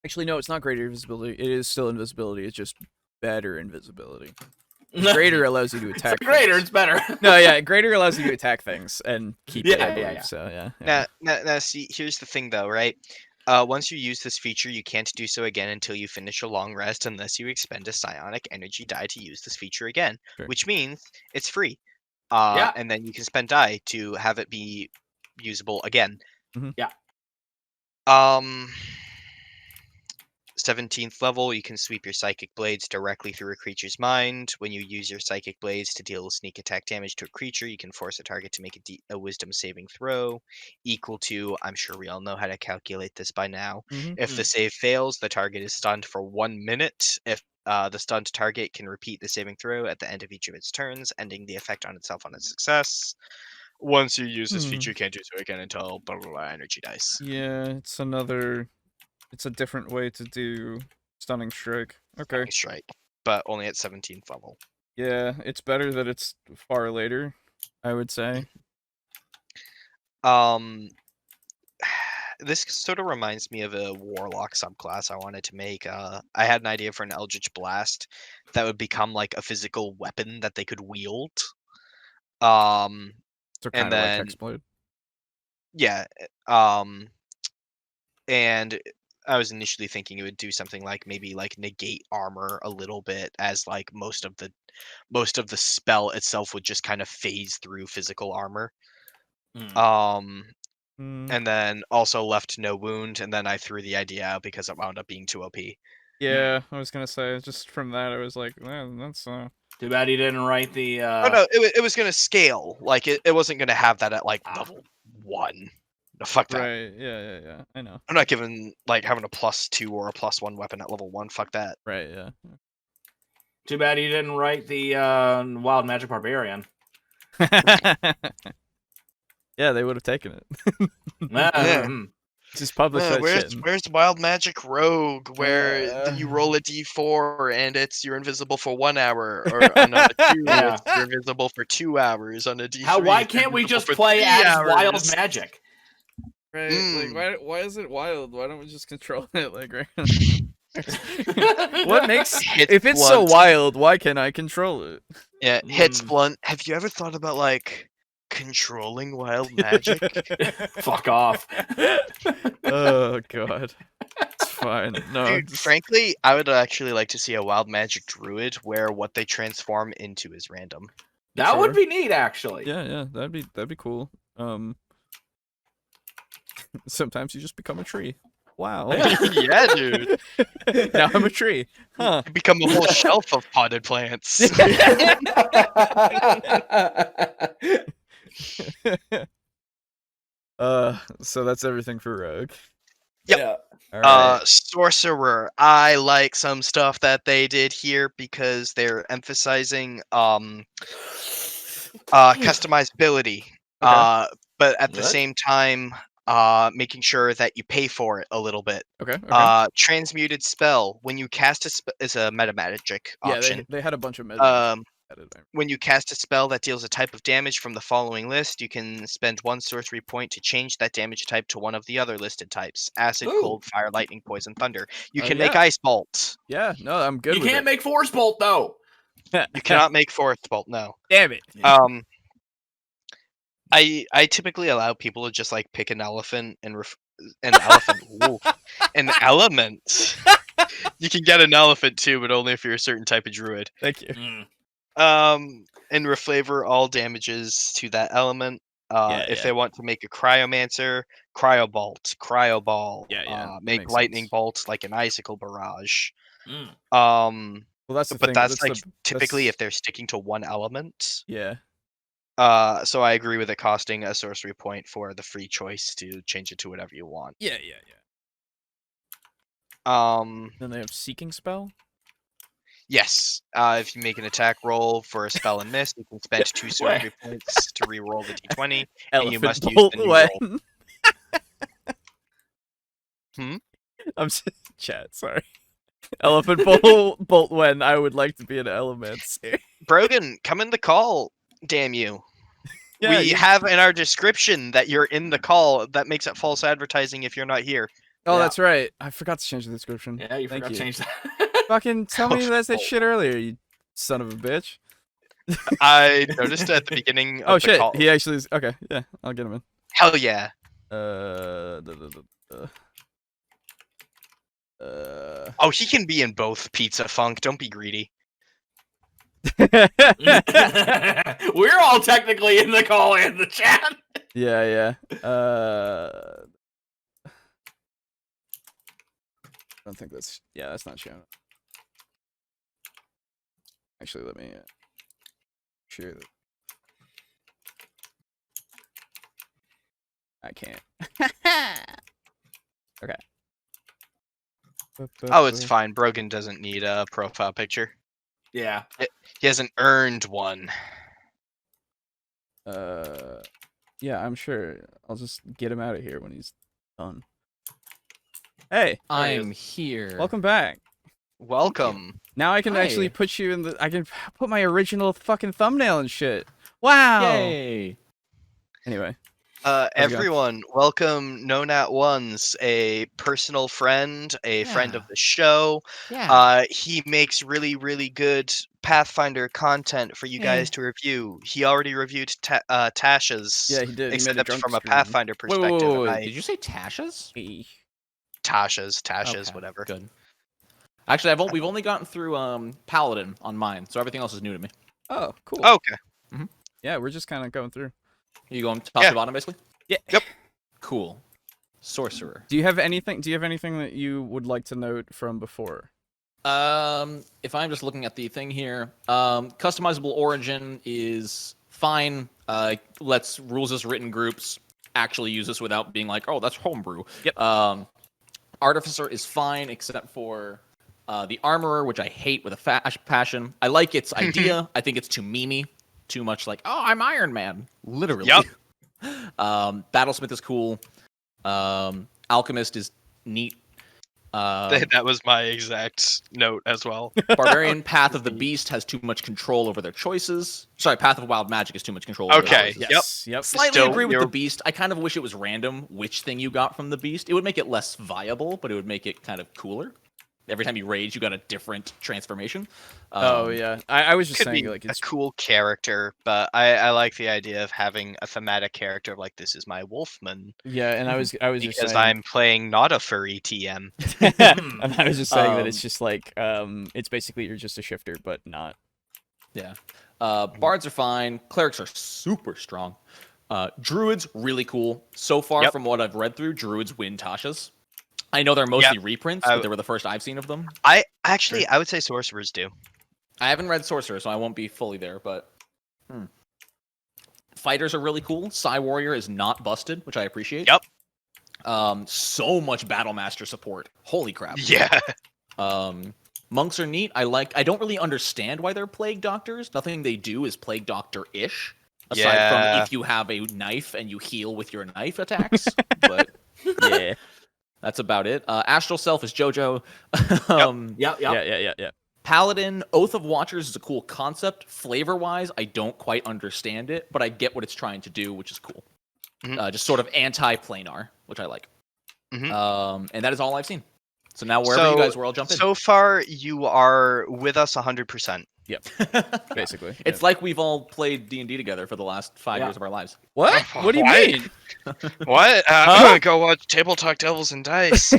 Actually, no, it's not greater invisibility. It is still invisibility. It's just better invisibility. Greater allows you to attack. So greater, things. It's better. No, yeah, greater allows you to attack things and keep it. Yeah. So yeah. Now, see, here's the thing, though, right? Once you use this feature, you can't do so again until you finish a long rest, unless you expend a psionic energy die to use this feature again, Sure. which means it's free. Yeah. And then you can spend die to have it be usable again. Mm-hmm. Yeah. 17th level, you can sweep your psychic blades directly through a creature's mind. When you use your psychic blades to deal sneak attack damage to a creature, you can force a target to make a wisdom saving throw equal to, I'm sure we all know how to calculate this by now. Mm-hmm. If the save fails, the target is stunned for 1 minute. If the stunned target can repeat the saving throw at the end of each of its turns, ending the effect on itself on a success. Once you use this feature, you can't do so again until blah, blah, blah, energy dice. Yeah, it's a different way to do Stunning Strike. Okay. Stunning Strike, but only at 17th level. Yeah, it's better that it's far later, I would say. This sort of reminds me of a Warlock subclass I wanted to make. I had an idea for an Eldritch Blast that would become like a physical weapon that they could wield. So kind of like Hexblade. Yeah. And I was initially thinking it would do something like maybe like negate armor a little bit, as like most of the spell itself would just kind of phase through physical armor. And then also left no wound, and then I threw the idea out because it wound up being too OP. Yeah, I was gonna say, just from that I was like, man, that's Too bad he didn't write the Oh no, it was gonna scale. Like it wasn't gonna have that at like level 1. No, fuck that. Right, yeah. I know. I'm not giving like having a +2 or a +1 weapon at level 1. Fuck that. Right, yeah. Too bad he didn't write the Wild Magic Barbarian. Yeah, they would have taken it. Yeah. Just publish that shit. Where's Wild Magic Rogue, where you roll a d4 and it's you're invisible for 1 hour, or on a 2 you're invisible for 2 hours, on a d3. Why can't we just play as Wild Magic? Right, like why is it wild? Why don't we just control it like right? What makes if it's so wild, why can't I control it? Yeah, hits blunt. Have you ever thought about like controlling wild magic? Fuck off. Oh god. It's fine. No. Dude, frankly, I would actually like to see a wild magic druid where what they transform into is random. That would be neat, actually. Yeah, that'd be cool. Sometimes you just become a tree. Wow. Yeah, dude. Now I'm a tree. Huh. You become a whole shelf of potted plants. So that's everything for Rogue. Yep. Yeah. Right. Sorcerer. I like some stuff that they did here because they're emphasizing customizability. Okay. But at the same time, making sure that you pay for it a little bit. Okay. Transmuted spell. When you cast is a meta magic option. Yeah, they had a bunch of meta. When you cast a spell that deals a type of damage from the following list, you can spend 1 sorcery point to change that damage type to one of the other listed types: acid, cold, fire, lightning, poison, thunder. You can make ice bolt. Yeah, no, I'm good. You can't make force bolt though. You cannot make force bolt. No. Damn it. I typically allow people to just like pick an elephant and an elephant. Wolf. An element. You can get an elephant too, but only if you're a certain type of druid. Thank you. And reflavor all damages to that element. If they want to make a cryomancer, cryobolt, cryoball. Make lightning bolts like an icicle barrage. Well, that's the but thing. that's typically if they're sticking to one element. Yeah. So I agree with it costing a sorcery point for the free choice to change it to whatever you want. Yeah. Then they have Seeking Spell. Yes. If you make an attack roll for a spell and miss, you can spend 2 sorcery points to re-roll the d20, and you must use the new roll. I'm chat. Sorry. Elephant bolt when I would like to be an Elemency. Brogan, come in the call, damn you. Yeah, we have in our description that you're in the call. That makes it false advertising if you're not here. Oh, that's right. I forgot to change the description. Yeah, you forgot to change that. Fucking tell me that shit earlier, you son of a bitch. I noticed at the beginning of the call. He actually is. Okay, yeah, I'll get him in. Hell yeah. Oh, he can be in both, Pizza Funk. Don't be greedy. We're all technically in the call and the chat. Yeah. I don't think that's... Yeah, that's not showing. Actually, let me share that. I can't. Okay. Oh, it's fine. Brogan doesn't need a profile picture. Yeah. He hasn't earned one. Yeah, I'm sure. I'll just get him out of here when he's done. Hey, I'm here. Welcome back. Welcome. Now I can actually put you in the... I can put my original fucking thumbnail and shit. Wow. Yay. Anyway. Everyone, welcome Nonat1s, a personal friend, a friend of the show. Yeah. He makes really, really good Pathfinder content for you guys to review. He already reviewed Tasha's. Yeah, he did. Except from a Pathfinder perspective. Wait. Did you say Tasha's? Tasha's, whatever. Good. Actually, we've only gotten through Paladin on mine, so everything else is new to me. Oh, cool. Okay. Mm-hmm. Yeah, we're just kind of going through. You going top to bottom, basically? Yeah. Yep. Cool. Sorcerer. Do you have anything that you would like to note from before? If I'm just looking at the thing here, customizable origin is fine. Lets rules as written groups actually use this without being like, oh, that's homebrew. Yep. Artificer is fine, except for the armorer, which I hate with a passion. I like its idea. I think it's too memey. Too much like, oh, I'm Iron Man. Literally. Yep. Battlesmith is cool. Alchemist is neat. That was my exact note as well. Barbarian Path of the Beast has too much control over their choices. Sorry, Path of Wild Magic is too much control over their choices. Yep. Slightly agree with the Beast. I kind of wish it was random which thing you got from the Beast. It would make it less viable, but it would make it kind of cooler. Every time you rage, you got a different transformation. Oh yeah, I was just saying like it's a cool character, but I like the idea of having a thematic character like this is my Wolfman. Yeah, and I was because just saying, I'm playing not a furry TM. And I was just saying that it's just like it's basically you're just a shifter, but not. Yeah, bards are fine. Clerics are super strong. Druids really cool. So far from what I've read through, druids win Tasha's. I know they're mostly reprints, but they were the first I've seen of them. I would say sorcerers do. I haven't read Sorcerer, so I won't be fully there, but... Fighters are really cool. Psy Warrior is not busted, which I appreciate. Yep. So much Battlemaster support. Holy crap. Yeah. Monks are neat. I don't really understand why they're Plague Doctors. Nothing they do is Plague Doctor-ish. Aside from if you have a knife and you heal with your knife attacks. But, yeah. That's about it. Astral Self is JoJo. Yeah. Paladin, Oath of Watchers is a cool concept. Flavor-wise, I don't quite understand it, but I get what it's trying to do, which is cool. Just sort of anti-planar, which I like. And that is all I've seen. So now wherever you guys were, I'll jump in. So far, you are with us 100%. Yep. Basically. It's like we've all played D&D together for the last 5 years of our lives. What? What do you mean? What? I'm gonna go watch TableTalk Devils and Dice.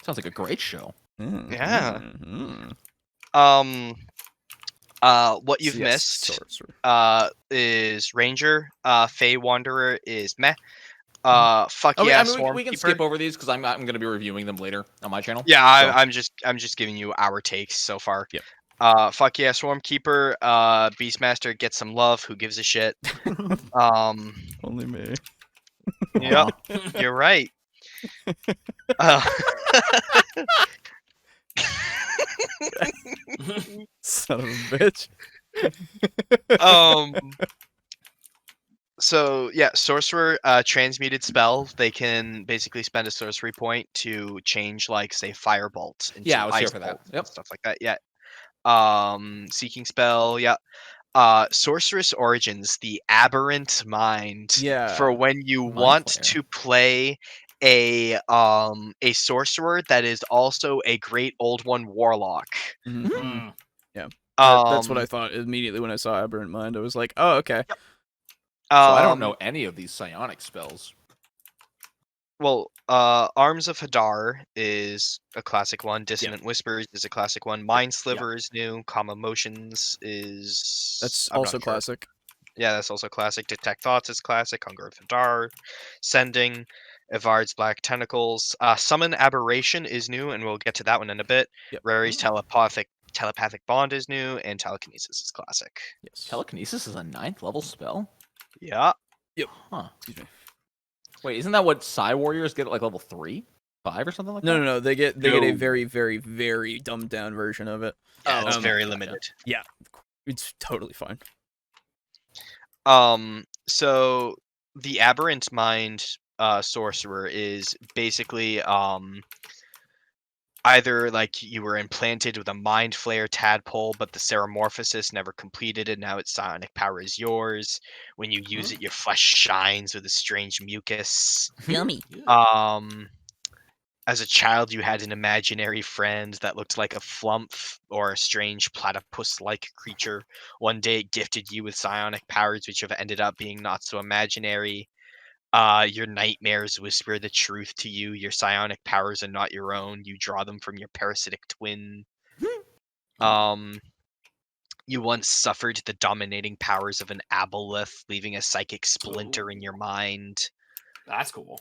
Sounds like a great show. Yeah. What you've missed is Ranger. Fey Wanderer is meh. We can skip over these because I'm going to be reviewing them later on my channel. Yeah, I'm just giving you our takes so far. Yep. Fuck yeah, Swarmkeeper. Beastmaster gets some love. Who gives a shit? Only me. Yep, you're right. Uh, Son of a bitch. So yeah, sorcerer transmuted spell. They can basically spend a sorcery point to change, like, say, firebolt into I was here ice for that. bolt, Yep. stuff like that. Yeah. Seeking spell. Yeah. Sorceress Origins, the Aberrant Mind. Yeah. For when you Mind want Flayer. to play a sorcerer that is also a great old one warlock. Mm-hmm. Yeah. That's what I thought immediately when I saw Aberrant Mind. I was like, oh, okay. Yep. So I don't know any of these psionic spells. Well, Arms of Hadar is a classic one. Dissonant Whispers is a classic one. Mind Sliver is new. Calm Emotions is... That's I'm also not sure. classic. Yeah, that's also classic. Detect Thoughts is classic. Hunger of Hadar. Sending. Evard's Black Tentacles. Summon Aberration is new, and we'll get to that one in a bit. Yep. Rary's Telepathic Bond is new, and Telekinesis is classic. Yes. Telekinesis is a 9th level spell? Yeah. Yep. Huh. Excuse me. Wait, isn't that what Psy Warriors get at like level 3? 5 or something like that? No. They get a very, very, very dumbed down version of it. Yeah, it's very limited. Yeah. It's totally fine. So the Aberrant Mind sorcerer is basically either like you were implanted with a mind flare tadpole, but the Ceramorphosis never completed and now its psionic power is yours. When you use it, your flesh shines with a strange mucus. Yummy. As a child, you had an imaginary friend that looked like a flumph or a strange platypus-like creature. One day it gifted you with psionic powers, which have ended up being not so imaginary. Your nightmares whisper the truth to you. Your psionic powers are not your own. You draw them from your parasitic twin. You once suffered the dominating powers of an aboleth, leaving a psychic splinter in your mind. That's cool.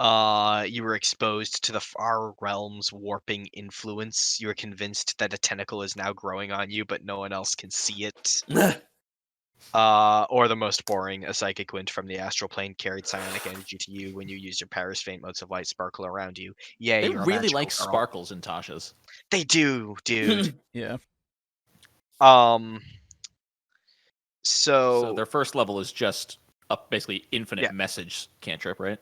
You were exposed to the far realm's warping influence. You were convinced that a tentacle is now growing on you, but no one else can see it. Or the most boring, a psychic wind from the astral plane carried psionic energy to you. When you use your powers, faint motes of light sparkle around you. Yeah, They you're a really magical like girl. sparkles in Tasha's. They do, dude. Yeah. So their first level is just a basically infinite message cantrip, right?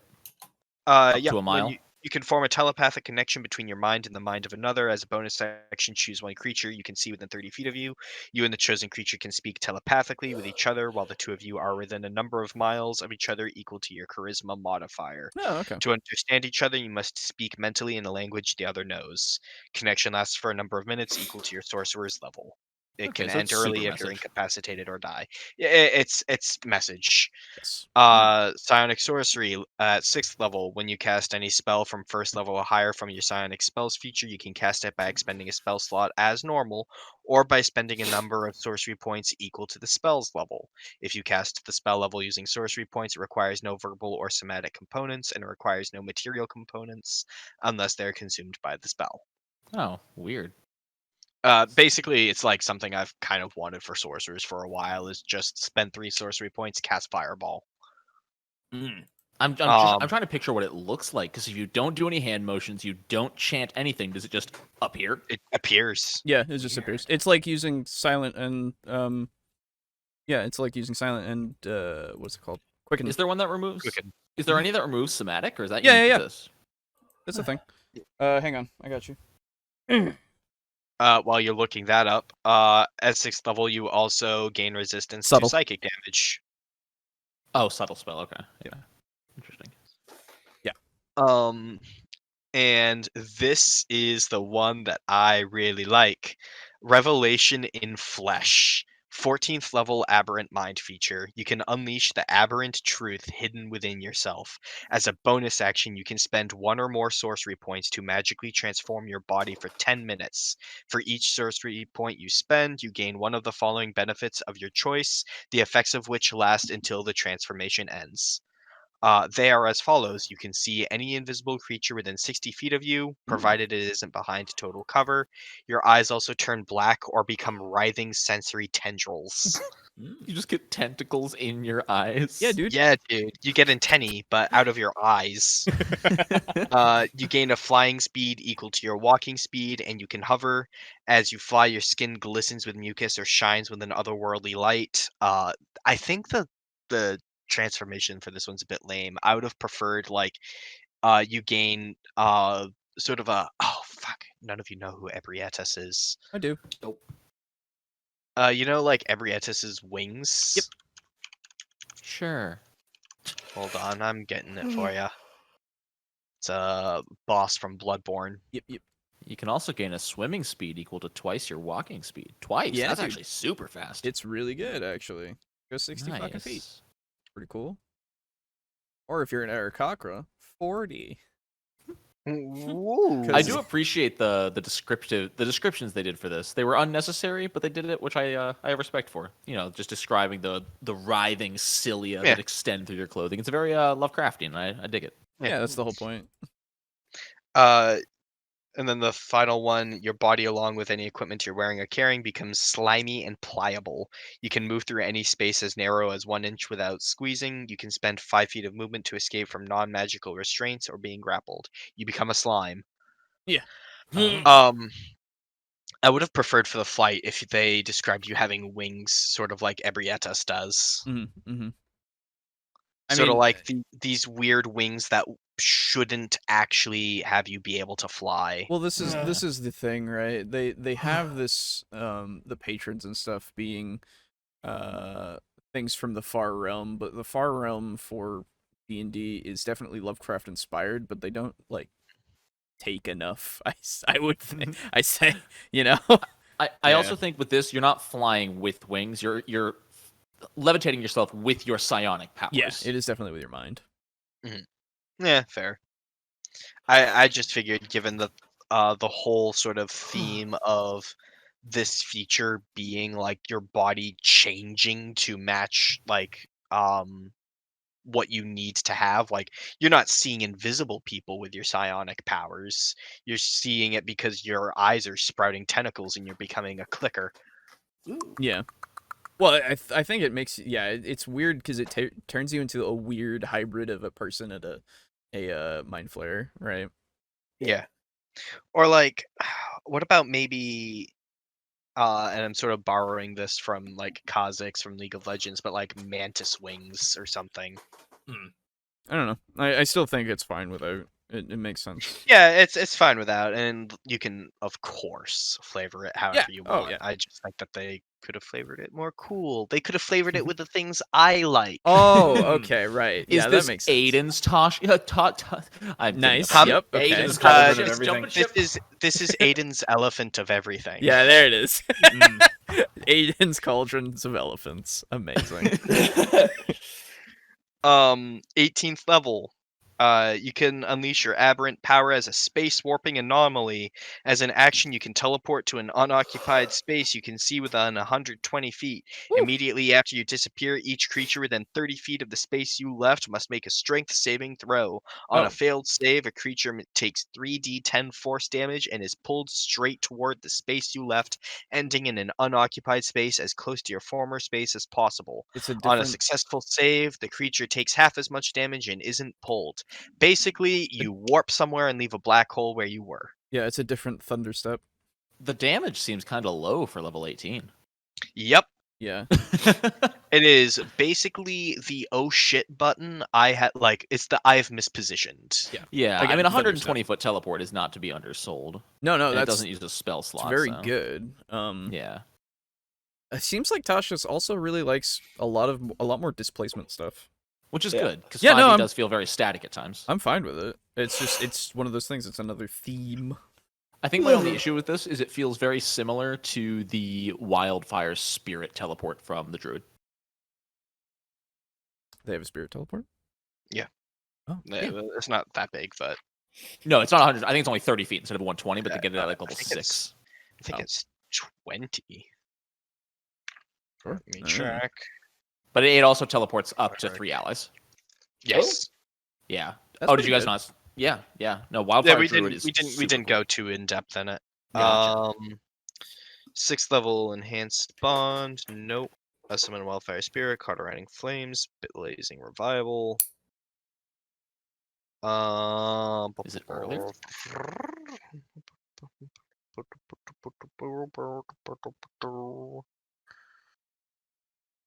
Up to a mile. You can form a telepathic connection between your mind and the mind of another. As a bonus action, choose one creature you can see within 30 feet of you. You and the chosen creature can speak telepathically with each other while the two of you are within a number of miles of each other equal to your charisma modifier. Oh, okay. To understand each other, you must speak mentally in a language the other knows. Connection lasts for a number of minutes equal to your sorcerer's level. It can end early if you're incapacitated or die. It's message. Yes. Psionic sorcery at 6th level. When you cast any spell from 1st level or higher from your psionic spells feature, you can cast it by expending a spell slot as normal, or by spending a number of sorcery points equal to the spell's level. If you cast the spell level using sorcery points, it requires no verbal or somatic components, and it requires no material components unless they're consumed by the spell. Oh, weird. Basically, it's like something I've kind of wanted for sorcerers for a while, is just spend 3 sorcery points, cast Fireball. I'm trying to picture what it looks like, because if you don't do any hand motions, you don't chant anything, does it just appear? It appears. Yeah, it just appears. It's like using silent and it's like using silent and what's it called? Quicken. Is there one that removes? Quicken. Is there any that removes somatic, or is that Yeah. this? That's the thing. Hang on, I got you. While you're looking that up, at 6th level, you also gain resistance to psychic damage. Oh, subtle spell. Okay, yeah, interesting. Yeah. And this is the one that I really like. Revelation in Flesh. 14th level Aberrant Mind feature. You can unleash the aberrant truth hidden within yourself. As a bonus action, you can spend 1 or more sorcery points to magically transform your body for 10 minutes. For each sorcery point you spend, you gain one of the following benefits of your choice, the effects of which last until the transformation ends. They are as follows. You can see any invisible creature within 60 feet of you, provided it isn't behind total cover. Your eyes also turn black or become writhing sensory tendrils. You just get tentacles in your eyes. Yeah, dude. Yeah, dude. You get antennae, but out of your eyes. You gain a flying speed equal to your walking speed, and you can hover. As you fly, your skin glistens with mucus or shines with an otherworldly light. I think the transformation for this one's a bit lame. I would have preferred you gain sort of a none of you know who Ebrietas is. I do. Nope. You know, like Ebrietas's wings. Yep. Sure. Hold on, I'm getting it for you. It's a boss from Bloodborne. Yep. You can also gain a swimming speed equal to twice your walking speed. Twice? Yeah, That's dude. actually super fast. It's really good, actually. Go 60 fucking feet. Pretty cool. Or if you're an Arakocra, 40. Ooh. I do appreciate the descriptions they did for this. They were unnecessary, but they did it, which I have respect for. You know, just describing the writhing cilia that extend through your clothing. It's a very Lovecraftian. I dig it. Yeah, that's the whole point. And then the final one, your body along with any equipment you're wearing or carrying becomes slimy and pliable. You can move through any space as narrow as 1 inch without squeezing. You can spend 5 feet of movement to escape from non-magical restraints or being grappled. You become a slime. Yeah. I would have preferred for the flight if they described you having wings, sort of like Ebrietas does. Mm-hmm. Sort of like these weird wings that shouldn't actually have you be able to fly. Well, this is the thing, right? They have this the patrons and stuff being things from the Far Realm, but the Far Realm for D&D is definitely Lovecraft inspired, but they don't like take enough. I would think, I say, you know. I also think with this, you're not flying with wings. You're levitating yourself with your psionic powers. Yeah, it is definitely with your mind. Mm-hmm. Yeah, fair. I just figured, given the whole sort of theme of this feature being like your body changing to match like what you need to have, like you're not seeing invisible people with your psionic powers. You're seeing it because your eyes are sprouting tentacles and you're becoming a clicker. Yeah. Well, I think it makes it's weird because it turns you into a weird hybrid of a person and a mind flayer, right? Yeah. Or like, what about maybe, and I'm sort of borrowing this from like Kha'Zix from League of Legends, but like mantis wings or something. I don't know. I still think it's fine without. It makes sense. Yeah, it's fine without, and you can of course flavor it however you want. Oh, yeah. I just think that they could have flavored it more cool. They could have flavored it with the things I like. Oh, okay, right. Is yeah, this that makes sense. Aiden's Tasha? I'm nice. Yep. Aiden's covered in just everything. This is Aiden's elephant of everything. Yeah, there it is. Aiden's cauldrons of elephants. Amazing. 18th level. You can unleash your aberrant power as a space warping anomaly. As an action, you can teleport to an unoccupied space you can see within 120 feet. Woo. Immediately after you disappear, each creature within 30 feet of the space you left must make a strength saving throw. On a failed save, a creature takes 3d10 force damage and is pulled straight toward the space you left, ending in an unoccupied space as close to your former space as possible. On a successful save, the creature takes half as much damage and isn't pulled. Basically, you warp somewhere and leave a black hole where you were. Yeah, it's a different Thunderstep. The damage seems kind of low for level 18. Yep. Yeah. It is basically the oh shit button. It's the I've mispositioned. Yeah. I mean, 120-foot teleport is not to be undersold. No, it doesn't use a spell slot. It's very good. Yeah. It seems like Tasha also really likes a lot more displacement stuff. Which is good, because 5e does feel very static at times. I'm fine with it. It's one of those things. It's another theme. I think my only issue with this is it feels very similar to the Wildfire Spirit teleport from the Druid. They have a Spirit teleport? Yeah. Oh, yeah. It's not that big, but... No, it's not 100. I think it's only 30 feet instead of 120, but they get it at like level 6. I think it's 20. Sure. Let me check. But it also teleports up to 3 allies. Yes. Yeah. That's did you guys good. not? Yeah. No, Wildfire Druid is we didn't go too in depth in it. Gotcha. 6th level enhanced bond. Nope. A summon Wildfire Spirit, card riding flames, blazing revival. Is it earlier?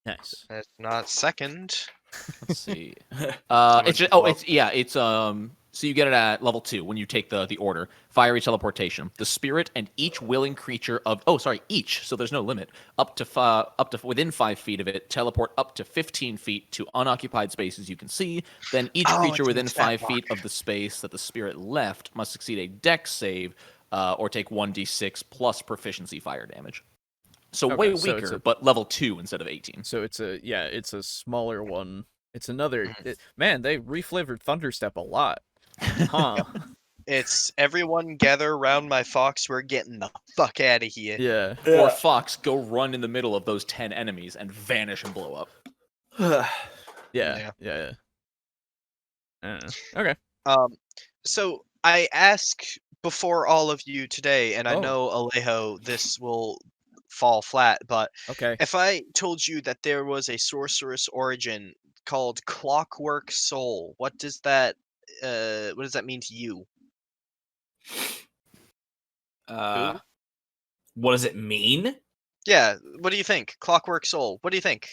Nice. It's not second. Let's see. Someone It's just, pull up. it's so you get it at level 2 when you take the order. Fiery teleportation. The spirit and each willing creature of each, so there's no limit, up to within 5 feet of it, teleport up to 15 feet to unoccupied spaces you can see. Then each creature within 5 feet of the space that the spirit left must succeed a dex save or take 1d6 plus proficiency fire damage. So way weaker, but level 2 instead of 18. So it's a smaller one. It's another man. They reflavored Thunderstep a lot, huh? It's everyone gather around my fox. We're getting the fuck out of here. Yeah. Or Fox, go run in the middle of those 10 enemies and vanish and blow up. Yeah. Okay. So I ask before all of you today, and I know Alejo, this will fall flat, but okay. If I told you that there was a sorceress origin called Clockwork Soul, what does that mean to you? What does it mean? Yeah, what do you think? Clockwork Soul. What do you think?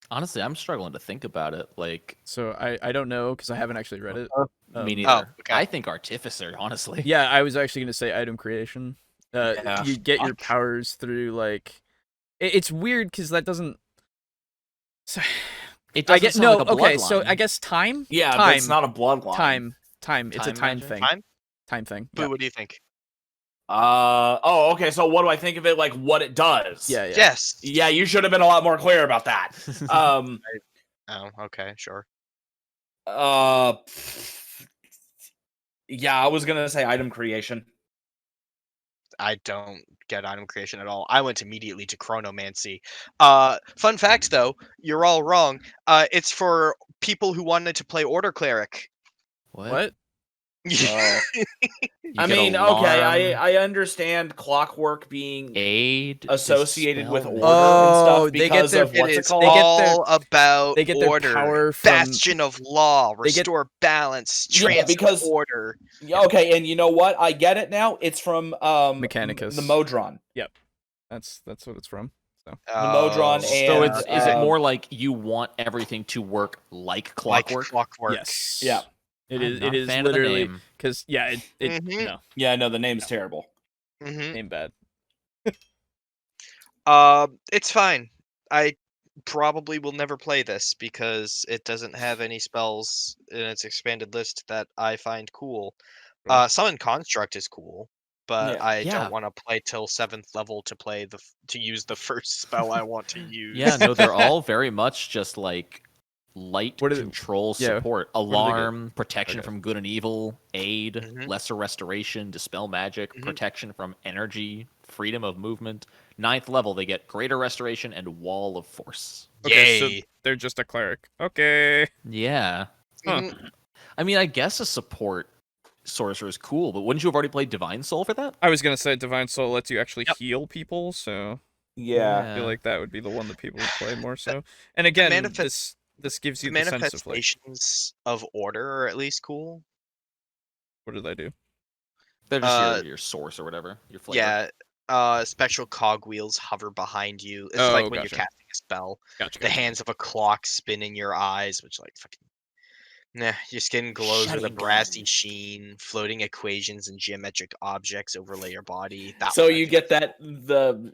Honestly, I'm struggling to think about it. Like, so I don't know because I haven't actually read it. Me neither. Okay. I think Artificer, honestly. Yeah, I was actually gonna say item creation. You get your powers through like. It's weird because that doesn't. It doesn't sound like a bloodline. So I guess time. Yeah, time. but it's not a bloodline. Time. It's a time magic? thing. Time thing. Boo, what do you think? Okay, so what do I think of it, like, what it does? Yeah. Yes. Yeah, you should have been a lot more clear about that. Oh, okay, sure. Yeah, I was gonna say item creation. I don't get item creation at all. I went immediately to chronomancy. Fun fact, though, you're all wrong. It's for people who wanted to play Order Cleric. What? I mean, okay, I understand clockwork being aid associated with order Oh, and stuff because of what's it called? All about they get their order, power from bastion of law, restore balance, transport order. Okay, and you know what? I get it now. It's from Mechanicus, the Modron. Yep, that's what it's from. So the Modron, and so is it more like you want everything to work like clockwork? Yes. Yeah. It is literally because no. Yeah, no, the name's terrible. Name bad. It's fine. I probably will never play this because it doesn't have any spells in its expanded list that I find cool. Summon Construct is cool, but I don't want to play till 7th level to use the first spell I want to use. Yeah, no, they're all very much just like light control support, alarm, protection from good and evil, aid, lesser restoration, dispel magic, protection from energy, freedom of movement. 9th level, they get greater restoration and wall of force. Okay, so they're just a cleric. Okay. Yeah. I mean, I guess a support sorcerer is cool, but wouldn't you have already played Divine Soul for that? I was gonna say Divine Soul lets you actually heal people, so I feel like that would be the one that people would play more so. And again, this gives you the sense of manifestations of order are at least cool. What do they do? They're just your source or whatever. Your flavor. Yeah. Special cogwheels hover behind you. It's like when you're casting a spell. The hands of a clock spin in your eyes, which like fucking your skin glows with a brassy sheen. Floating equations and geometric objects overlay your body. So you get the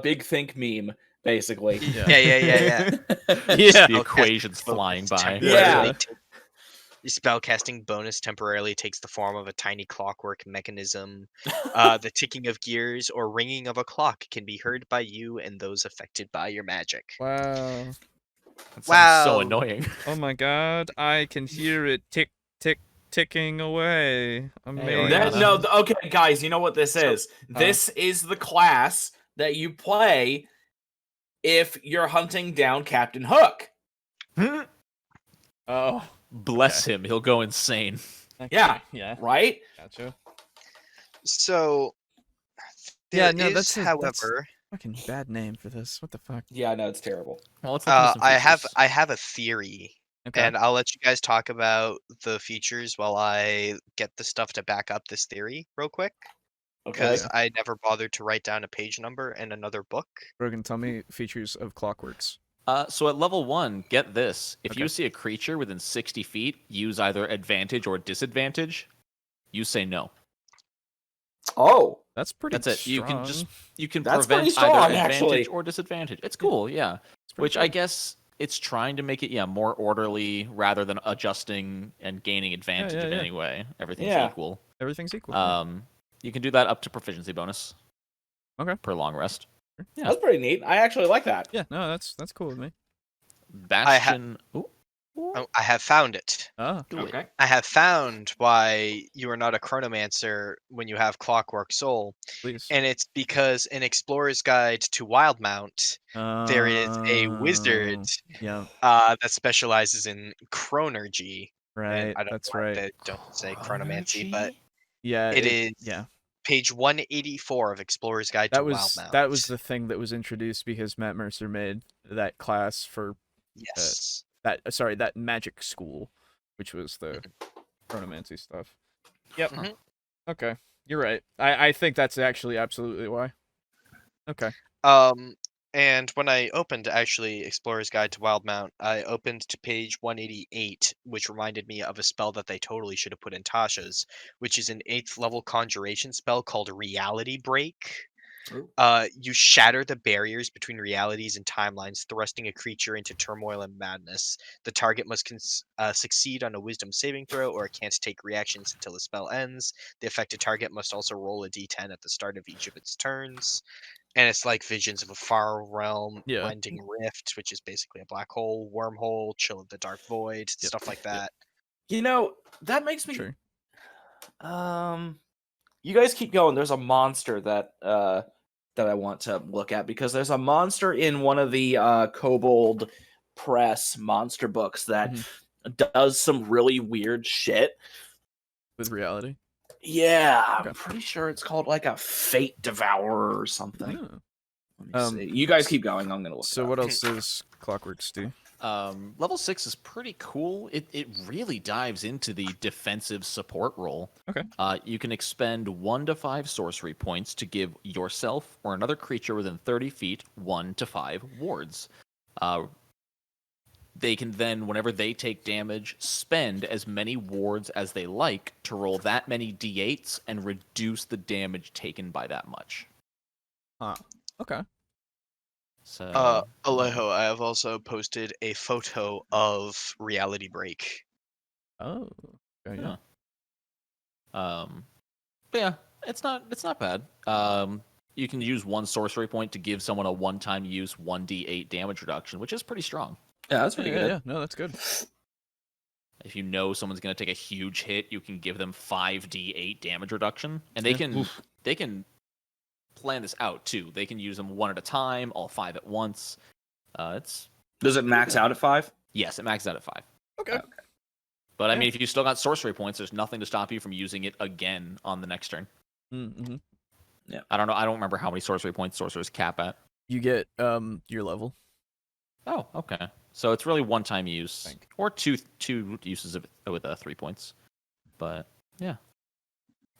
Big Think meme. Basically. Yeah. The equations flying by. Yeah. Your spellcasting bonus temporarily takes the form of a tiny clockwork mechanism. The ticking of gears or ringing of a clock can be heard by you and those affected by your magic. Wow. That sounds so annoying. Oh my god, I can hear it ticking away. Amazing. Okay, guys, you know what this is? This is the class that you play if you're hunting down Captain Hook. Oh. Blue bless him. He'll go insane. Okay. Yeah. Right? Gotcha. So there no, is, that's however, fucking bad name for this. What the fuck? Yeah, no, it's terrible. Well, let's look into some I features. have a theory, Okay. and I'll let you guys talk about the features while I get the stuff to back up this theory real quick. Because I never bothered to write down a page number in another book. Brogan, tell me features of Clockworks. So at level 1, get this. If you see a creature within 60 feet, use either advantage or disadvantage. You say no. Oh. That's pretty That's strong. it. You can That's prevent strong, either advantage actually. or disadvantage. It's cool, yeah. Which cool. I guess it's trying to make it more orderly rather than adjusting and gaining advantage in any way. Everything's equal. Everything's equal. You can do that up to proficiency bonus. Okay. Per long rest. Yeah. That's pretty neat. I actually like that. Yeah, no, that's cool with me. Bastion. I have found it. Oh. Okay. I have found why you are not a chronomancer when you have Clockwork Soul. Please. And it's because in Explorer's Guide to Wildmount, there is a wizard that specializes in chronergy. Right, and I don't that's know why right. they don't say chronomancy, but yeah, it is page 184 of Explorer's Guide to Wildmount. That was the thing that was introduced because Matt Mercer made that class for that magic school, which was the chronomancy stuff. Yep. Mm-hmm. Okay, you're right. I think that's actually absolutely why. Okay. And when I opened actually Explorer's Guide to Wildmount, I opened to page 188, which reminded me of a spell that they totally should have put in Tasha's, which is an 8th level conjuration spell called Reality Break. You shatter the barriers between realities and timelines, thrusting a creature into turmoil and madness. The target must succeed on a wisdom saving throw, or it can't take reactions until the spell ends. The affected target must also roll a d10 at the start of each of its turns. And it's like Visions of a Far Realm, Rending Rift, which is basically a black hole, wormhole, Chill of the Dark Void, stuff like that. You know, that makes me... Sure. You guys keep going. There's a monster that I want to look at, because there's a monster in one of the Kobold Press monster books that does some really weird shit. With reality? Yeah, I'm pretty sure it's called like a Fate Devourer or something. Let me see. You guys keep going. I'm gonna look. So what else does Clockworks do? Level 6 is pretty cool. It really dives into the defensive support role. Okay. You can expend 1 to 5 sorcery points to give yourself or another creature within 30 feet 1 to 5 wards. They can then, whenever they take damage, spend as many wards as they like to roll that many d8s and reduce the damage taken by that much. Okay. So, Alejo, I have also posted a photo of Reality Break. Oh. Yeah. But yeah, it's not bad. You can use 1 sorcery point to give someone a one-time use 1d8 damage reduction, which is pretty strong. Yeah, that's pretty good. Yeah, no, that's good. If you know someone's going to take a huge hit, you can give them 5d8 damage reduction, and they can plan this out too. They can use them 1 at a time, all 5 at once. Does it max out at 5? Yes, it maxes out at 5. Okay. But I mean, if you still got sorcery points, there's nothing to stop you from using it again on the next turn. Mm-hmm. Yeah. I don't know. I don't remember how many sorcery points sorcerers cap at. You get your level. Oh, okay. So it's really one-time use, or two uses of it with 3 points. But yeah.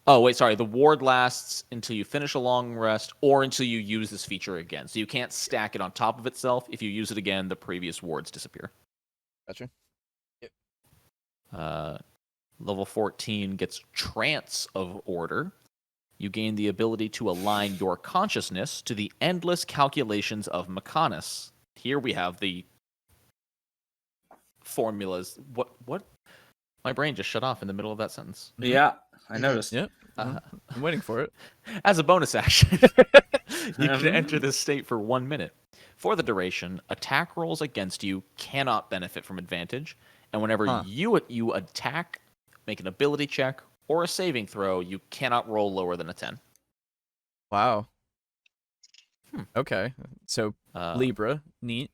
Oh wait, sorry. The ward lasts until you finish a long rest, or until you use this feature again. So you can't stack it on top of itself. If you use it again, the previous wards disappear. Gotcha. Yep. Level 14 gets Trance of Order. You gain the ability to align your consciousness to the endless calculations of Mechanis. Here we have the formulas. What? My brain just shut off in the middle of that sentence. Yeah, I noticed. Yep. I'm waiting for it. As a bonus action, you can enter this state for 1 minute. For the duration, attack rolls against you cannot benefit from advantage, and whenever you attack, make an ability check or a saving throw, you cannot roll lower than a 10. Wow. Okay. So Libra, neat.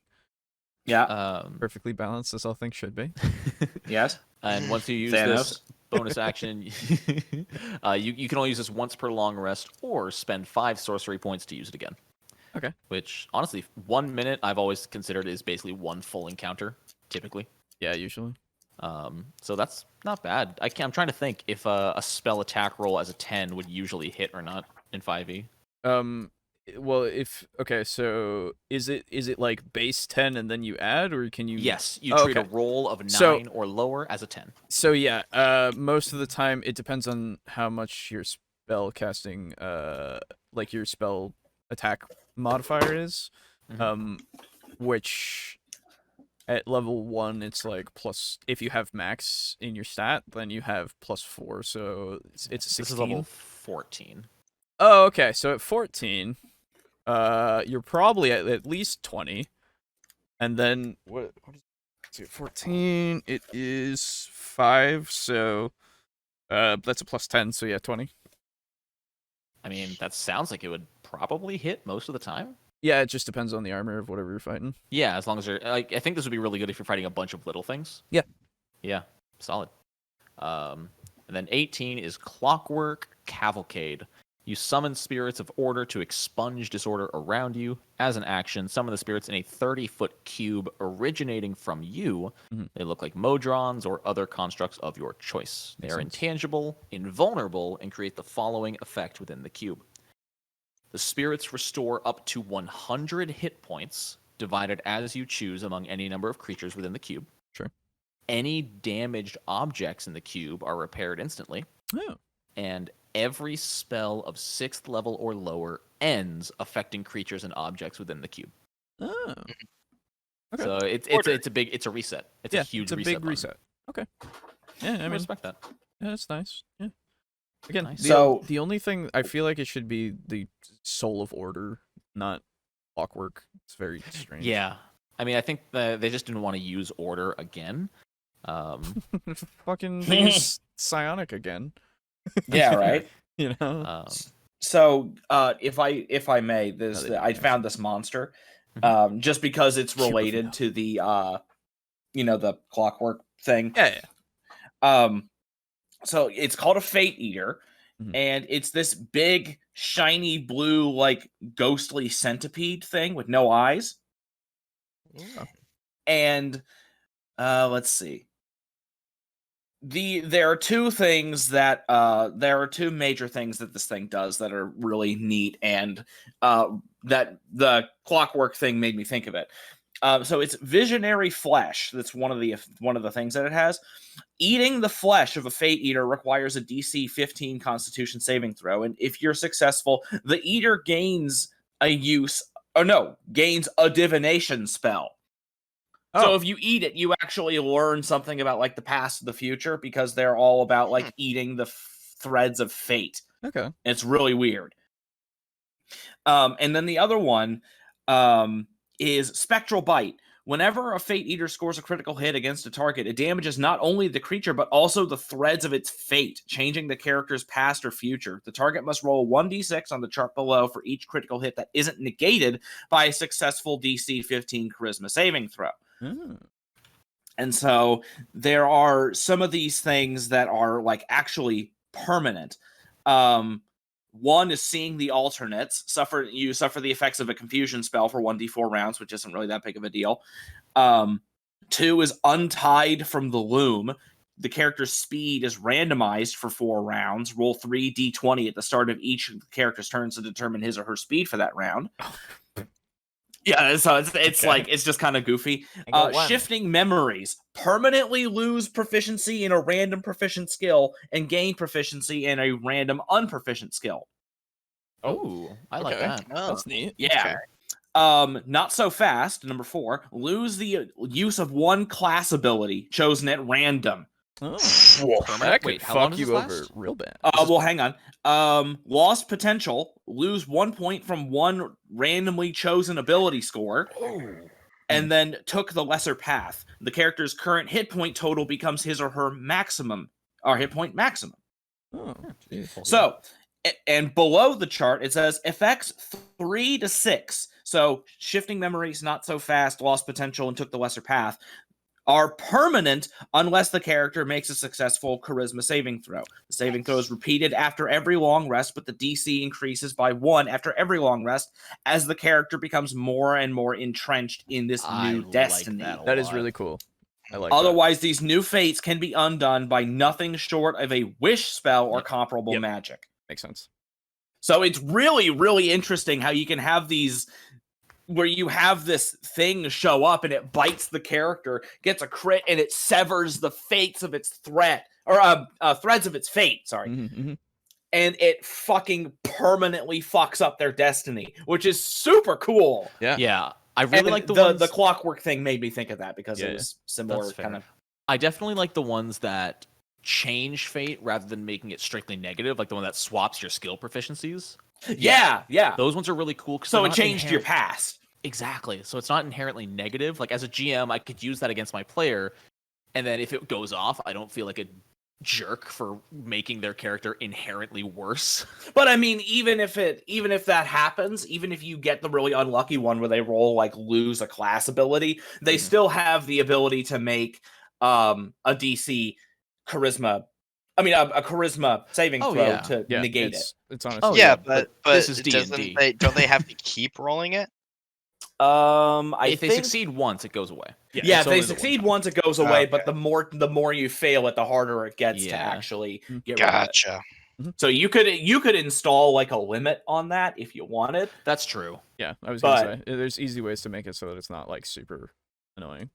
Yeah. Perfectly balanced, as all things should be. Yes. And once you use this bonus action, you can only use this once per long rest, or spend 5 sorcery points to use it again. Okay. Which, honestly, 1 minute I've always considered is basically one full encounter, typically. Yeah, usually. So that's not bad. I'm trying to think if a spell attack roll as a 10 would usually hit or not in 5e. Well, so is it like base 10 and then you add, or can you? Yes, you treat a roll of 9 or lower as a 10. So yeah, most of the time it depends on how much your spell casting, like your spell attack modifier is, which at level 1 it's like plus, if you have max in your stat, then you have +4, so it's a 16. This is level 14. Oh, okay, so at 14, you're probably at least 20, and then what is it? 14, it is 5, so that's a +10, so yeah, 20. I mean, that sounds like it would probably hit most of the time. Yeah, it just depends on the armor of whatever you're fighting. Yeah, as long as you're like, I think this would be really good if you're fighting a bunch of little things. Yeah. Yeah, solid. And then 18 is Clockwork Cavalcade. You summon spirits of order to expunge disorder around you. As an action, summon the spirits in a 30-foot cube originating from you. They look like Modrons or other constructs of your choice. They are intangible, invulnerable, and create the following effect within the cube. The spirits restore up to 100 hit points, divided as you choose among any number of creatures within the cube. Sure. Any damaged objects in the cube are repaired instantly. Oh. And every spell of 6th level or lower ends affecting creatures and objects within the cube. Oh. Okay. So it's a reset. It's a huge reset. It's a big reset. Okay. Yeah, I respect that. Yeah, that's nice. Yeah. Again, nice. The only thing I feel like it should be the Soul of Order, not Clockwork. It's very strange. Yeah. I mean, I think they just didn't want to use Order again. Fucking they use Psionic again. Yeah, right. You know. So, if I may, I found this monster, just because it's related to the, the Clockwork thing. Yeah. So it's called a Fate Eater, and it's this big, shiny blue, like ghostly centipede thing with no eyes. Yeah. And let's see. There are two major things that this thing does that are really neat, and that the Clockwork thing made me think of it. So it's visionary flesh. That's one of the things that it has. Eating the flesh of a Fate Eater requires a DC 15 Constitution saving throw, and if you're successful, the Eater gains a divination spell. So if you eat it, you actually learn something about like the past and the future, because they're all about like eating the threads of fate. Okay. It's really weird. And then the other one is Spectral Bite. Whenever a Fate Eater scores a critical hit against a target, it damages not only the creature, but also the threads of its fate, changing the character's past or future. The target must roll 1d6 on the chart below for each critical hit that isn't negated by a successful DC 15 Charisma saving throw. And so there are some of these things that are like actually permanent. One is seeing the alternates. You suffer the effects of a confusion spell for 1d4 rounds, which isn't really that big of a deal. 2 is untied from the loom. The character's speed is randomized for 4 rounds. Roll 3d20 at the start of each character's turns to determine his or her speed for that round. Yeah, so it's just kind of goofy. Shifting memories. Permanently lose proficiency in a random proficient skill and gain proficiency in a random unproficient skill. Oh, I like that. Oh, that's neat. Yeah. Okay. Not so fast. Number 4. Lose the use of one class ability chosen at random. Oh, that could fuck you over real bad. Well, hang on. Lost potential. Lose 1 point from one randomly chosen ability score. Oh. And then took the lesser path. The character's current hit point total becomes his or her maximum, or hit point maximum. Oh, so, and below the chart, it says effects 3 to 6. So, shifting memories, not so fast, lost potential, and took the lesser path. are permanent unless the character makes a successful charisma saving throw. The saving throw is repeated after every long rest, but the DC increases by 1 after every long rest as the character becomes more and more entrenched in this new destiny. That is really cool. I like Otherwise, these new fates can be undone by nothing short of a wish spell or comparable magic. Makes sense. So it's really, really interesting how you can have these where you have this thing show up and it bites the character, gets a crit, and it severs the fates of its threat, or threads of its fate, sorry. And it fucking permanently fucks up their destiny, which is super cool. Yeah. I really like the clockwork thing made me think of that because it was similar kind of. I definitely like the ones that change fate rather than making it strictly negative, like the one that swaps your skill proficiencies. Yeah. Those ones are really cool. So it changed your past. Exactly. So it's not inherently negative. Like as a GM, I could use that against my player, and then if it goes off, I don't feel like a jerk for making their character inherently worse. But I mean, even if that happens, even if you get the really unlucky one where they roll like lose a class ability, they still have the ability to make a DC charisma. I mean, a charisma saving throw to negate it. It's honestly. But this is D&D. Don't they have to keep rolling it? If they succeed once, it goes away. Yeah, if they succeed once, it goes away. But the more you fail it, the harder it gets to actually get rid of it. So you could install like a limit on that if you wanted. That's true. Yeah, I was gonna say there's easy ways to make it so that it's not like super annoying.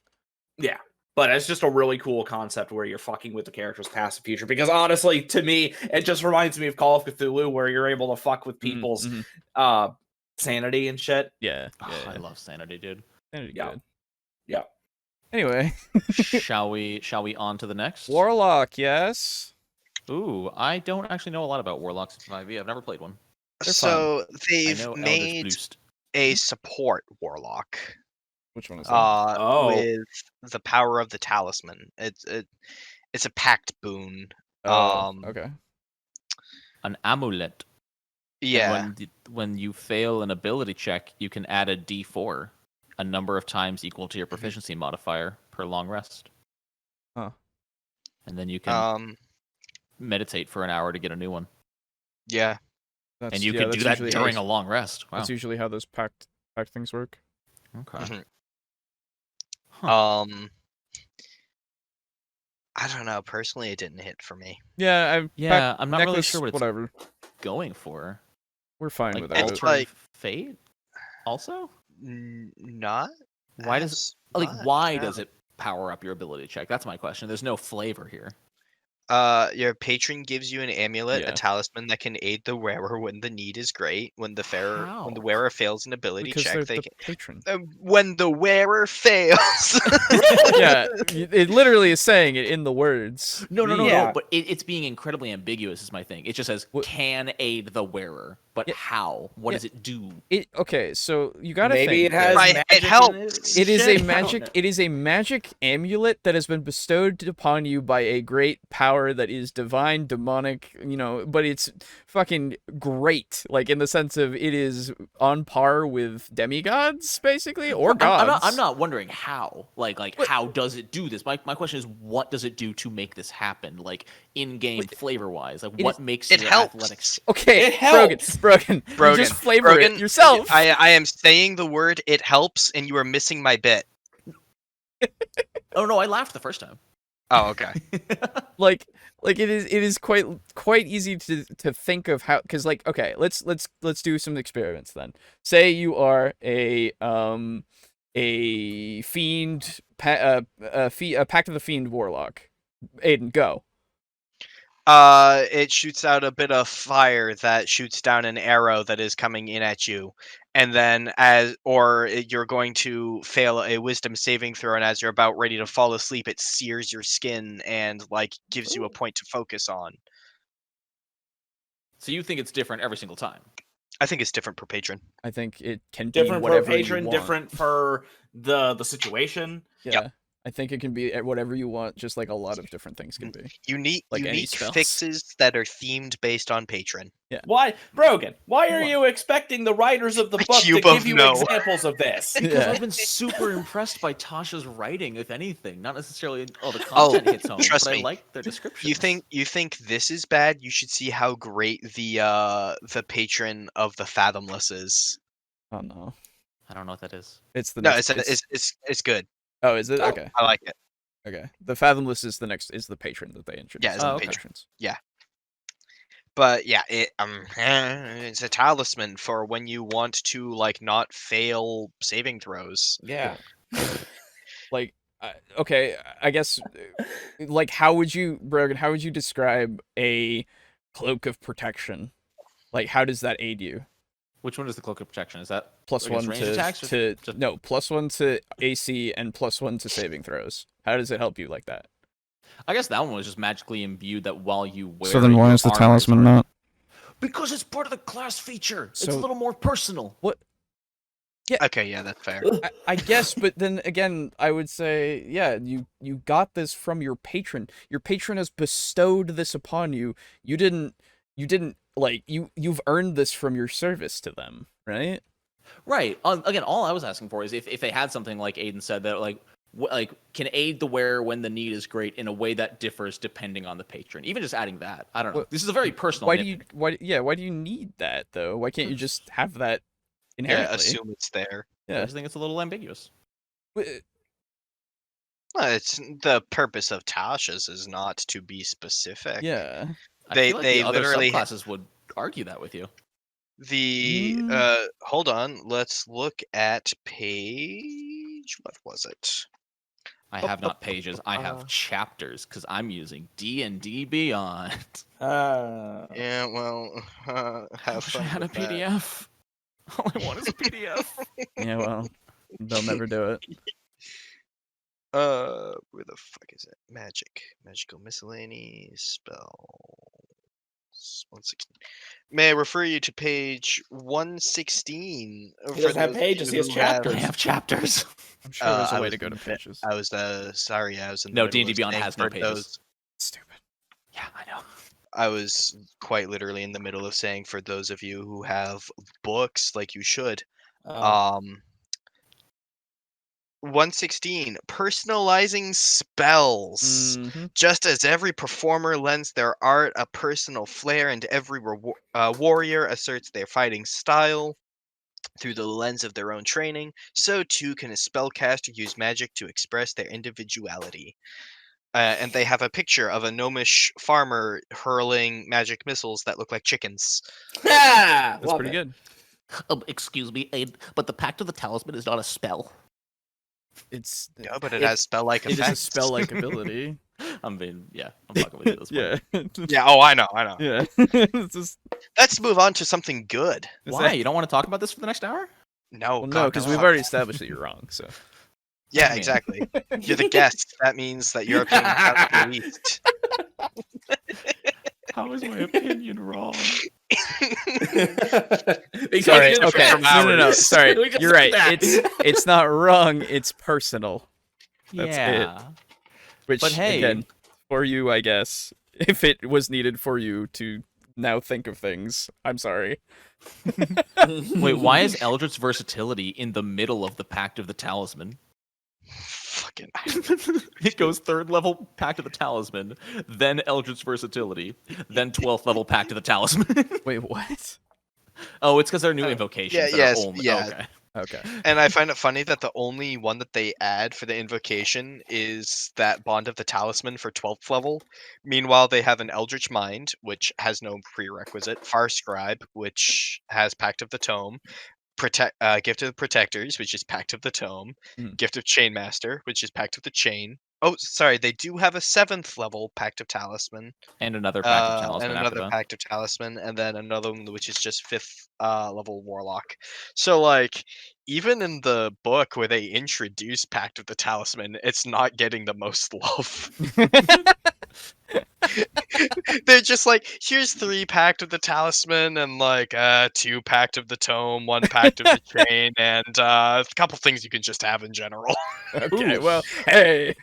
Yeah. But it's just a really cool concept where you're fucking with the character's past and future. Because honestly, to me, it just reminds me of Call of Cthulhu, where you're able to fuck with people's sanity and shit. Yeah. I love sanity, dude. Sanity good. Yeah. Anyway, shall we on to the next? Warlock, yes. Ooh, I don't actually know a lot about Warlocks in 5e. I've never played one. So they've made a support Warlock. Which one is that? With the power of the talisman. It's a pact boon. Okay. An amulet. Yeah. When you fail an ability check, you can add a D4, a number of times equal to your proficiency modifier per long rest. Huh. And then you can meditate for an hour to get a new one. Yeah. And you can do that during a long rest. Wow. That's usually how those pact things work. Okay. I don't know. Personally, it didn't hit for me. Yeah, I'm not really sure what it's going for. We're fine like, with that. It's like fate. Also, not. Why does it power up your ability check? That's my question. There's no flavor here. Your patron gives you an amulet, a talisman that can aid the wearer when the need is great. When the wearer fails an ability check, they can. Patron. When the wearer fails. Yeah, it literally is saying it in the words. No. But it's being incredibly ambiguous. Is my thing. It just says can aid the wearer, but how? What does it do? Okay, so you gotta think. Maybe it has. It helps. It is a magic. It is a magic amulet that has been bestowed upon you by a great power that is divine, demonic, but it's fucking great, like in the sense of it is on par with demigods, basically, or gods. I'm not wondering how, how does it do this? My question is, what does it do to make this happen, like in-game flavor-wise? Like, what makes your athletics? Okay, it helps. Brogan, just flavor it yourself. I am saying the word "it helps," and you are missing my bit. Oh no, I laughed the first time. Oh, okay. like it is quite easy to think of how, because okay, let's do some experiments then. Say you are a fiend, a Pact of the Fiend warlock. Aiden, go. It shoots out a bit of fire that shoots down an arrow that is coming in at you. And then you're going to fail a wisdom saving throw, and as you're about ready to fall asleep, it sears your skin and gives you a point to focus on. So you think it's different every single time? I think it's different per patron. I think it can different be whatever per patron, you want. different for the situation. Yeah. I think it can be whatever you want, just like a lot of different things can be. Unique spells. fixes that are themed based on patron. Yeah. Why, Brogan? Why are you expecting the writers of the book to cube of give you no. examples of this? Because I've been super impressed by Tasha's writing, if anything. Not necessarily all the content hits home, trust but me. I like their descriptions. You think this is bad? You should see how great the patron of the Fathomless is. Oh no, I don't know what that is. it's the No, next, it's good. Oh, is it? Okay. I like it. Okay. The Fathomless is the patron that they introduced. Yeah, it's the okay. patrons. Yeah. But yeah, it's a talisman for when you want to like not fail saving throws. Yeah. Like, okay, I guess, like, how would you, Brogan? How would you describe a cloak of protection? Like, how does that aid you? Which one is the cloak of protection? Is that +1 range attacks to just... no, +1 to AC and +1 to saving throws. How does it help you like that? I guess that one was just magically imbued that while you wear. So then why is the talisman not? Because it's part of the class feature. It's a So- little more personal. What? Okay, yeah, that's fair. I guess, but then again, I would say, yeah, you got this from your patron. Your patron has bestowed this upon you. You didn't like you've earned this from your service to them, right? Right. Again, all I was asking for is if they had something like Aiden said that like can aid the wearer when the need is great in a way that differs depending on the patron. Even just adding that, I don't know. This is a very personal. Why do you need that though? Why can't you just have that inherently? Yeah, assume it's there. I Yeah. just think it's a little ambiguous. Well, it's the purpose of Tasha's is not to be specific. Yeah. I They- feel like they the other literally- subclasses would argue that with you. Hold on, let's look at page. What was it? I have not pages. I have chapters because I'm using D&D Beyond. Yeah, well, have I fun. had a with that. PDF. All I want is a PDF. Yeah, well, they'll never do it. Where the fuck is it? Magical miscellaneous spells. 116. May I refer you to page 116? He doesn't have pages, he has chapters. I have chapters. I'm sure there's a I way was to go to in- pages. I was sorry, I was in the No, middle D&D of Beyond saying has no for pages. those- Stupid. Yeah, I know. I was quite literally in the middle of saying for those of you who have books, like you should. 116, personalizing spells. Mhm. Just as every performer lends their art a personal flair and every warrior asserts their fighting style through the lens of their own training, so too can a spellcaster use magic to express their individuality. And they have a picture of a gnomish farmer hurling magic missiles that look like chickens. That's pretty good. Excuse me, Aiden, but the Pact of the Talisman is not a spell. It's No, but it has spell-like it is effects. a spell-like ability. I'm fucking with you at this point. Yeah. Yeah, oh, I know. Yeah. It's just, Let's move on to something good. Why? You don't want to talk about this for the next hour? No, well, no, God, because no. we've already established that you're wrong. So Yeah, Man. exactly. You're the guest. That means that your opinion has to be released. How is my opinion wrong? sorry. Okay. No. Sorry. We just You're right. said that. It's not wrong. It's personal. That's yeah. Which, But hey- again, for you, I guess, if it was needed for you to now think of things, I'm sorry. Wait, why is Eldritch Versatility in the middle of the Pact of the Talisman? Fucking. It goes 3rd level Pact of the Talisman, then Eldritch Versatility, then 12th level Pact of the Talisman. Wait, what? Oh, it's because they're new invocations. yeah, that yes, are only... yeah. Okay. Okay. And I find it funny that the only one that they add for the invocation is that Bond of the Talisman for 12th level. Meanwhile, they have an Eldritch Mind, which has no prerequisite, Far Scribe, which has Pact of the Tome, Gift of the Protectors, which is Pact of the Tome, Gift of Chainmaster, which is Pact of the Chain. Oh, sorry, they do have a 7th level Pact of Talisman. And another Pact of Talisman and after another that. Pact of Talisman, and then another one which is just 5th level Warlock. So, like, even in the book where they introduce Pact of the Talisman, it's not getting the most love. They're just like, here's 3 Pact of the Talisman and like 2 Pact of the Tome, 1 Pact of the Chain, and a couple things you can just have in general. Okay, Ooh. well, hey.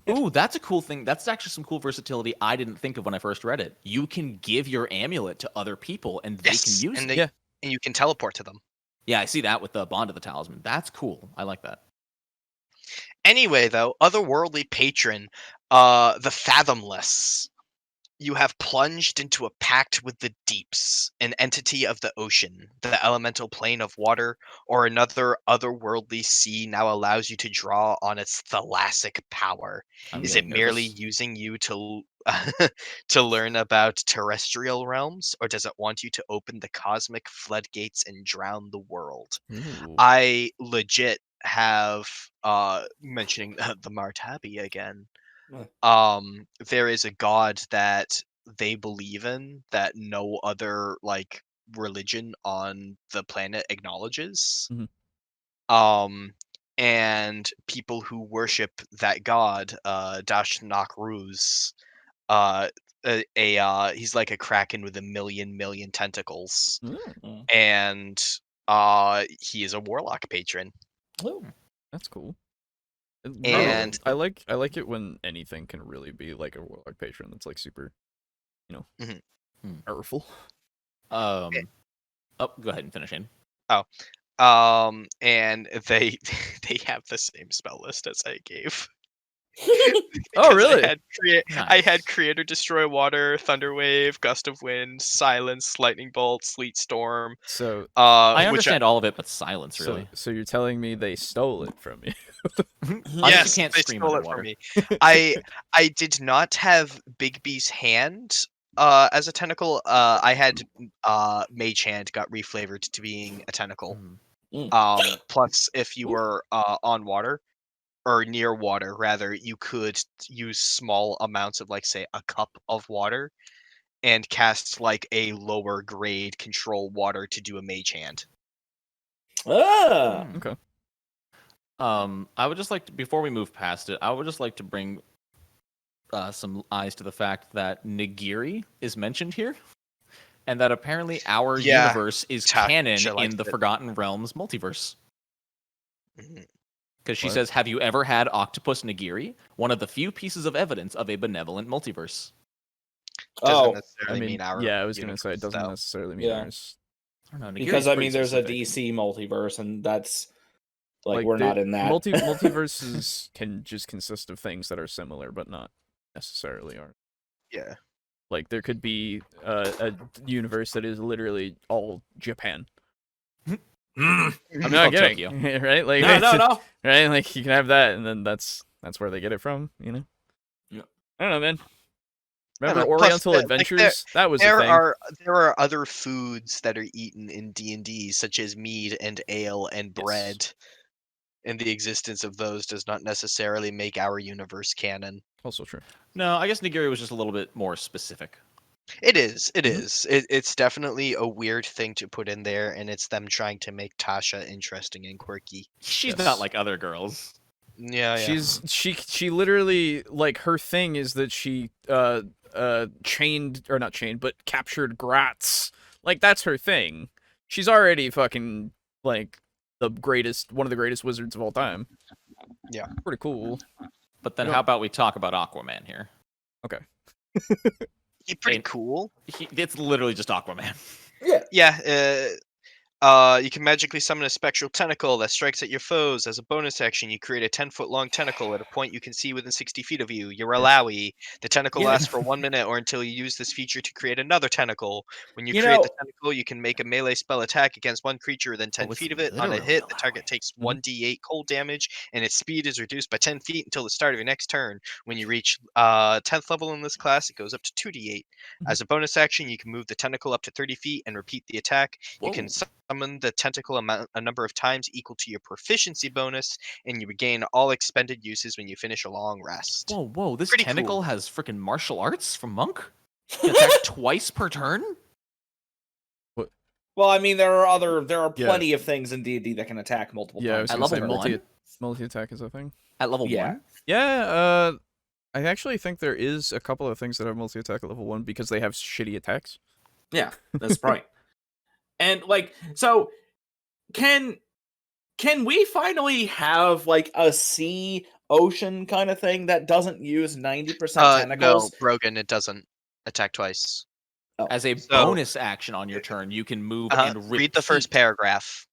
Ooh, that's a cool thing. That's actually some cool versatility I didn't think of when I first read it. You can give your amulet to other people, and they can use it. And you can teleport to them. Yeah, I see that with the Bond of the Talisman. That's cool. I like that. Anyway, though, otherworldly patron, the Fathomless. You have plunged into a pact with the deeps, an entity of the ocean, the elemental plane of water, or another otherworldly sea now allows you to draw on its thalassic power. Is it merely using you to to learn about terrestrial realms, or does it want you to open the cosmic floodgates and drown the world? Ooh. I legit have mentioning the Martabi again. There is a god that they believe in that no other like religion on the planet acknowledges. And people who worship that god, Nonat1s, he's like a kraken with a million tentacles, and he is a warlock patron. Oh, that's cool. And I like it when anything can really be like a warlock patron that's like super, powerful. Oh, go ahead and finish in. And they have the same spell list as I gave. Oh, really? I had Creator, Destroy Water, Thunder Wave, Gust of Wind, Silence, Lightning Bolt, Sleet Storm. So I understand all of it, but Silence, really. So you're telling me they stole it from you? Yes, they stole it from me. I did not have Bigby's Hand as a tentacle. I had Mage Hand got reflavored to being a tentacle. Plus, if you were on water, or near water rather, you could use small amounts of, like, say, a cup of water and cast like a lower grade control water to do a Mage Hand. Okay. I would just like to, before we move past it, I would just like to bring some eyes to the fact that Nigiri is mentioned here, and that apparently our universe is canon in the Forgotten Realms multiverse. Because she says, have you ever had Octopus Nigiri? One of the few pieces of evidence of a benevolent multiverse. Doesn't necessarily mean our yeah, I was going to say, it doesn't necessarily mean ours. I don't know, because, I mean, there's a DC multiverse, and that's, like we're not in that. Multiverses can just consist of things that are similar, but not necessarily aren't. Yeah. Like, there could be a universe that is literally all Japan. I'm not kidding, right? Like, no. Right? Like, you can have that, and then that's where they get it from, Yeah. I don't know, man. Remember Oriental Adventures? That was a thing. There are other foods that are eaten in D&D, such as mead and ale and bread. Yes. And the existence of those does not necessarily make our universe canon. Also true. No, I guess Nigiri was just a little bit more specific. It is. It's definitely a weird thing to put in there, and it's them trying to make Tasha interesting and quirky. She's not like other girls. Yeah. She literally, like, her thing is that she captured Gratz. Like, that's her thing. She's already fucking, like, one of the greatest wizards of all time. Yeah. Pretty cool. But then how about we talk about Aquaman here? Okay. He's pretty cool. It's literally just Aquaman. Yeah. You can magically summon a spectral tentacle that strikes at your foes. As a bonus action, you create a 10-foot long tentacle at a point you can see within 60 feet of you. You're Alawi. The tentacle lasts for 1 minute or until you use this feature to create another tentacle. When you create the tentacle, you can make a melee spell attack against one creature within 10 feet of it. On a hit, the target takes 1d8 cold damage, and its speed is reduced by 10 feet until the start of your next turn. When you reach 10th level in this class, it goes up to 2d8. As a bonus action, you can move the tentacle up to 30 feet and repeat the attack. You can summon the tentacle a number of times equal to your proficiency bonus, and you regain all expended uses when you finish a long rest. Whoa! This tentacle has freaking martial arts from Monk. You attack twice per turn. What? Well, I mean, there are plenty of things in D&D that can attack multiple times. At level 1, multi attack is a thing. At level 1. Yeah. I actually think there is a couple of things that have multi-attack at level 1 because they have shitty attacks. Yeah, that's right. And like, so can we finally have like a sea ocean kind of thing that doesn't use 90% tentacles? No, Brogan, it doesn't attack twice. Oh. As a bonus action on your turn, you can move and read the first paragraph.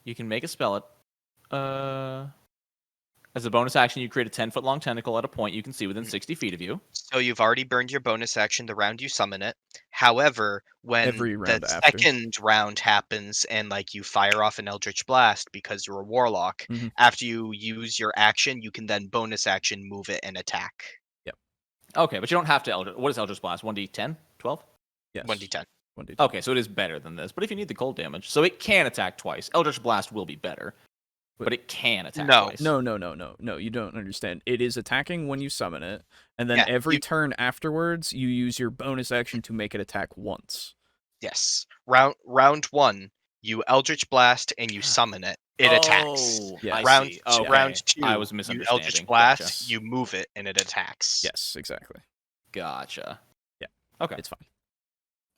You can make a spell it. As a bonus action, you create a 10-foot-long tentacle at a point you can see within 60 feet of you. So you've already burned your bonus action the round you summon it. However, when the second round happens and like you fire off an Eldritch Blast because you're a warlock, after you use your action, you can then bonus action move it and attack. Yep. Okay, but you don't have to What is Eldritch Blast? 1d10? 12? Yes. 1d10. Okay, so it is better than this. But if you need the cold damage, so it can attack twice. Eldritch Blast will be better. But it can attack twice. No, you don't understand. It is attacking when you summon it, and then every turn afterwards, you use your bonus action to make it attack once. Yes. Round 1, you Eldritch Blast and you summon it. It attacks. Yeah. Round 2, I was misunderstanding. You Eldritch Blast, you move it, and it attacks. Yes, exactly. Gotcha. Yeah. Okay. It's fine.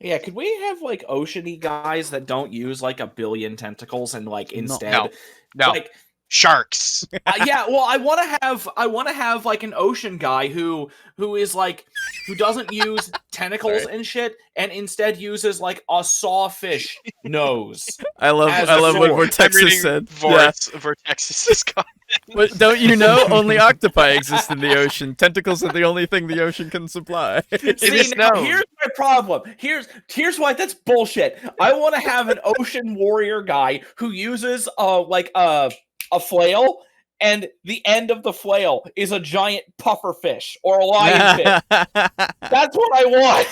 Yeah, could we have like ocean-y guys that don't use like a billion tentacles and like instead No. like sharks? Yeah, well, I want to have like an ocean guy who is like who doesn't use tentacles and shit, and instead uses like a sawfish nose. I love what Vortexus said. Vortexus' comment. But don't you know, only octopi exist in the ocean. Tentacles are the only thing the ocean can supply. See, now, here's my problem. Here's why that's bullshit. I want to have an ocean warrior guy who uses like a flail, and the end of the flail is a giant puffer fish or a lionfish. That's what I want.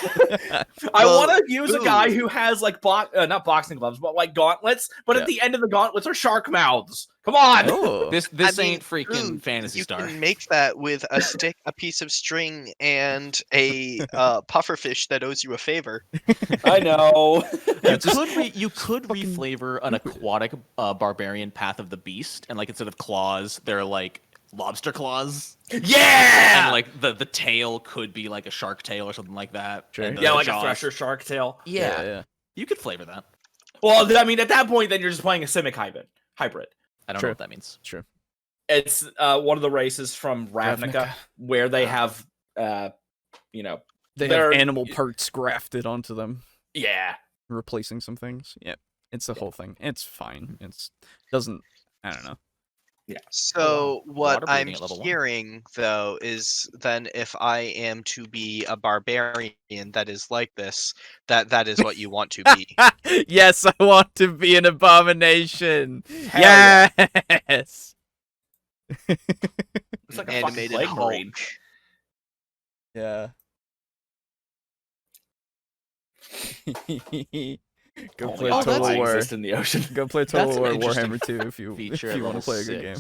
I want to use a guy who has like not boxing gloves, but like gauntlets. But at the end of the gauntlets are shark mouths. Come on. This ain't freaking Phantasy Star. You can make that with a stick, a piece of string, and a pufferfish that owes you a favor. I know. You could reflavor an aquatic barbarian Path of the Beast, and like instead of claws, they're like lobster claws. Yeah. And like the tail could be like a shark tail or something like that. Sure. Yeah, like a fresher shark tail. Yeah. You could flavor that. Well, I mean, at that point, then you're just playing a simic hybrid. I don't know what that means. Sure. It's one of the races from Ravnica where they have, they have animal parts grafted onto them. Yeah. Replacing some things. Yeah. It's the whole thing. It's fine. I don't know. Yeah. So what I'm hearing, though, is then if I am to be a barbarian that is like this, that is what you want to be. Yes, I want to be an abomination. Yes. It's like a animated Hulk. Yeah. Go play Total War in the ocean. Go play Total War Warhammer 2 if you want to play a good game.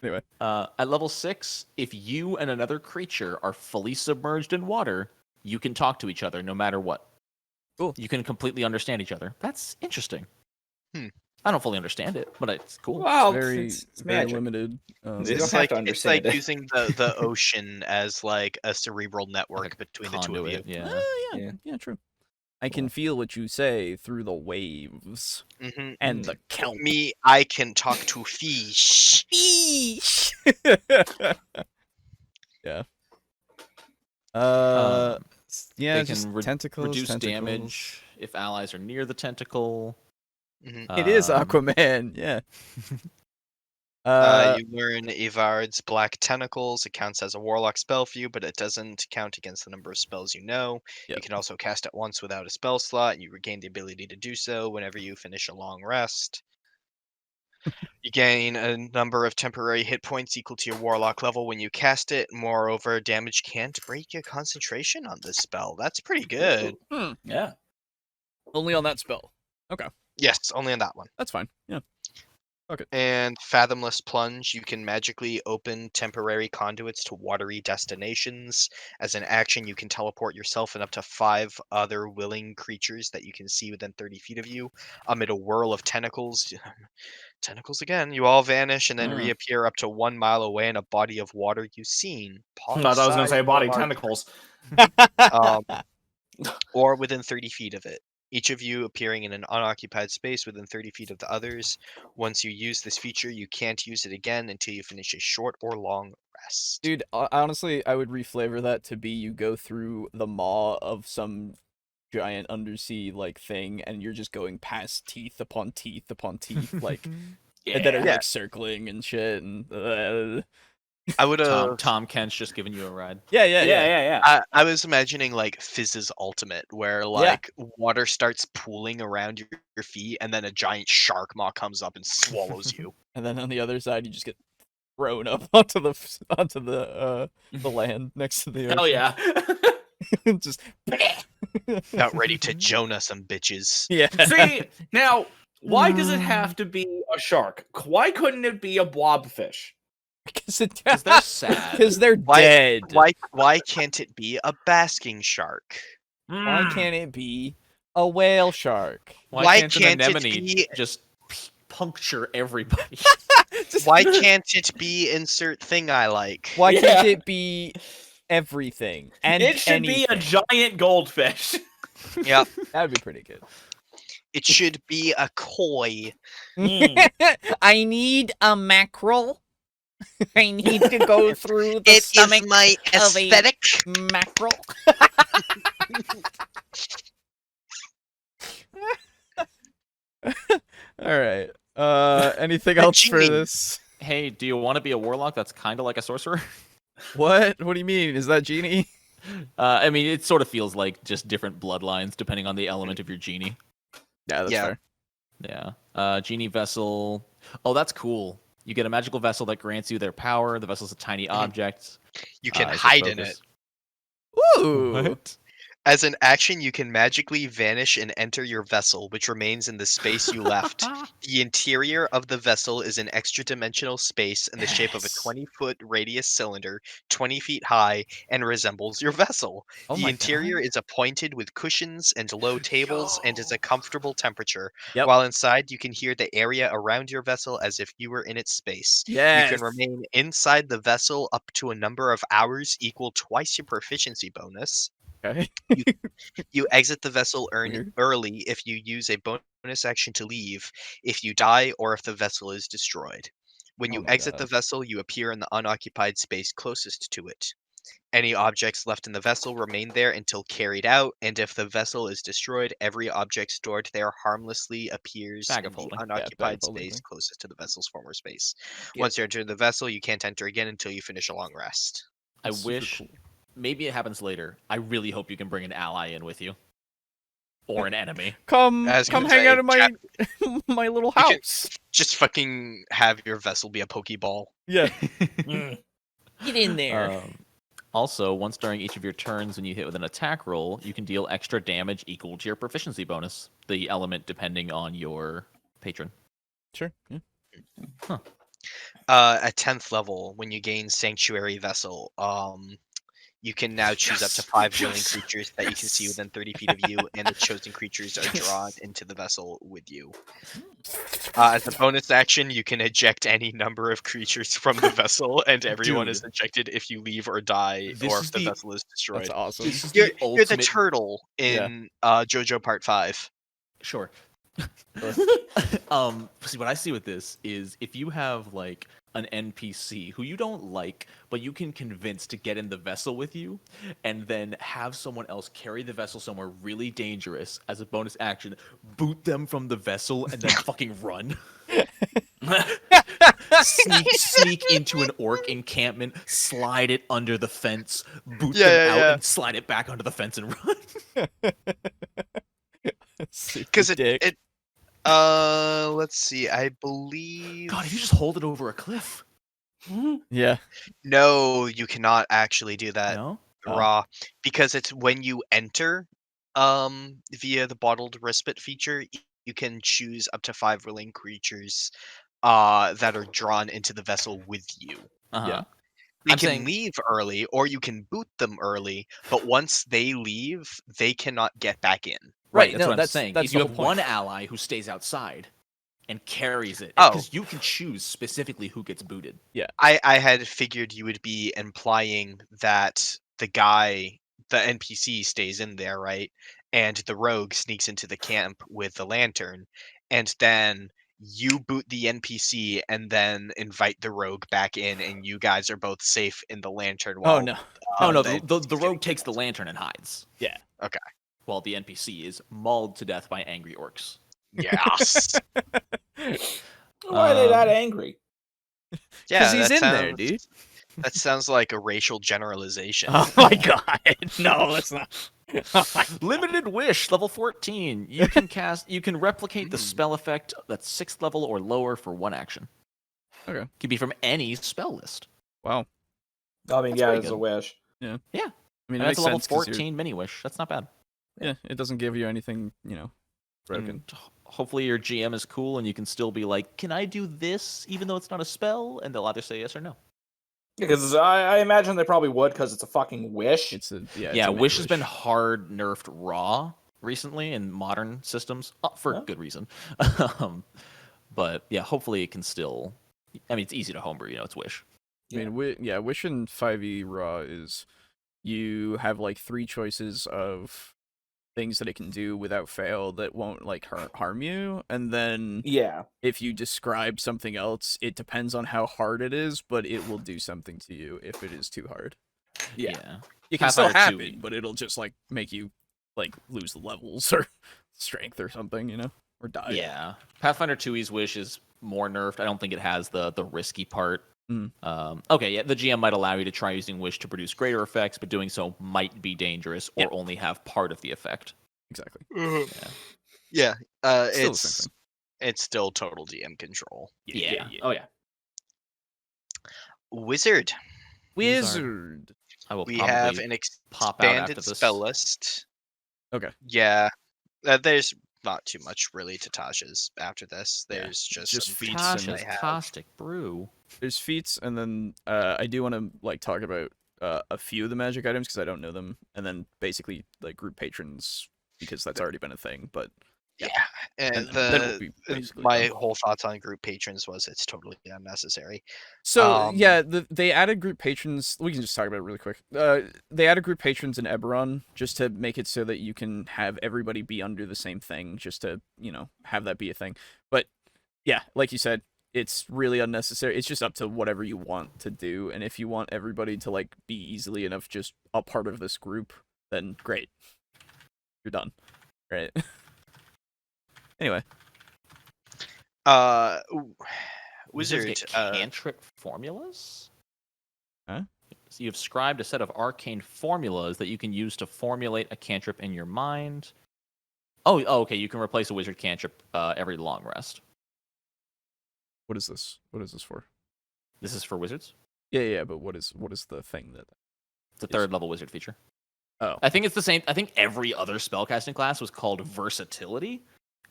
Anyway, at level 6, if you and another creature are fully submerged in water, you can talk to each other no matter what. Cool. You can completely understand each other. That's interesting. I don't fully understand it, but it's cool. Well, it's very limited. It's like using the ocean as like a cerebral network between the two of you. Yeah, true. I can feel what you say through the waves and the kelp. I can talk to fish. Fish. Yeah. They can tentacles, reduce damage if allies are near the tentacle. It is Aquaman. Yeah. You learn Evard's Black Tentacles. It counts as a Warlock spell for you, but it doesn't count against the number of spells you know. Yep. You can also cast it once without a spell slot, and you regain the ability to do so whenever you finish a long rest. You gain a number of temporary hit points equal to your Warlock level when you cast it. Moreover, damage can't break your concentration on this spell. That's pretty good. Yeah. Only on that spell. Okay. Yes, only on that one. That's fine. Yeah. Okay. And Fathomless Plunge, you can magically open temporary conduits to watery destinations. As an action, you can teleport yourself and up to 5 other willing creatures that you can see within 30 feet of you amid a whirl of tentacles. Tentacles again. You all vanish and then reappear up to 1 mile away in a body of water you've seen. I thought I was going to say body tentacles. Or within 30 feet of it. Each of you appearing in an unoccupied space within 30 feet of the others. Once you use this feature, you can't use it again until you finish a short or long rest. Dude, honestly, I would reflavor that to be you go through the maw of some giant undersea like thing, and you're just going past teeth upon teeth upon teeth, like, and then it's like circling and shit, and I would have Tom Kent's just giving you a ride. Yeah. I was imagining like Fizz's Ultimate, where like water starts pooling around your feet, and then a giant shark maw comes up and swallows you. And then on the other side, you just get thrown up onto the land next to the ocean. Hell yeah! Just About ready to Jonah some bitches. Yeah. See, now why does it have to be a shark? Why couldn't it be a blobfish? Because they're sad. Because they're dead. Why can't it be a basking shark? Why can't it be a whale shark? Why can't an anemone just puncture everybody? Why can't it be insert thing I like? Why can't it be everything? And it should be a giant goldfish. Yeah, that would be pretty good. It should be a koi. I need a mackerel. I need to go through the stomach is my aesthetic of a mackerel. All right. Anything else for this? Hey, do you want to be a warlock that's kind of like a sorcerer? What? What do you mean? Is that genie? I mean, it sort of feels like just different bloodlines depending on the element of your genie. Yeah, that's fair. Yeah. Genie vessel. Oh, that's cool. You get a magical vessel that grants you their power. The vessel's a tiny object. You can hide in it. Ooh. What? As an action, you can magically vanish and enter your vessel, which remains in the space you left. The interior of the vessel is an extra-dimensional space in the shape of a 20-foot radius cylinder, 20 feet high, and resembles your vessel. The interior is appointed with cushions and low tables and is a comfortable temperature. Yep. While inside, you can hear the area around your vessel as if you were in its space. Yes. You can remain inside the vessel up to a number of hours equal twice your proficiency bonus. Okay. You exit the vessel early if you use a bonus action to leave, if you die, or if the vessel is destroyed. When you exit the vessel, you appear in the unoccupied space closest to it. Any objects left in the vessel remain there until carried out, and if the vessel is destroyed, every object stored there harmlessly appears in the unoccupied space closest to the vessel's former space. Once you enter the vessel, you can't enter again until you finish a long rest. I wish... Maybe it happens later. I really hope you can bring an ally in with you. Or an enemy. Come hang out in my my little house. Just fucking have your vessel be a Pokeball. Yeah. Get in there. Also, once during each of your turns when you hit with an attack roll, you can deal extra damage equal to your proficiency bonus. The element depending on your patron. Sure. Yeah. Huh. At 10th level, when you gain Sanctuary Vessel, you can now choose up to 5 willing creatures that you can see within 30 feet of you, and the chosen creatures are drawn into the vessel with you. As a bonus action, you can eject any number of creatures from the vessel, and everyone is ejected if you leave or die, or if the vessel is destroyed. That's awesome. You're the turtle in JoJo Part 5. Sure. See, what I see with this is if you have like an NPC who you don't like, but you can convince to get in the vessel with you, and then have someone else carry the vessel somewhere really dangerous as a bonus action, boot them from the vessel, and then fucking run. sneak into an orc encampment, slide it under the fence, boot them out, and slide it back under the fence and run. Because let's see, I believe... God, if you just hold it over a cliff. Yeah. No, you cannot actually do that. No? Raw. Because it's when you enter, via the bottled respite feature, you can choose up to 5 willing creatures that are drawn into the vessel with you. Yeah. They can leave early, or you can boot them early, but once they leave, they cannot get back in. Right, Right, that's no, what I'm saying. that's You the have whole point. one ally who stays outside and carries it. Oh. Because you can choose specifically who gets booted. Yeah. I had figured you would be implying that the NPC stays in there, right? And the rogue sneaks into the camp with the lantern, and then you boot the NPC and then invite the rogue back in, and you guys are both safe in the lantern. While, no. No, the rogue takes the lantern and hides. Yeah. Okay. While the NPC is mauled to death by angry orcs. Yes. Why are they that angry? Because he's in there, dude. That sounds like a racial generalization. Oh my god. No, that's not. Limited Wish, level 14. You can replicate the spell effect that's 6th level or lower for 1 action. Okay. Can be from any spell list. Wow. I mean, That's yeah, pretty it's a good. wish. Yeah. Yeah. I mean, And it that's a makes level sense 'cause 14 mini wish. That's not bad. Yeah, it doesn't give you anything, broken. And hopefully your GM is cool and you can still be like, can I do this even though it's not a spell? And they'll either say yes or no. Because I imagine they probably would, because it's a fucking wish. It's a Wish has been hard nerfed raw recently in modern systems for good reason. But yeah, hopefully it can still. I mean, it's easy to homebrew. It's Wish. I mean, Wish in 5e raw is you have like 3 choices of things that it can do without fail that won't like harm you, and then if you describe something else, it depends on how hard it is, but it will do something to you if it is too hard. Yeah. It can still happen, but it'll just like make you like lose the levels or strength or something, or die. Yeah. Pathfinder 2e's Wish is more nerfed. I don't think it has the risky part. Okay, yeah, the GM might allow you to try using Wish to produce greater effects, but doing so might be dangerous or only have part of the effect. Exactly. It's still total GM control. Yeah. Oh yeah. Wizard. We have an expanded spell list. Okay. Yeah. There's not too much really to Tasha's after this. There's just some feats. Tasha's Caustic Brew. There's feats, and then I do want to like talk about a few of the magic items because I don't know them, and then basically like group patrons because that's already been a thing. But and my whole thoughts on group patrons was it's totally unnecessary. So they added group patrons. We can just talk about it really quick. They added group patrons in Eberron just to make it so that you can have everybody be under the same thing, just to have that be a thing. But yeah, like you said, it's really unnecessary. It's just up to whatever you want to do, and if you want everybody to like be easily enough just a part of this group, then great, you're done, right? Anyway, Wizard cantrip formulas. Huh? So you've scribed a set of arcane formulas that you can use to formulate a cantrip in your mind. Oh, okay. You can replace a wizard cantrip every long rest. What is this? What is this for? This is for wizards. Yeah. But what is the thing that? It's a 3rd level wizard feature. Oh, I think it's the same. I think every other spellcasting class was called versatility,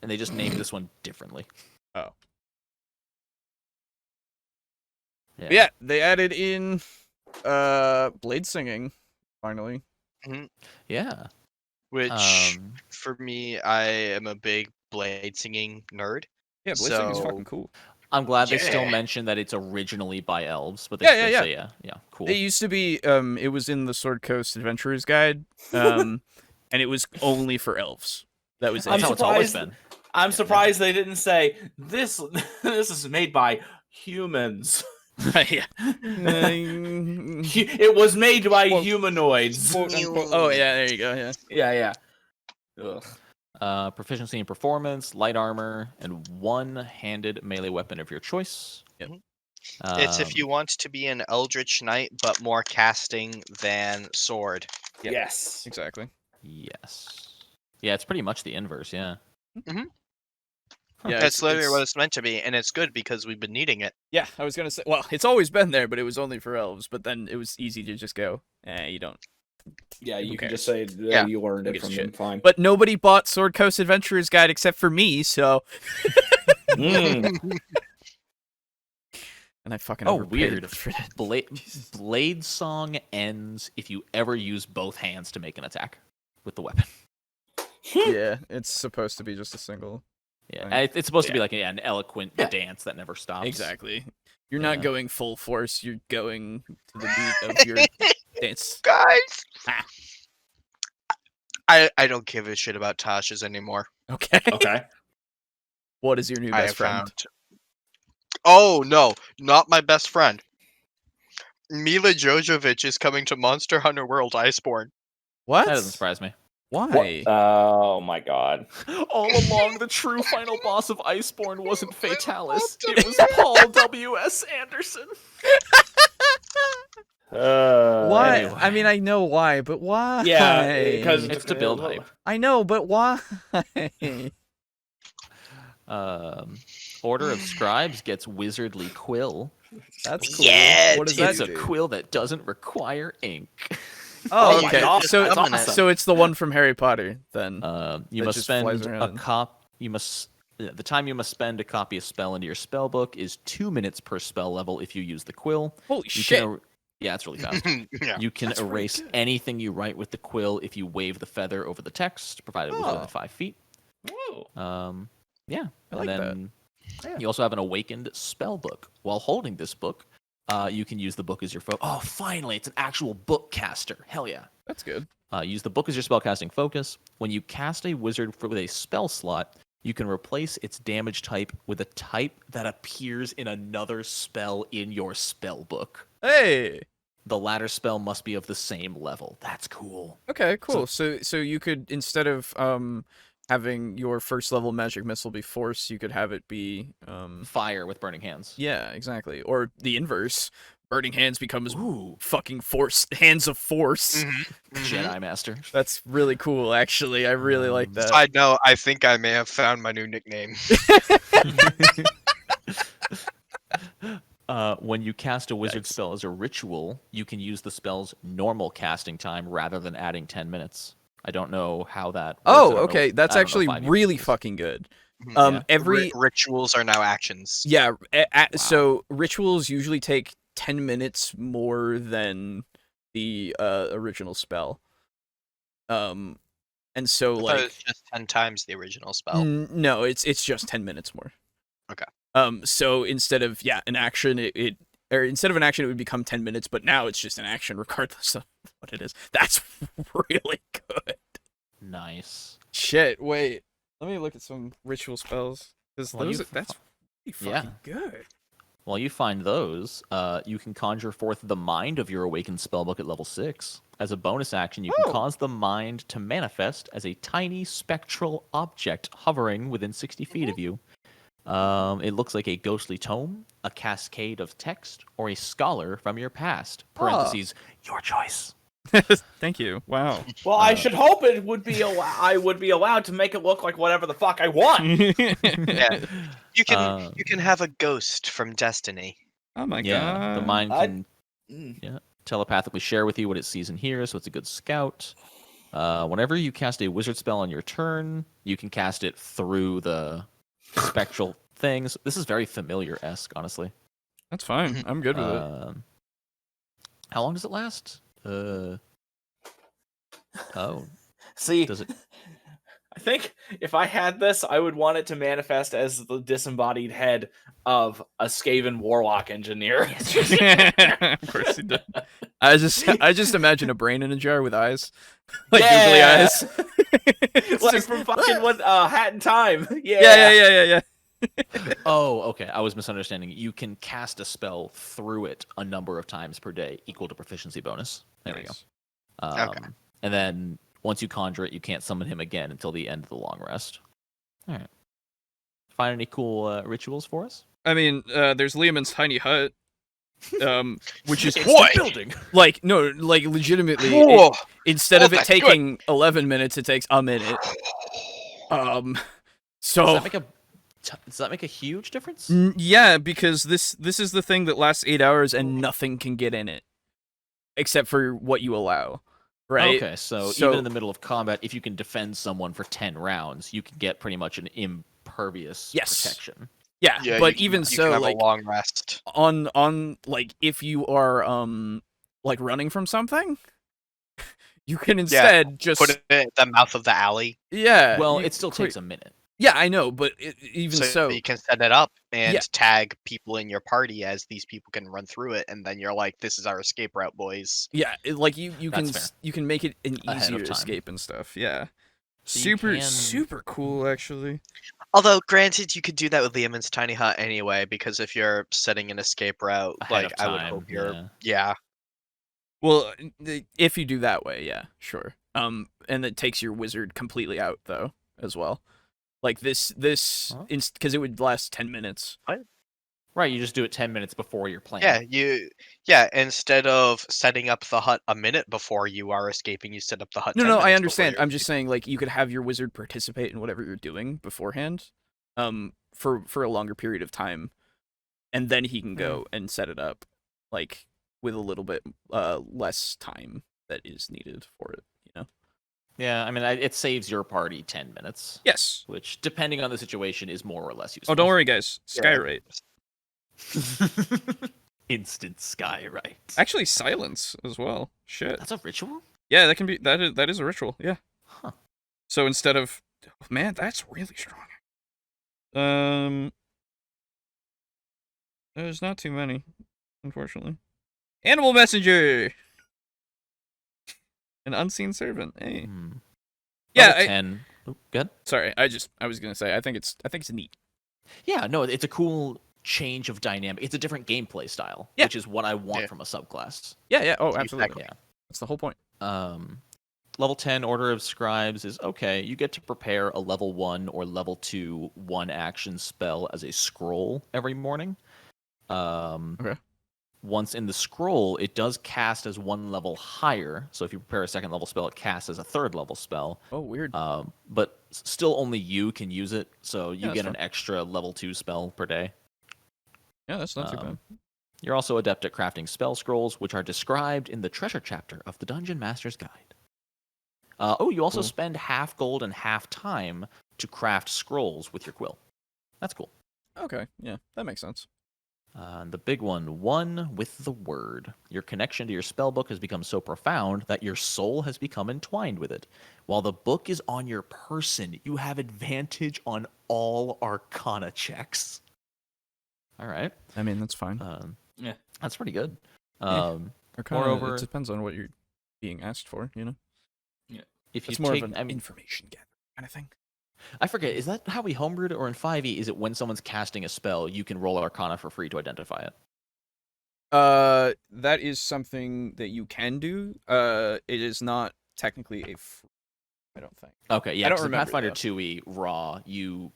and they just named this one differently. Oh. Yeah, they added in blade singing finally. Mm-hmm. Yeah. Which for me, I am a big blade singing nerd. Yeah, blade singing is fucking cool. I'm glad they still mentioned that it's originally by elves, but they say cool. It used to be it was in the Sword Coast Adventurer's Guide, and it was only for elves. That was That's how it's always been. I'm surprised they didn't say this is made by humans. Right, yeah. It was made by humanoids. Oh yeah, there you go. Yeah. Ugh. Proficiency in performance, light armor, and one-handed melee weapon of your choice. Yep. It's if you want to be an Eldritch Knight, but more casting than sword. Yep. Yes. Exactly. Yes. Yeah, it's pretty much the inverse, yeah. Mm-hmm. Yeah, that's literally what it's meant to be, and it's good because we've been needing it. Yeah, I was gonna say, well, it's always been there, but it was only for elves, but then it was easy to just go, you don't. Yeah, you can just say you learned it from him, fine. But nobody bought Sword Coast Adventurer's Guide except for me, so... And I fucking weird. For that. Blade Song ends if you ever use both hands to make an attack with the weapon. Yeah, it's supposed to be just a single. Yeah, it's supposed to be like an eloquent dance that never stops. Exactly. You're not going full force. You're going to the beat of your dance. Guys, I don't give a shit about Tasha's anymore. Okay. Okay. What is your new best friend? Oh no, not my best friend. Mila Jojovic is coming to Monster Hunter World Iceborne. What? That doesn't surprise me. Why? Oh my god. All along, the true final boss of Iceborne wasn't Fatalis. It was Paul W.S. Anderson. Why? Anyway. I mean, I know why, but why? Yeah, because It's to build hype. I know, but why? Order of Scribes gets Wizardly Quill. That's cool. Yeah, What does It's that a do? quill that doesn't require ink. Oh, my okay. God, So, that's awesome. so it's the one from Harry Potter, then. You That must just spend flies a around. the time you must spend to copy a spell into your spell book is 2 minutes per spell level if you use the quill. Holy You shit! yeah, it's really fast. Yeah. You can That's pretty erase good. anything you write with the quill if you wave the feather over the text, provided it was within 5 feet. Whoa. Yeah. I like that. And then you also have an awakened spell book. While holding this book, you can use the book as your Oh, finally, it's an actual book caster. Hell yeah. That's good. Use the book as your spellcasting focus. When you cast a wizard with a spell slot, you can replace its damage type with a type that appears in another spell in your spell book. Hey. The latter spell must be of the same level. That's cool. Okay, cool. So you could, instead of having your first level magic missile be force, you could have it be Fire with burning hands. yeah, exactly. Or the inverse. Burning hands becomes fucking force, hands of force. Jedi Master. That's really cool, actually. I really like that. Side note, I think I may have found my new nickname. When you cast a wizard spell as a ritual, you can use the spell's normal casting time rather than adding 10 minutes. I don't know how that works. Oh, okay. That's actually if I really use this. fucking good. Yeah. Every Rituals are now actions. yeah. So rituals usually take 10 minutes more than the original spell. And so I thought like it was just 10 times the original spell. no, it's just 10 minutes more. Okay. So instead of an action, instead of an action, it would become 10 minutes, but now it's just an action regardless of what it is. That's really good. Nice. Shit, wait. Let me look at some ritual spells. Because Well, that's really fucking good. While you find those, you can conjure forth the mind of your awakened spellbook at level 6. As a bonus action, you can cause the mind to manifest as a tiny spectral object hovering within 60 feet of you. It looks like a ghostly tome, a cascade of text, or a scholar from your past. Parentheses, your choice. Thank you. Wow. Well, I should hope it would be I would be allowed to make it look like whatever the fuck I want. Yeah. You can have a ghost from Destiny. Oh my Yeah, god. the mind can telepathically share with you what it sees and hears, so it's a good scout. Whenever you cast a wizard spell on your turn, you can cast it through the spectral things. This is very familiar-esque, honestly. That's fine. I'm good with it. How long does it last? See, Does it? I think if I had this, I would want it to manifest as the disembodied head of a Skaven warlock engineer. Of course he did. I just imagine a brain in a jar with eyes, like googly eyes. It's like just- from fucking Hat in Time. Yeah. Yeah. Oh, okay. I was misunderstanding. You can cast a spell through it a number of times per day, equal to proficiency bonus. There we go. Okay. And then once you conjure it, you can't summon him again until the end of the long rest. All right. Find any cool rituals for us? I mean, there's Liamon's tiny hut, which is building. like legitimately. Whoa. Instead of it that's good. taking 11 minutes, it takes a minute. So Does that make a huge difference? yeah, because this is the thing that lasts 8 hours and nothing can get in it, except for what you allow. Right. Okay, so even in the middle of combat, if you can defend someone for 10 rounds, you can get pretty much an impervious protection. Yeah, but even so, have like a long rest on like if you are like running from something, you can instead just put it in the mouth of the alley. Yeah. Well, it still takes a minute. Yeah, I know, but even so, you can set it up and tag people in your party as these people can run through it, and then you're like, "This is our escape route, boys." Yeah, like you can make it an easier escape and stuff. Yeah, so super cool actually. Although, granted, you could do that with Liam's tiny hut anyway, because if you're setting an escape route, ahead of time, I would hope you're Well, if you do that way, yeah, sure. And it takes your wizard completely out though as well. Like this, because it would last 10 minutes. What? Right, you just do it 10 minutes before your plan. Yeah, instead of setting up the hut a minute before you are escaping, you set up the hut. No, I understand. I'm just saying, like, you could have your wizard participate in whatever you're doing beforehand, for a longer period of time, and then he can go and set it up, like, with a little bit less time that is needed for it. Yeah, I mean, it saves your party 10 minutes. Yes. Which, depending on the situation, is more or less useful. Oh, don't worry, guys. Skyrite. Instant skyrite. Actually, silence as well. Shit. That's a ritual? Yeah, that can be. That is a ritual. Yeah. Huh. So instead of, man, that's really strong. There's not too many, unfortunately. Animal messenger. An unseen servant. Hey. Yeah. 10. Oh, good. Sorry, I was gonna say I think it's neat. Yeah, no, it's a cool change of dynamic. It's a different gameplay style, which is what I want from a subclass. Yeah. Oh, absolutely. Yeah. That's the whole point. Level 10 Order of Scribes is okay. You get to prepare a level 1 or level 2 1-action spell as a scroll every morning. Okay. Once in the scroll, it does cast as 1 level higher. So if you prepare a 2nd level spell, it casts as a 3rd level spell. Oh, weird. But still only you can use it, so you get an extra level 2 spell per day. Yeah, that's not too bad. You're also adept at crafting spell scrolls, which are described in the treasure chapter of the Dungeon Master's Guide. You also spend half gold and half time to craft scrolls with your quill. That's cool. Okay, yeah, that makes sense. The big one with the word. Your connection to your spell book has become so profound that your soul has become entwined with it. While the book is on your person, you have advantage on all Arcana checks. All right. I mean, that's fine. Yeah, that's pretty good. Arcana, moreover, it depends on what you're being asked for, you know? Yeah. If it's more of an information gather kind of thing. I forget, is that how we homebrewed it, or in 5e, is it when someone's casting a spell, you can roll Arcana for free to identify it? That is something that you can do. It is not technically a free, I don't think. Okay, yeah, I don't remember, Pathfinder 2e raw, you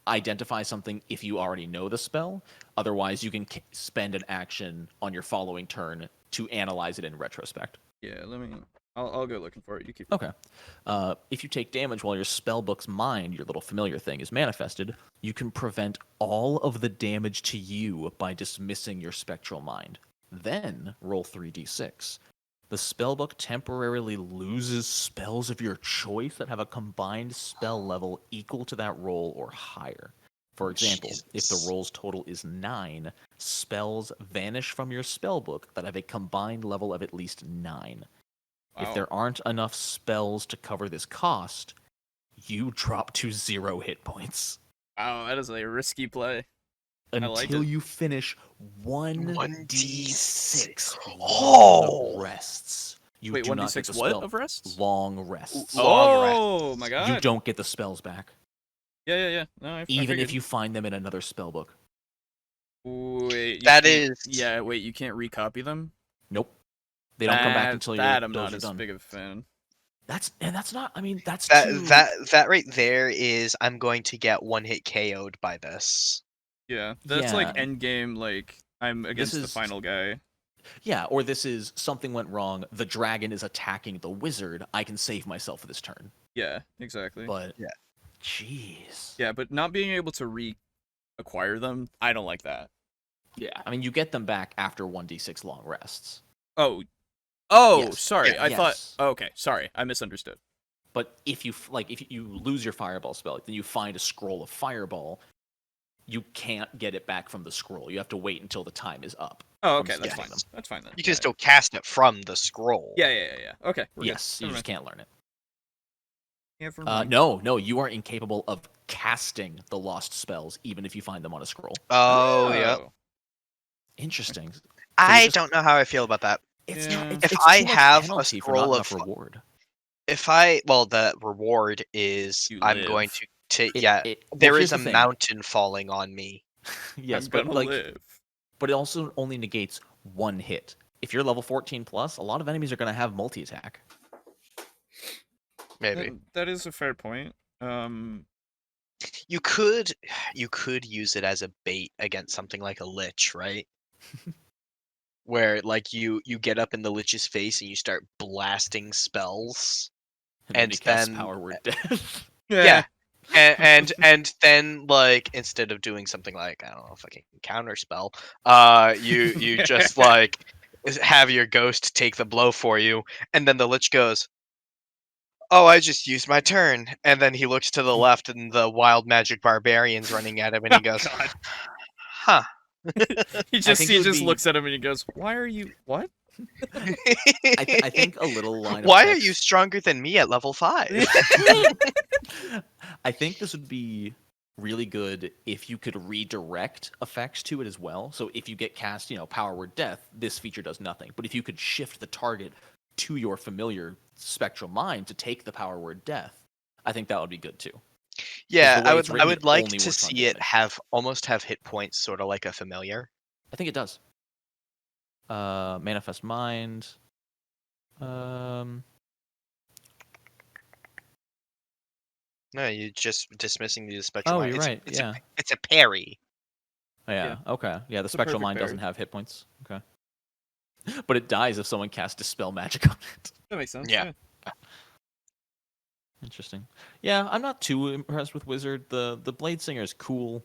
identify something if you already know the spell. Otherwise, you can spend an action on your following turn to analyze it in retrospect. Yeah, I'll go looking for it. You keep. Okay. If you take damage while your spellbook's mind, your little familiar thing, is manifested, you can prevent all of the damage to you by dismissing your spectral mind. Then roll 3d6. The spellbook temporarily loses spells of your choice that have a combined spell level equal to that roll or higher. For example, if the roll's total is 9, spells vanish from your spellbook that have a combined level of at least 9. Wow. If there aren't enough spells to cover this cost, you drop to 0 hit points. Wow, that is a risky play. Until you finish 1d6 rests. Wait, 1d6 what of rests? Long rests. Oh my god. You don't get the spells back. Yeah. No, even if you find them in another spellbook. Wait, wait, you can't recopy them? Nope. They don't come back until you're I'm not as big of a fan. That's not. I mean, that's that right there is. I'm going to get one hit KO'd by this. Yeah, that's like end game. Like I'm against the final guy. Yeah, or this is something went wrong. The dragon is attacking the wizard. I can save myself for this turn. Yeah, exactly. But jeez. Yeah, but not being able to reacquire them, I don't like that. Yeah, I mean, you get them back after 1d6 long rests. Oh, yes. Sorry. Yeah, I thought. Okay, sorry. I misunderstood. But if you lose your fireball spell, then you find a scroll of fireball. you can't get it back from the scroll. You have to wait until the time is up. Oh, okay, that's fine. That's fine then. You can still cast it from the scroll. Yeah. Okay. Yes, you just can't learn it. Yeah, no, you are incapable of casting the lost spells, even if you find them on a scroll. Oh, yeah. Interesting. So I don't know how I feel about that. If I have a scroll of reward, the reward is I'm going to there is a mountain falling on me. Yes, but it also only negates one hit. If you're level 14 plus, a lot of enemies are going to have multi-attack. Maybe that is a fair point. You could use it as a bait against something like a lich, right? Where like you get up in the lich's face and you start blasting spells, and then power word death. Yeah. And then like instead of doing something like, I don't know, fucking counter spell, you just like have your ghost take the blow for you, and then the lich goes, "Oh, I just used my turn," and then he looks to the left and the wild magic barbarian's running at him, and he goes, "Huh." he just looks at him and he goes, "Why are you what?" I think a little line. Why are you stronger than me at level 5? I think this would be really good if you could redirect effects to it as well. So if you get cast, power word death, this feature does nothing. But if you could shift the target to your familiar spectral mind to take the power word death, I think that would be good too. Yeah, I would like to see it have hit points sort of like a familiar. I think it does. Manifest mind. No, you're just dismissing the spectral mind. You're right. It's a parry. Oh, yeah. Okay. Yeah, the spectral mind doesn't have hit points. Okay. But it dies if someone casts Dispel Magic on it. That makes sense. Yeah. Interesting. Yeah, I'm not too impressed with Wizard. The Blade Singer is cool.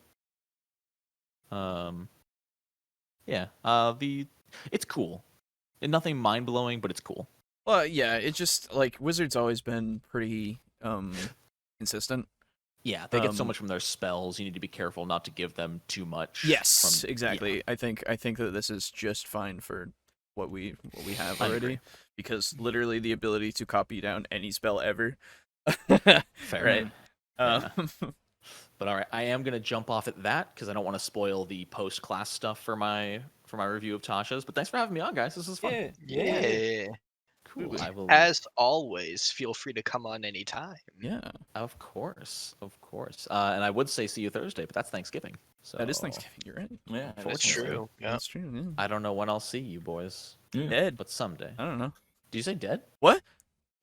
It's cool. And nothing mind blowing, but it's cool. Well, yeah, it's just like Wizard's always been pretty consistent. Yeah, they get so much from their spells. You need to be careful not to give them too much. Yes, exactly. Yeah. I think that this is just fine for what we have already, because literally the ability to copy down any spell ever. Fair, right? Yeah. But all right, I am gonna jump off at that because I don't want to spoil the post-class stuff for my review of Tasha's. But thanks for having me on, guys. This is fun. Yeah. Cool. I will. As always, feel free to come on anytime. Yeah. Of course. And I would say see you Thursday, but that's Thanksgiving. So that is Thanksgiving. You're right. Yeah, that's true. Yeah. That's true. Yeah. I don't know when I'll see you boys. Yeah. Dead, but someday. I don't know. Do you say dead? What?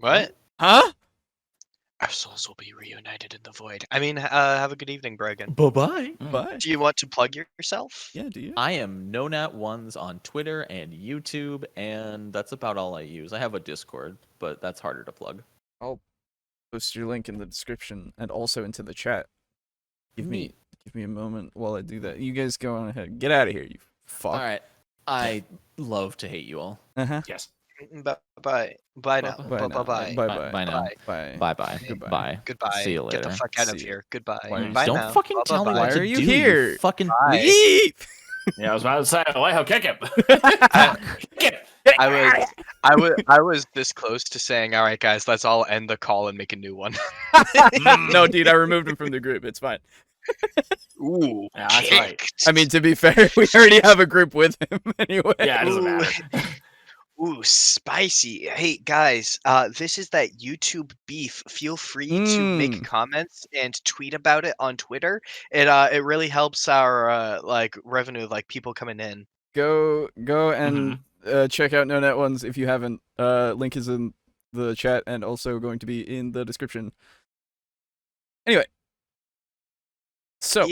Huh? Our souls will be reunited in the void. I mean, have a good evening, Brogan. Bye-bye. Bye. Do you want to plug yourself? Yeah, do you? I am Nonat1s on Twitter and YouTube, and that's about all I use. I have a Discord, but that's harder to plug. I'll post your link in the description and also into the chat. Give me a moment while I do that. You guys go on ahead. Get out of here, you fuck. All right. I love to hate you all. Yes. Bye now. Bye now. Bye now. Bye. Goodbye. Goodbye. See you later. Get the fuck out of here. Goodbye. Don't now. fucking tell me what to do. Why are you here? You fucking leave. Yeah, I was about to say, Alejo, kick him. I was this close to saying, all right, guys, let's all end the call and make a new one. No, dude, I removed him from the group. It's fine. Ooh, yeah, that's right. I mean, to be fair, we already have a group with him anyway. Yeah, it doesn't matter. Ooh, spicy. Hey, guys, this is that YouTube beef. Feel free to make comments and tweet about it on Twitter. It really helps our revenue, like people coming in. Go and check out Nonat1s if you haven't. Link is in the chat and also going to be in the description. Anyway. So,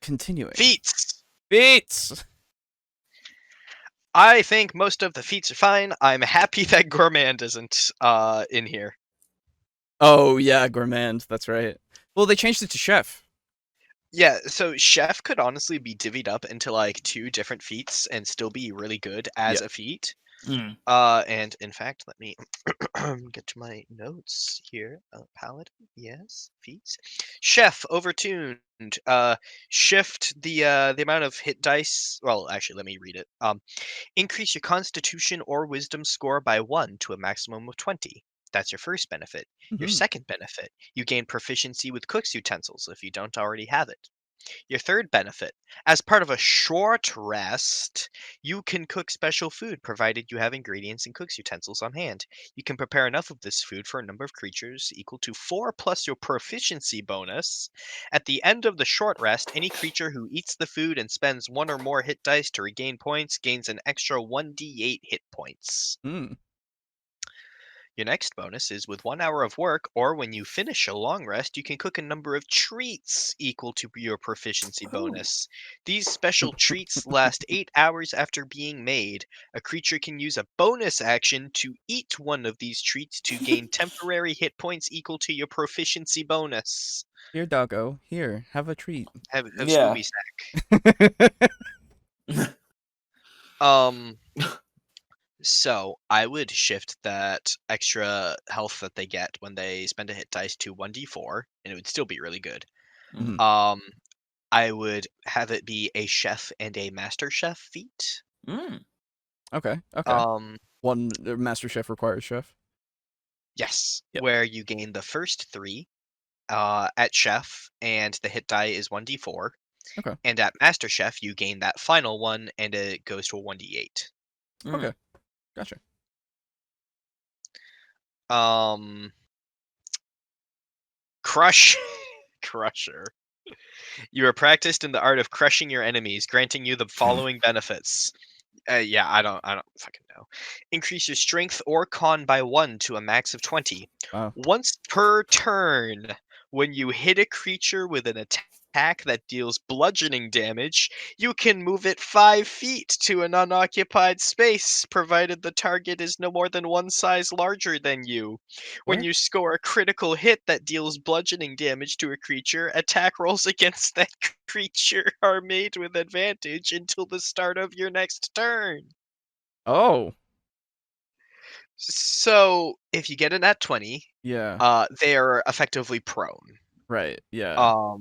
continuing. Feats! I think most of the feats are fine. I'm happy that Gourmand isn't in here. Oh, yeah, Gourmand. That's right. Well, they changed it to Chef. Yeah, so Chef could honestly be divvied up into like 2 different feats and still be really good as a feat. And in fact, let me get to my notes here. Paladin, yes, feats. Chef overtuned. Shift the amount of hit dice. Well, actually, let me read it. Increase your Constitution or Wisdom score by 1 to a maximum of 20. That's your first benefit. Your second benefit, you gain proficiency with cook's utensils if you don't already have it. Your third benefit, as part of a short rest, you can cook special food provided you have ingredients and cook's utensils on hand. You can prepare enough of this food for a number of creatures equal to 4 plus your proficiency bonus. At the end of the short rest, any creature who eats the food and spends 1 or more hit dice to regain points gains an extra 1d8 hit points. Your next bonus is with 1 hour of work, or when you finish a long rest, you can cook a number of treats equal to your proficiency bonus. These special treats last 8 hours after being made. A creature can use a bonus action to eat one of these treats to gain temporary hit points equal to your proficiency bonus. Here, doggo. Here, have a treat. Have Scooby snack. So I would shift that extra health that they get when they spend a hit dice to 1d4, and it would still be really good. I would have it be a chef and a master chef feat. Okay. One master chef requires chef. Yes, where you gain the first 3 at chef, and the hit die is 1d4. Okay. And at master chef, you gain that final one, and it goes to a 1d8. Okay. Gotcha. Crusher. You are practiced in the art of crushing your enemies, granting you the following benefits. I don't fucking know. Increase your strength or con by 1 to a max of 20. Wow. Once per turn, when you hit a creature with an attack that deals bludgeoning damage, you can move it 5 feet to an unoccupied space, provided the target is no more than 1 size larger than you. When you score a critical hit that deals bludgeoning damage to a creature, attack rolls against that creature are made with advantage until the start of your next turn. Oh. So, if you get a nat 20, they are effectively prone. Right, yeah.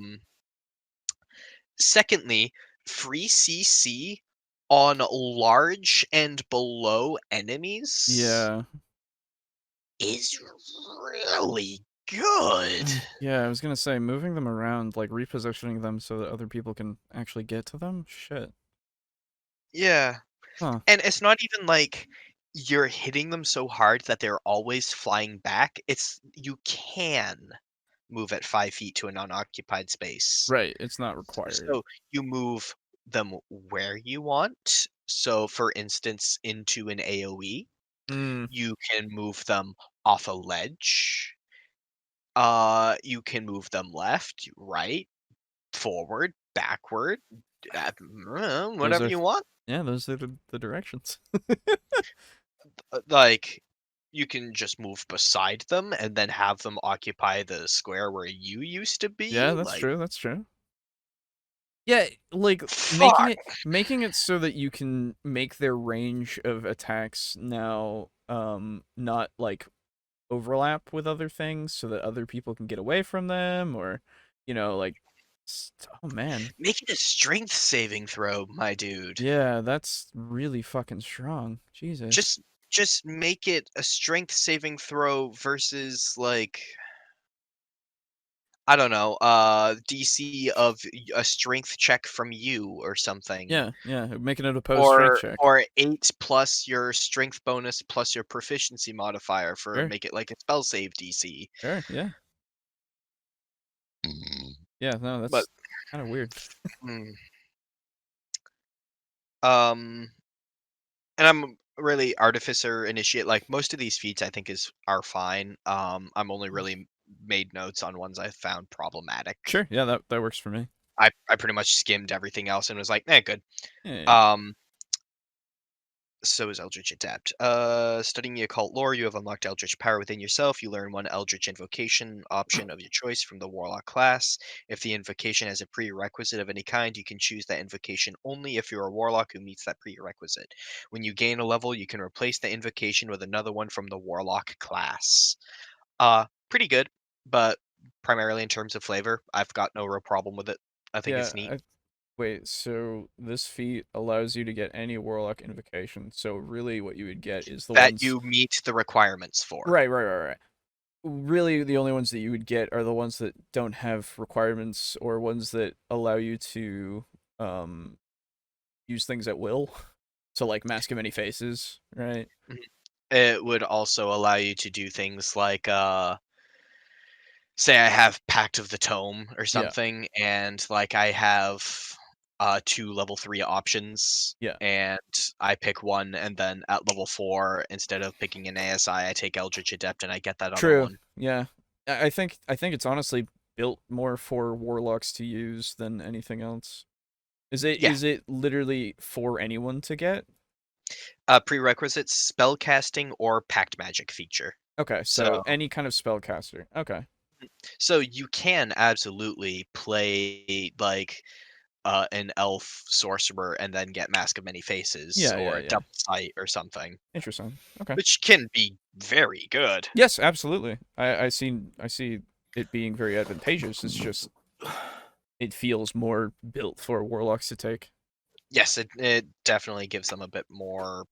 Secondly, free CC on large and below enemies is really good. Yeah, I was gonna say, moving them around, like repositioning them so that other people can actually get to them? Shit. Yeah. And it's not even like you're hitting them so hard that they're always flying back. It's you can move at 5 feet to an unoccupied space. Right, it's not required. So you move them where you want. So, for instance, into an AoE, you can move them off a ledge. You can move them left, right, forward, backward, whatever you want. Yeah, those are the directions. Like, you can just move beside them and then have them occupy the square where you used to be. Yeah, that's true. That's true. Yeah, like making it so that you can make their range of attacks now not like overlap with other things, so that other people can get away from them, or like, oh man, make it a strength saving throw, my dude. Yeah, that's really fucking strong. Jesus. Just make it a strength saving throw versus, like, I don't know, DC of a strength check from you or something. Yeah, making it a opposed strength check. Or 8 plus your strength bonus plus your proficiency modifier for make it like a spell save DC. Sure, yeah. Yeah, no, that's kind of weird. And I'm really artificer initiate. Like, most of these feats I think are fine. I'm only really made notes on ones I found problematic. Sure, yeah, that works for me. I pretty much skimmed everything else and was like, good. Yeah. So is Eldritch Adapt. Studying the occult lore, you have unlocked Eldritch power within yourself. You learn one Eldritch invocation option of your choice from the Warlock class. If the invocation has a prerequisite of any kind, you can choose that invocation only if you're a Warlock who meets that prerequisite. When you gain a level, you can replace the invocation with another one from the Warlock class. Pretty good, but primarily in terms of flavor, I've got no real problem with it. I think it's neat. Wait, so this feat allows you to get any Warlock invocation. So really what you would get is the that ones... you meet the requirements for. Right. Really, the only ones that you would get are the ones that don't have requirements or ones that allow you to use things at will. So like Mask of Many Faces, right? It would also allow you to do things like say I have Pact of the Tome or something, and like I have 2 level 3 options. Yeah. And I pick one, and then at level 4, instead of picking an ASI, I take Eldritch Adept and I get that other one. Yeah. I think it's honestly built more for Warlocks to use than anything else. Is it literally for anyone to get? Prerequisites, spellcasting or pact magic feature. Okay, so any kind of spellcaster. Okay. So you can absolutely play like an elf sorcerer and then get Mask of Many Faces or Double Sight or something. Interesting. Okay. Which can be very good. Yes, absolutely. I see it being very advantageous. It's just it feels more built for Warlocks to take. Yes, it definitely gives them a bit more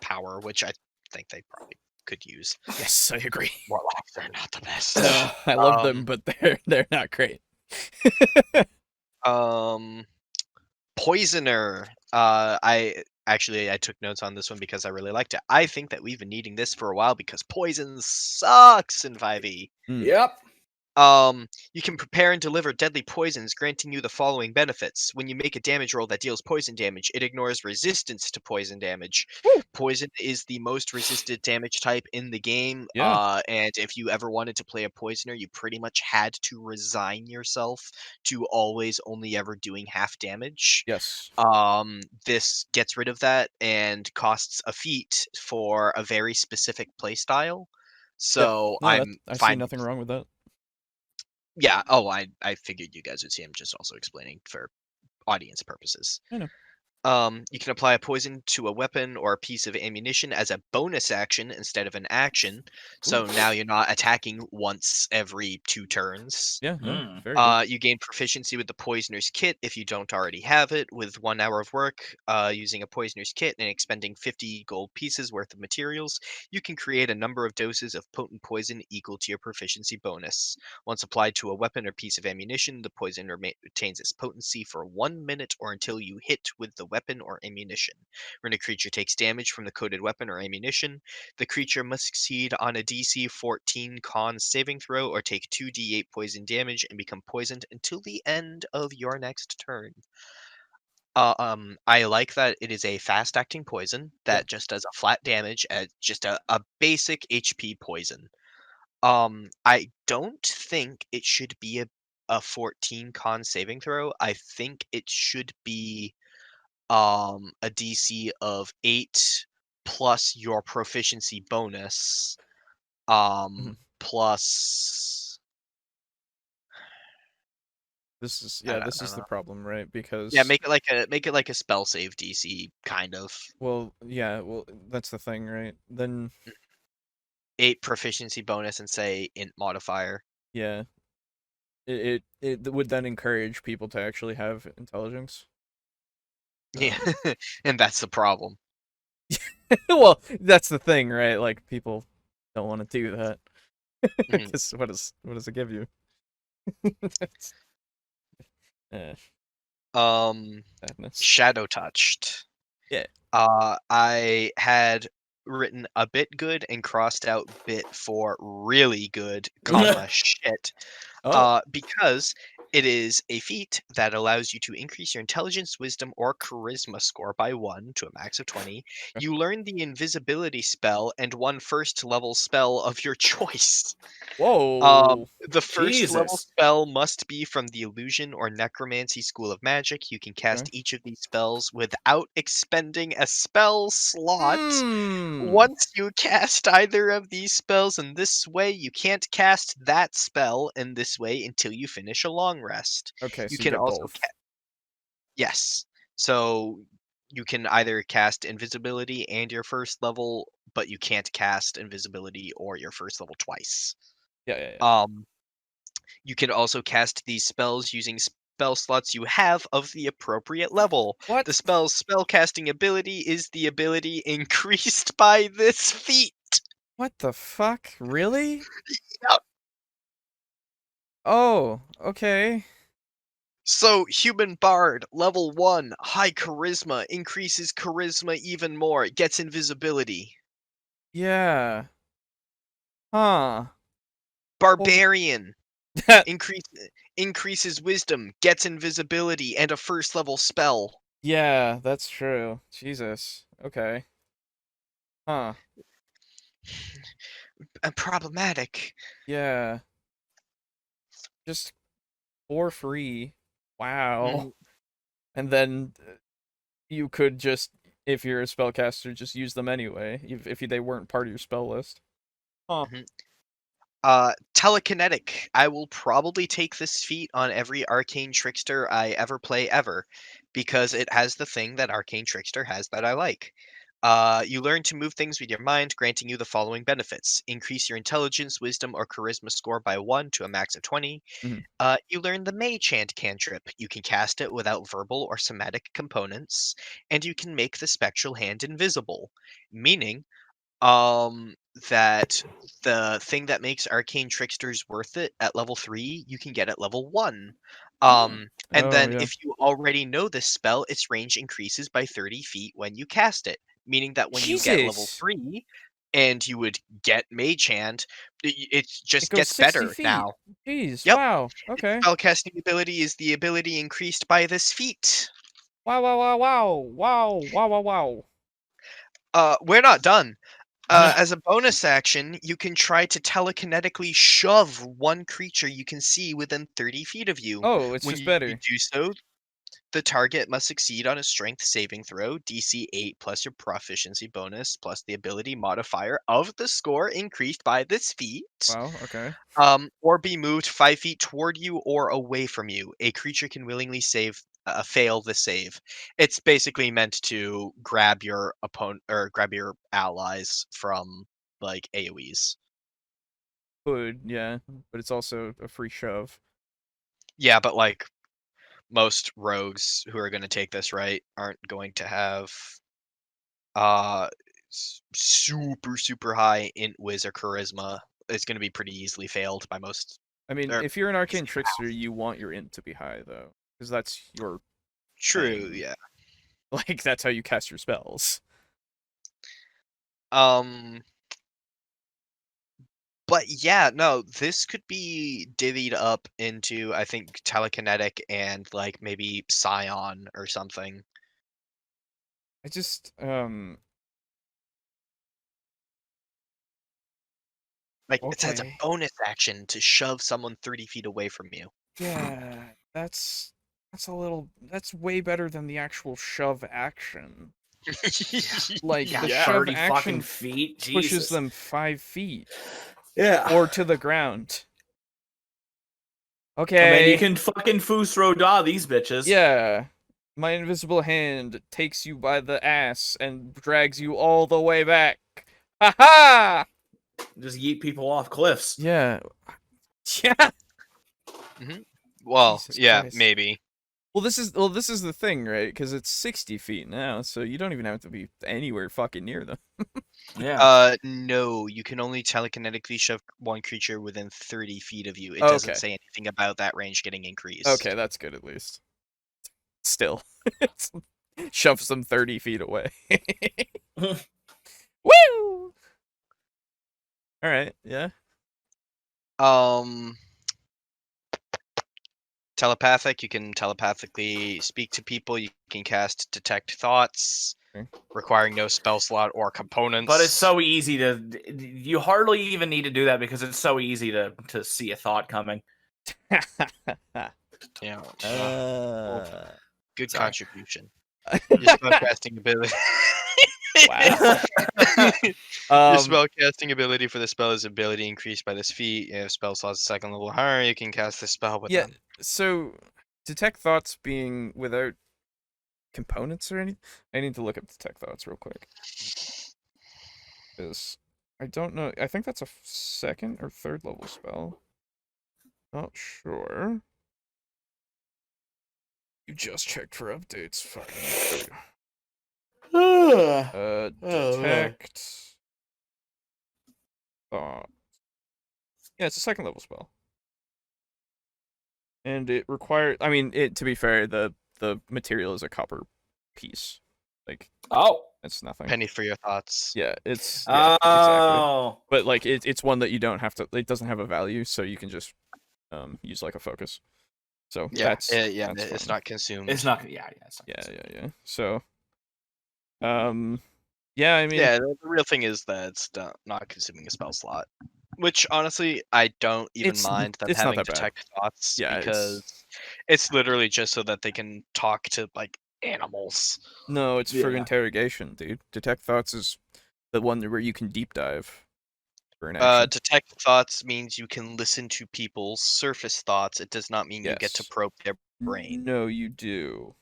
power, which I think they probably could use. Yes, I agree. Warlocks are not the best. No, I love them, but they're not great. Poisoner. I took notes on this one because I really liked it. I think that we've been needing this for a while because poison sucks in 5e. Yep. You can prepare and deliver deadly poisons, granting you the following benefits. When you make a damage roll that deals poison damage, it ignores resistance to poison damage. Woo! Poison is the most resisted damage type in the game. Yeah. And if you ever wanted to play a poisoner, you pretty much had to resign yourself to always only ever doing half damage. Yes. This gets rid of that and costs a feat for a very specific playstyle. So I see fine. nothing wrong with that. Yeah. Oh, I figured you guys would see. I'm just also explaining for audience purposes. I know. You can apply a poison to a weapon or a piece of ammunition as a bonus action instead of an action. So now you're not attacking once every 2 turns. Yeah, no, very good. You gain proficiency with the Poisoner's Kit if you don't already have it. With 1 hour of work using a Poisoner's Kit and expending 50 gold pieces worth of materials, you can create a number of doses of potent poison equal to your proficiency bonus. Once applied to a weapon or piece of ammunition, the poison retains its potency for 1 minute or until you hit with the weapon or ammunition. When a creature takes damage from the coated weapon or ammunition, the creature must succeed on a DC 14 con saving throw or take 2d8 poison damage and become poisoned until the end of your next turn. I like that it is a fast-acting poison that just does a flat damage at just a basic HP poison. I don't think it should be a 14 con saving throw. I think it should be a DC of 8 plus your proficiency bonus, plus. This is the problem, right? Because make it like a spell save DC kind of. Well, that's the thing, right? Then 8 proficiency bonus and say int modifier. Yeah. It would then encourage people to actually have intelligence. Yeah, and that's the problem. Well, that's the thing, right? Like people don't want to do that. Because what does it give you? Sadness. Shadow touched. Yeah. I had written a bit good and crossed out bit for really good, shit. Because it is a feat that allows you to increase your intelligence, wisdom, or charisma score by 1 to a max of 20. You learn the invisibility spell and 1 first level spell of your choice. Whoa. The first level spell must be from the Illusion or Necromancy School of Magic. You can cast each of these spells without expending a spell slot. Once you cast either of these spells in this way, you can't cast that spell in this way until you finish a long rest. Okay, you so can you get also both. Yes. So you can either cast invisibility and your first level, but you can't cast invisibility or your first level twice. Yeah. You can also cast these spells using spell slots you have of the appropriate level. What? The spell's spellcasting ability is the ability increased by this feat. What the fuck? Really? Yep. Oh, okay. So, Human Bard, level 1, high charisma, increases charisma even more, gets invisibility. Yeah. Huh. Barbarian, increases wisdom, gets invisibility, and a first level spell. Yeah, that's true. Jesus. Okay. Huh. Problematic. Yeah. Just for free. Wow. And then you could just, if you're a spellcaster, just use them anyway, if they weren't part of your spell list. Huh. Telekinetic. I will probably take this feat on every Arcane Trickster I ever play ever, because it has the thing that Arcane Trickster has that I like. You learn to move things with your mind, granting you the following benefits. Increase your intelligence, wisdom, or charisma score by 1 to a max of 20. You learn the May Chant cantrip. You can cast it without verbal or somatic components, and you can make the spectral hand invisible, meaning that the thing that makes Arcane Tricksters worth it at level 3, you can get at level 1. And then yeah. if you already know this spell, its range increases by 30 feet when you cast it, meaning that when you get level 3 and you would get Mage Hand, it just goes gets 60 better feet. now. Jeez, Yep. wow, okay. Spellcasting ability is the ability increased by this feat. Wow. We're not done. As a bonus action, you can try to telekinetically shove one creature you can see within 30 feet of you. Oh, it's When just you better. do so, the target must succeed on a strength saving throw, DC 8 plus your proficiency bonus, plus the ability modifier of the score increased by this feat. Wow, okay. Or be moved 5 feet toward you or away from you. A creature can willingly fail the save. It's basically meant to grab your opponent or grab your allies from like AoEs. Could, yeah, but it's also a free shove. Yeah, but like most rogues who are going to take this right aren't going to have uh super high int whiz or charisma. It's going to be pretty easily failed by most. I mean, if you're an Arcane Trickster, you want your int to be high, though, because that's your True, thing. yeah. Like, that's how you cast your spells. But yeah, no, this could be divvied up into, I think, telekinetic and like maybe Scion or something. I just, Like okay. it says a bonus action to shove someone 30 feet away from you. Yeah, that's way better than the actual shove action. Like, the shove action feet pushes them 5 feet. Yeah. Or to the ground. Okay. I mean, you can fucking Fusro Da these bitches. Yeah. My invisible hand takes you by the ass and drags you all the way back. Ha-ha! Just yeet people off cliffs. Yeah. Yeah. Well, Jesus yeah, Christ. maybe. Well, this is the thing, right? Because it's 60 feet now, so you don't even have to be anywhere fucking near them. Yeah. No, you can only telekinetically shove one creature within 30 feet of you. It doesn't say anything about that range getting increased. Okay, that's good at least. Still. Shoves them 30 feet away. Woo! Alright, yeah. Telepathic, you can telepathically speak to people, you can cast detect thoughts. requiring no spell slot or components. But it's so easy to... You hardly even need to do that because it's so easy to see a thought coming. Yeah. Good Sorry. contribution. Your spellcasting ability. Wow. Your spellcasting ability for the spell is ability increased by this feat. If spell slot's second level higher, you can cast the spell with them. So detect thoughts being without components or anything. I need to look up detect thoughts real quick. Because I don't know. I think that's a second or third level spell. Not sure. You just checked for updates. Fucking. Detect thought. Yeah, it's a second level spell. And it requires, I mean, to be fair, the material is a copper piece. Like, it's nothing. Penny for your thoughts. Yeah, it's exactly. But like it's one that you don't have to, it doesn't have a value, so you can just use like a focus. So that's it's not consumed. It's not yeah. So I mean, the real thing is that it's not consuming a spell slot. Which honestly, I don't even mind them having detect thoughts, because it's literally just so that they can talk to like animals. No, it's for interrogation, dude. Detect thoughts is the one where you can deep dive for an action. Detect thoughts means you can listen to people's surface thoughts. It does not mean you get to probe their brain. No, you do.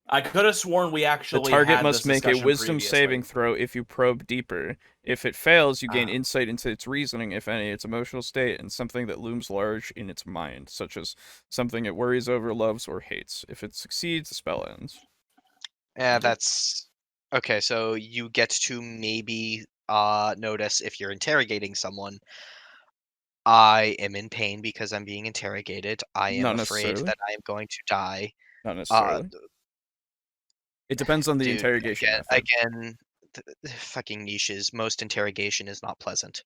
I could have sworn we actually the target had must this make a wisdom previously. saving throw if you probe deeper. If it fails, you gain insight into its reasoning, if any, its emotional state, and something that looms large in its mind, such as something it worries over, loves, or hates. If it succeeds, the spell ends. Yeah, that's okay. So you get to maybe notice if you're interrogating someone. I am in pain because I'm being interrogated. I am afraid that I am going to die. Not necessarily. It depends on the interrogation method. Again, fucking niches. Most interrogation is not pleasant.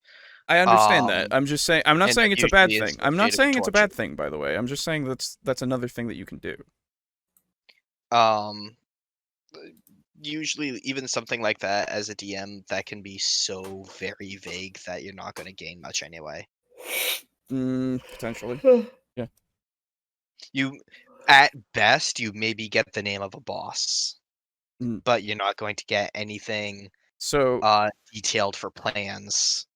I understand that. I'm just saying. I'm not saying it's a bad thing. I'm not saying it's a bad thing, by the way. I'm just saying that's another thing that you can do. Usually, even something like that as a DM, that can be so very vague that you're not going to gain much anyway. Potentially. Yeah. You, at best, you maybe get the name of a boss, but you're not going to get anything detailed for plans.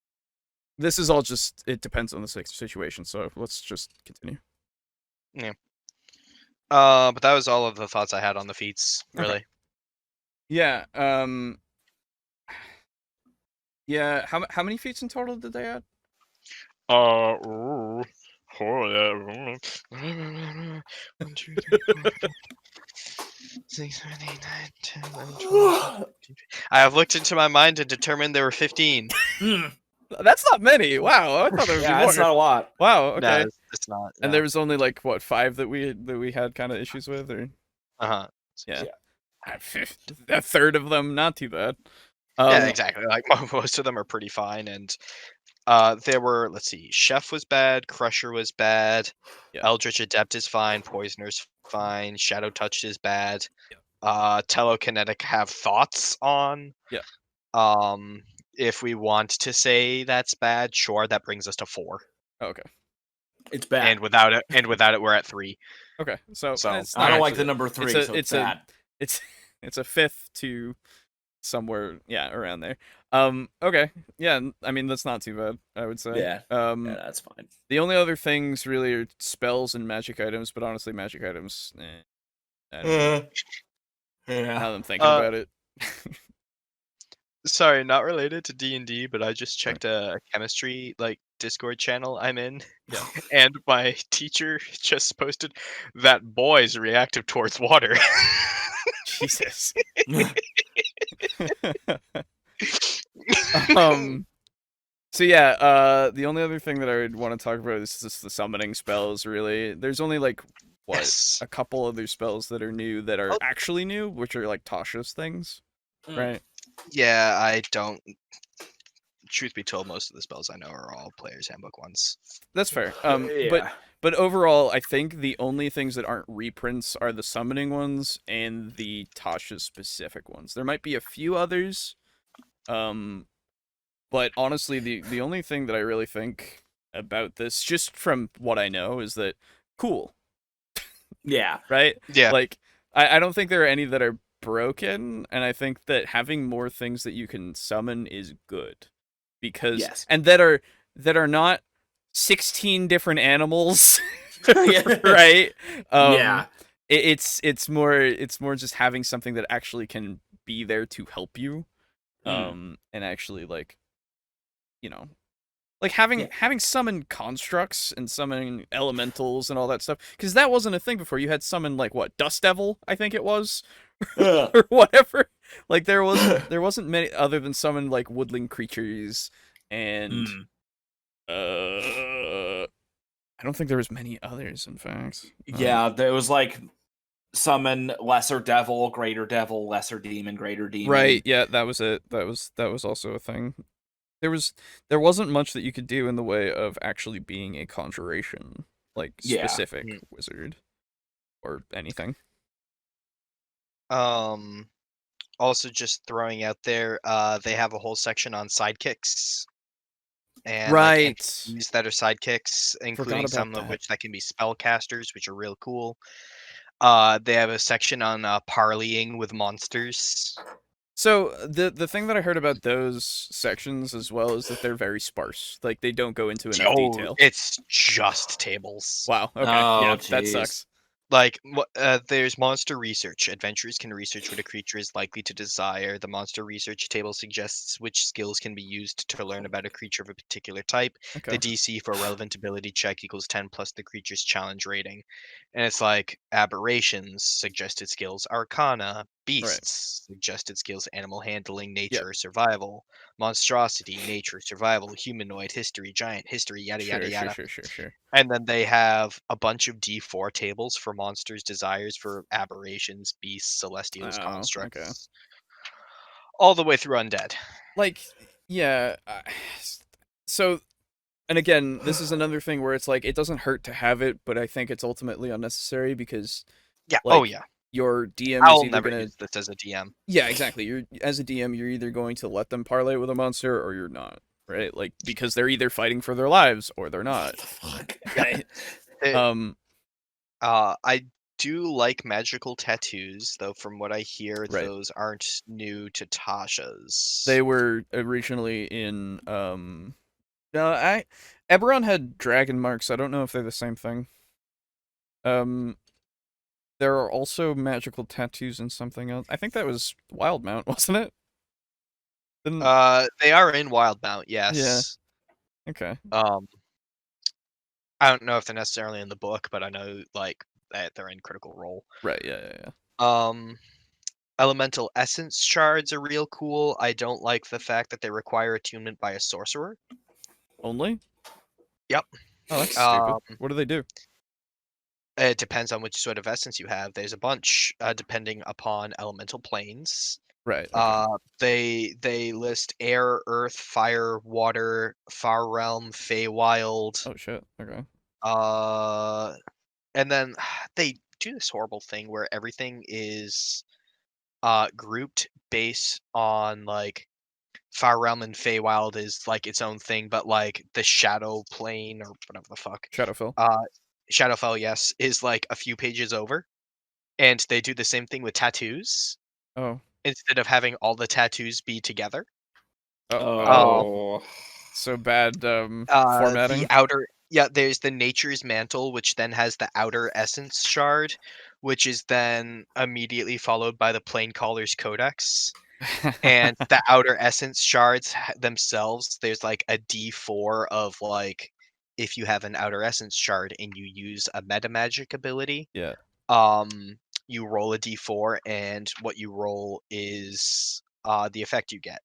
This is all just, it depends on the situation, so let's just continue. Yeah. But that was all of the thoughts I had on the feats, really. Okay. Yeah, yeah, how many feats in total did they add? 1, 2, 3, 4, 6, 7, 8, 9, 10, 11, 12. I have looked into my mind and determined there were 15. That's not many. Wow, I thought there would be more. That's not a lot. Wow, okay. No, it's not. And there was only like what, 5 that we had kind of issues with, or yeah. A third of them, not too bad. Yeah, exactly. Like most of them are pretty fine, and there were, let's see, Chef was bad, Crusher was bad, Eldritch Adept is fine, Poisoner's fine, Shadow Touch is bad, Telekinetic have thoughts on. If we want to say that's bad, sure, that brings us to 4. Okay. It's bad. And without it, we're at 3. Okay, so I don't like the number 3. It's bad. It's a fifth to somewhere, around there. Okay, yeah, I mean that's not too bad, I would say. Yeah, that's fine. The only other things really are spells and magic items, but honestly, magic items, I don't know. Now that I'm thinking about it. Sorry, not related to D&D, but I just checked a chemistry Discord channel I'm in, and my teacher just posted that boys reactive towards water. Jesus. So yeah, the only other thing that I would want to talk about is just the summoning spells, really. There's only a couple other spells that are new that are actually new, which are like Tasha's things, right? Yeah, I don't. Truth be told, most of the spells I know are all Player's Handbook ones. That's fair. But But overall, I think the only things that aren't reprints are the summoning ones and the Tasha specific ones. There might be a few others, but honestly, the only thing that I really think about this, just from what I know, is that cool. Yeah. Right? Yeah. Like, I don't think there are any that are broken, and I think that having more things that you can summon is good. Because and that are not 16 different animals. Right? Yeah. It's more just having something that actually can be there to help you. And actually, like, you know, like having summoned constructs and summoning elementals and all that stuff, because that wasn't a thing before. You had summoned, like, what, Dust Devil, I think it was, or whatever. Like, there wasn't many other than summon, like, woodland creatures, and I don't think there was many others, in fact. Yeah, there was like summon lesser devil, lesser demon, greater demon. Right, yeah, that was it. That was also a thing. There wasn't much that you could do in the way of actually being a conjuration, like, specific wizard or anything. Also, just throwing out there, they have a whole section on sidekicks. And like entities that are sidekicks, including some of which that can be spellcasters, which are real cool. They have a section on parleying with monsters. So the thing that I heard about those sections as well is that they're very sparse. Like, they don't go into enough detail. It's just tables. Wow. Okay. Yeah, that sucks. Like, there's monster research. Adventurers can research what a creature is likely to desire. The monster research table suggests which skills can be used to learn about a creature of a particular type. The DC for a relevant ability check equals 10 plus the creature's challenge rating. And it's like aberrations, suggested skills, arcana, beasts, suggested skills, animal handling, nature, survival, monstrosity, nature, survival, humanoid, history, giant, history, yada, yada, yada. Sure. And then they have a bunch of D4 tables for monsters' desires, for aberrations, beasts, celestials, constructs. All the way through undead. Like, yeah. So, and again, this is another thing where it's like, it doesn't hurt to have it, but I think it's ultimately unnecessary because... Yeah, like, your DM I'll is either never gonna... use this as a DM. Yeah, exactly. As a DM, you're either going to let them parlay with a monster or you're not. Right? Like, because they're either fighting for their lives or they're not. Right? I do like magical tattoos, though from what I hear, those aren't new to Tasha's. They were originally in Eberron had dragon marks. I don't know if they're the same thing. There are also magical tattoos and something else. I think that was Wildmount, wasn't it? They are in Wildmount, yes. Yeah. Okay. I don't know if they're necessarily in the book, but I know, like, that they're in Critical Role. Right, yeah. Elemental essence shards are real cool. I don't like the fact that they require attunement by a sorcerer. Only? Yep. Oh, that's stupid. What do they do? It depends on which sort of essence you have. There's a bunch, depending upon elemental planes. Right. Okay. They list air, earth, fire, water, far realm, Feywild. Oh shit. Okay. And then they do this horrible thing where everything is grouped based on, like, far realm and Feywild is like its own thing, but like the shadow plane or whatever the fuck. Shadowfell. Shadowfell, yes, is like a few pages over. And they do the same thing with tattoos. Oh. Instead of having all the tattoos be together. So bad formatting. The outer, there's the Nature's Mantle, which then has the outer essence shard, which is then immediately followed by the Planecaller's Codex. And the outer essence shards themselves, there's like a D4 of, like, if you have an outer essence shard and you use a meta magic ability, you roll a D4, and what you roll is the effect you get.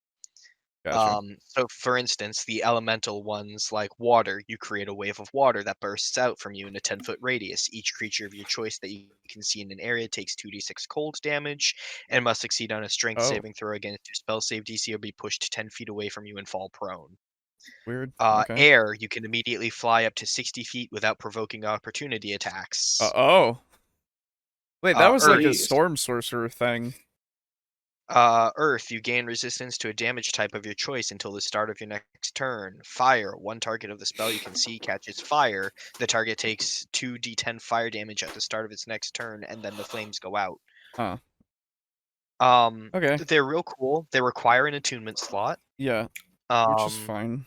Gotcha. So for instance, the elemental ones, like water, you create a wave of water that bursts out from you in a 10-foot radius. Each creature of your choice that you can see in an area takes 2d6 cold damage and must succeed on a strength saving throw against your spell save DC or be pushed 10 feet away from you and fall prone. Weird. Okay. Air, you can immediately fly up to 60 feet without provoking opportunity attacks. Oh. Wait, that was like a Earth. storm sorcerer thing. Earth, you gain resistance to a damage type of your choice until the start of your next turn. Fire, one target of the spell you can see catches fire. The target takes 2d10 fire damage at the start of its next turn, and then the flames go out. Huh. Okay. They're real cool. They require an attunement slot. Yeah. Which is fine.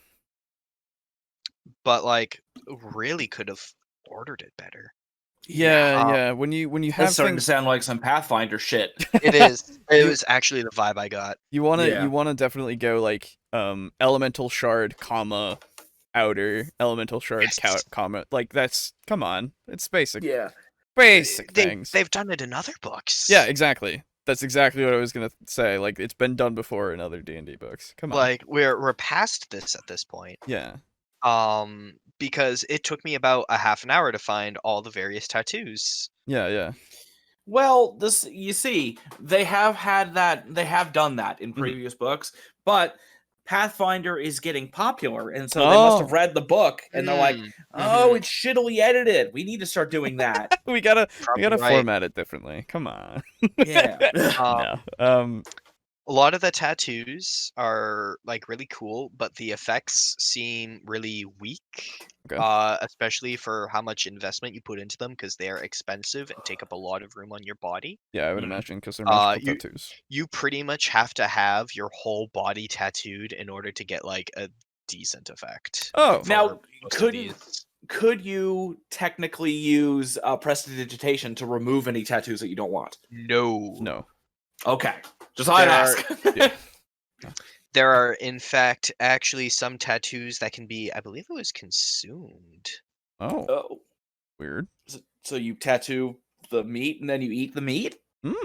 But like, really could have ordered it better. Yeah. When you have that's starting to sound like some Pathfinder shit. It is. It was actually the vibe I got. You wanna definitely go like elemental shard, comma, outer elemental shard, comma. Like that's come on, it's basic. Yeah. Basic things. They've done it in other books. Yeah, exactly. That's exactly what I was gonna say. Like it's been done before in other D&D books. Come on. Like we're past this at this point. Yeah. Because it took me about a half an hour to find all the various tattoos. Yeah. Well, you see, they have done that in previous books, but Pathfinder is getting popular, and so they must have read the book, and they're like, "Oh, it's shittily edited. We need to start doing that. we gotta format it differently. Come on." Yeah. No. A lot of the tattoos are like really cool, but the effects seem really weak. Okay. Especially for how much investment you put into them, because they are expensive and take up a lot of room on your body. Yeah, I would imagine, because they're magical tattoos. You pretty much have to have your whole body tattooed in order to get like a decent effect. Oh, now could you technically use prestidigitation to remove any tattoos that you don't want? No. Okay. Just thought I'd ask. There are, in fact, actually some tattoos that can be, I believe it was consumed. Oh. Weird. So you tattoo the meat and then you eat the meat?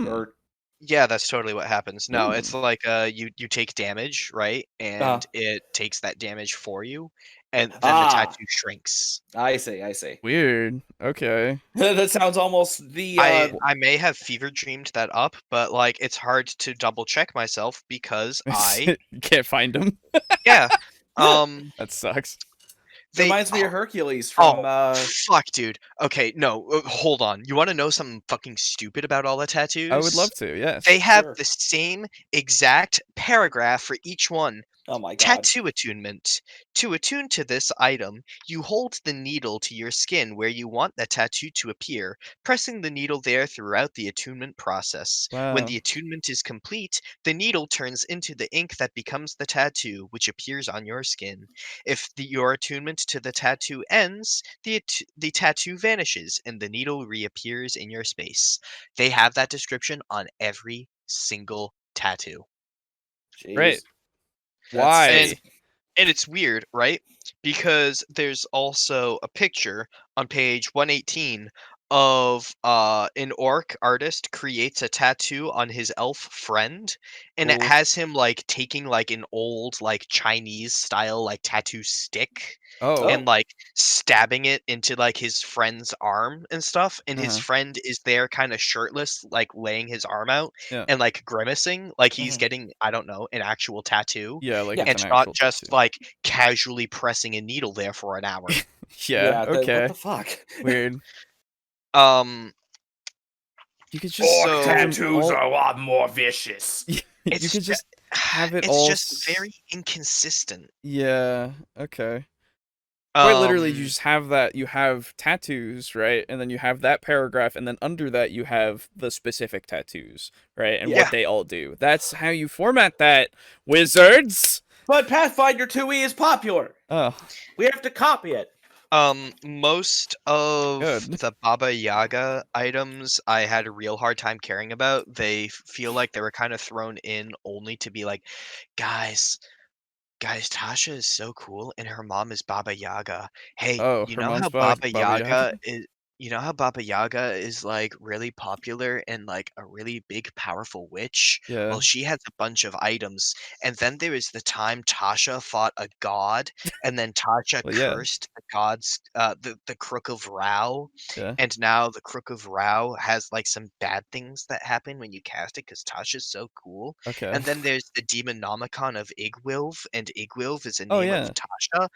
Or yeah, that's totally what happens. No, it's like you take damage, right? And it takes that damage for you, and then the tattoo shrinks. I see. Weird. Okay. That sounds almost the I may have fever dreamed that up, but like it's hard to double check myself because you can't find them. Yeah. That sucks. Reminds me of Hercules from fuck, dude. Okay, no, hold on. You want to know something fucking stupid about all the tattoos? I would love to, yes. They have the same exact paragraph for each one. Oh my god. Tattoo attunement. To attune to this item, you hold the needle to your skin where you want the tattoo to appear, pressing the needle there throughout the attunement process. Wow. When the attunement is complete, the needle turns into the ink that becomes the tattoo, which appears on your skin. If your attunement to the tattoo ends, the tattoo vanishes and the needle reappears in your space. They have that description on every single tattoo. Jeez. Great. Why? And it's weird, right? Because there's also a picture on page 118 of an orc artist creates a tattoo on his elf friend, and it has him like taking like an old like Chinese style like tattoo stick and like stabbing it into like his friend's arm and stuff, and his friend is there kind of shirtless, like laying his arm out and like grimacing like he's getting, I don't know, an actual tattoo. Yeah, like and not just tattoo. Like casually pressing a needle there for an hour. Yeah, okay. What the fuck? Weird. You could just tattoos are a lot more vicious. You could just have it it's all. It's just very inconsistent. Yeah. Okay. Quite literally, you just have that. You have tattoos, right? And then you have that paragraph, and then under that you have the specific tattoos, right? And what they all do. That's how you format that, wizards. But Pathfinder 2e is popular. Oh. We have to copy it. Most of the Baba Yaga items I had a real hard time caring about. They feel like they were kind of thrown in only to be like, guys, Tasha is so cool and her mom is Baba Yaga. Hey, you know how Baba Yaga is you know how Baba Yaga is like really popular and like a really big powerful witch? Yeah. Well, she has a bunch of items. And then there is the time Tasha fought a god, and then Tasha cursed the god's the Crook of Rao. Yeah. And now the Crook of Rao has like some bad things that happen when you cast it because Tasha's so cool. Okay. And then there's the Demonomicon of Igwilv, and Igwilv is a name of Tasha.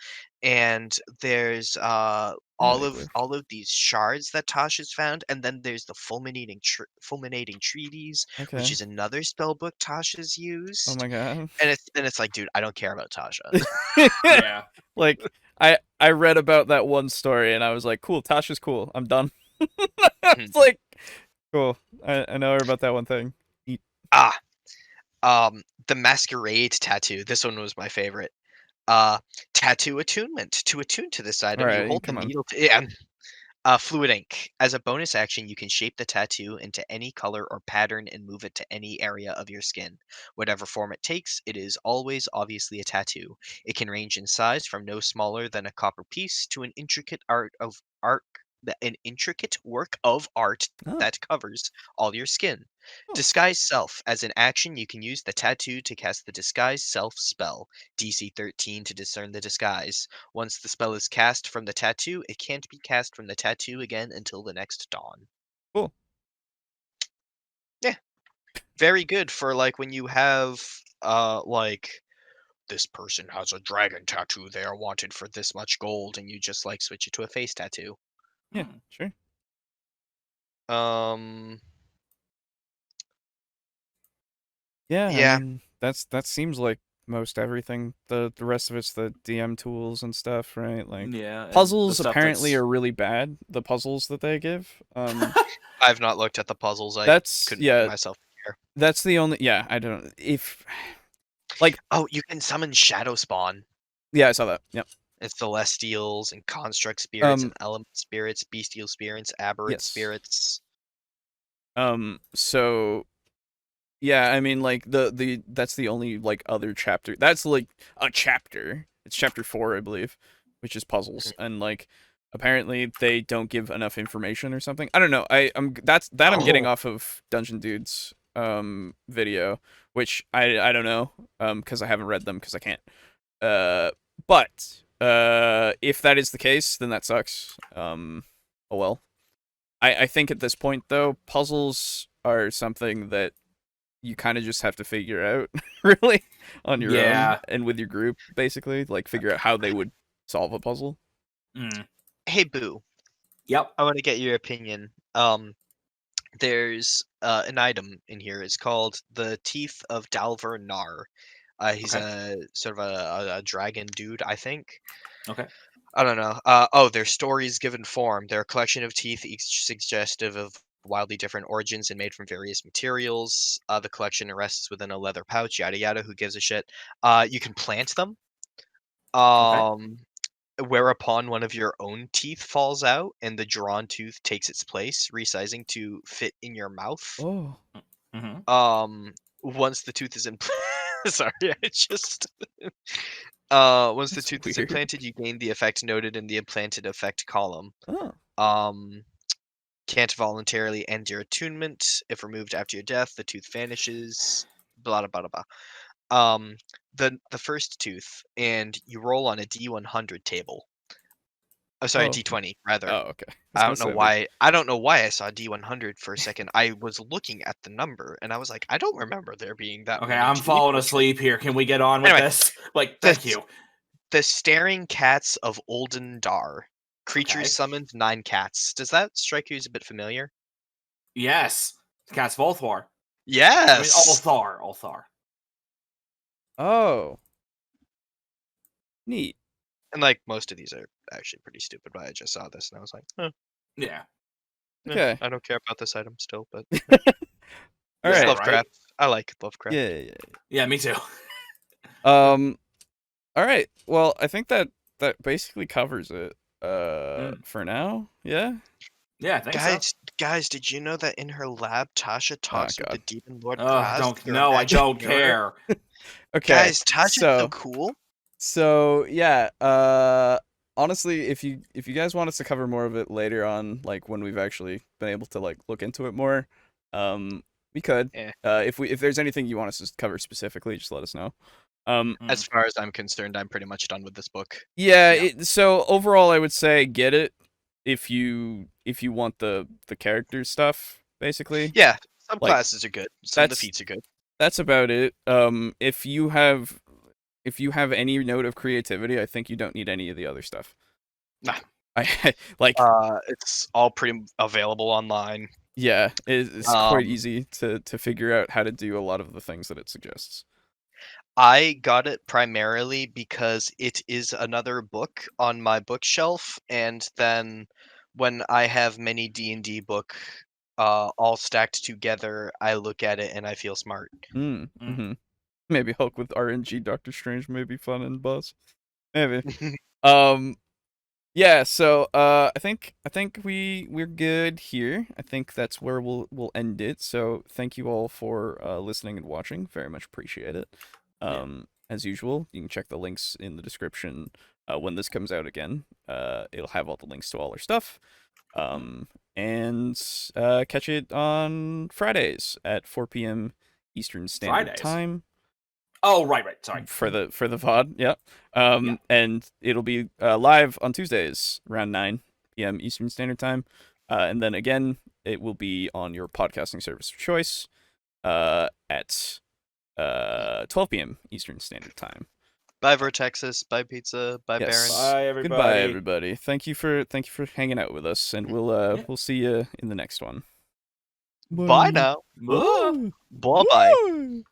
And there's all of these shards that Tasha's found, and then there's the fulminating treaties, which is another spell book Tasha's used. Oh my god! And it's like, dude, I don't care about Tasha. Yeah, like I read about that one story and I was like, cool, Tasha's cool. I'm done. It's like, cool. I know about that one thing. The Masquerade tattoo. This one was my favorite. Tattoo attunement. To attune to this item, you hold the needle. Fluid ink. As a bonus action, you can shape the tattoo into any color or pattern and move it to any area of your skin. Whatever form it takes, it is always obviously a tattoo. It can range in size from no smaller than a copper piece to an intricate work of art that covers all your skin. Disguise Self. As an action, you can use the tattoo to cast the Disguise Self spell. DC 13 to discern the disguise. Once the spell is cast from the tattoo, it can't be cast from the tattoo again until the next dawn. Cool. Yeah. Very good for like when you have like this person has a dragon tattoo they are wanted for this much gold, and you just like switch it to a face tattoo. Yeah, sure. Yeah, I mean, that seems like most everything. The rest of it's the DM tools and stuff, right? Like, puzzles apparently are really bad. The puzzles that they give. I've not looked at the puzzles. Couldn't put myself here. That's the only. Yeah, I don't. If like, oh, you can summon Shadow Spawn. Yeah, I saw that. Yep. It's Celestials and Construct Spirits and Element Spirits, Bestial Spirits, Aberrant Spirits. So, yeah, I mean, like that's the only like other chapter. That's like a chapter. It's chapter 4, I believe, which is puzzles, and like apparently they don't give enough information or something. I don't know. I'm getting off of Dungeon Dude's video, which I don't know because I haven't read them because I can't. But if that is the case, then that sucks. Oh well. I think at this point though, puzzles are something that you kind of just have to figure out really on your own and with your group, basically, like figure out how they would solve a puzzle. Hey Boo. Yep. I want to get your opinion. There's an item in here. It's called the Teeth of Dalver Nar. He's a sort of a dragon dude, I think. Okay. I don't know. They're stories given form. They're a collection of teeth, each suggestive of wildly different origins and made from various materials. The collection rests within a leather pouch. Yada yada. Who gives a shit? You can plant them. Whereupon one of your own teeth falls out, and the drawn tooth takes its place, resizing to fit in your mouth. Oh. Once the tooth is in. Sorry, I just. Once the tooth is implanted, you gain the effect noted in the implanted effect column. Can't voluntarily end your attunement. If removed after your death, the tooth vanishes. Blah blah blah blah. The first tooth, and you roll on a D100 table. Oh, sorry, D20 rather. Oh, okay. I don't know why. I don't know why I saw D100 for a second. I was looking at the number, and I was like, I don't remember there being that. Okay, I'm falling asleep here. Can we get on with this? Like, thank you. The Staring Cats of Olden Dar. Creatures summoned 9 cats. Does that strike you as a bit familiar? Yes. Cats Volthar. Yes. I mean, Ulthar. Oh. Neat. And like most of these are actually pretty stupid, but I just saw this and I was like, huh. Yeah. Okay. I don't care about this item still, but all right. Lovecraft. Right? I like Lovecraft. Yeah, me too. All right. Well, I think that basically covers it. For now, yeah. Yeah, I think so. Guys, did you know that in her lab, Tasha talks with the Demon Lord? I don't care. Okay, guys, Tasha's so cool. So yeah, honestly, if you guys want us to cover more of it later on, like when we've actually been able to like look into it more, we could. Yeah. If there's anything you want us to cover specifically, just let us know. As far as I'm concerned, I'm pretty much done with this book. Yeah. So overall, I would say get it if you want the character stuff, basically. Yeah, some classes are good. Some of the feats are good. That's about it. If you have any note of creativity, I think you don't need any of the other stuff. Nah. It's all pretty available online. Yeah, it's quite easy to figure out how to do a lot of the things that it suggests. I got it primarily because it is another book on my bookshelf, and then when I have many D&D book all stacked together, I look at it and I feel smart. Mm-hmm. Maybe Hulk with RNG Doctor Strange may be fun and buzz. Maybe. Yeah, so I think we're good here. I think that's where we'll end it. So thank you all for listening and watching. Very much appreciate it. As usual, you can check the links in the description when this comes out again. It'll have all the links to all our stuff. And catch it on Fridays at 4 p.m. Eastern Standard Time. Oh, right. Sorry. For the VOD, yeah. And it'll be live on Tuesdays around 9 p.m. Eastern Standard Time. And then again, it will be on your podcasting service of choice at 12 p.m. Eastern Standard Time. Bye, Vertexus. Bye, Pizza. Bye, Baron. Bye, everybody. Goodbye, everybody. Thank you for hanging out with us, and we'll see you in the next one. Bye now. Bye.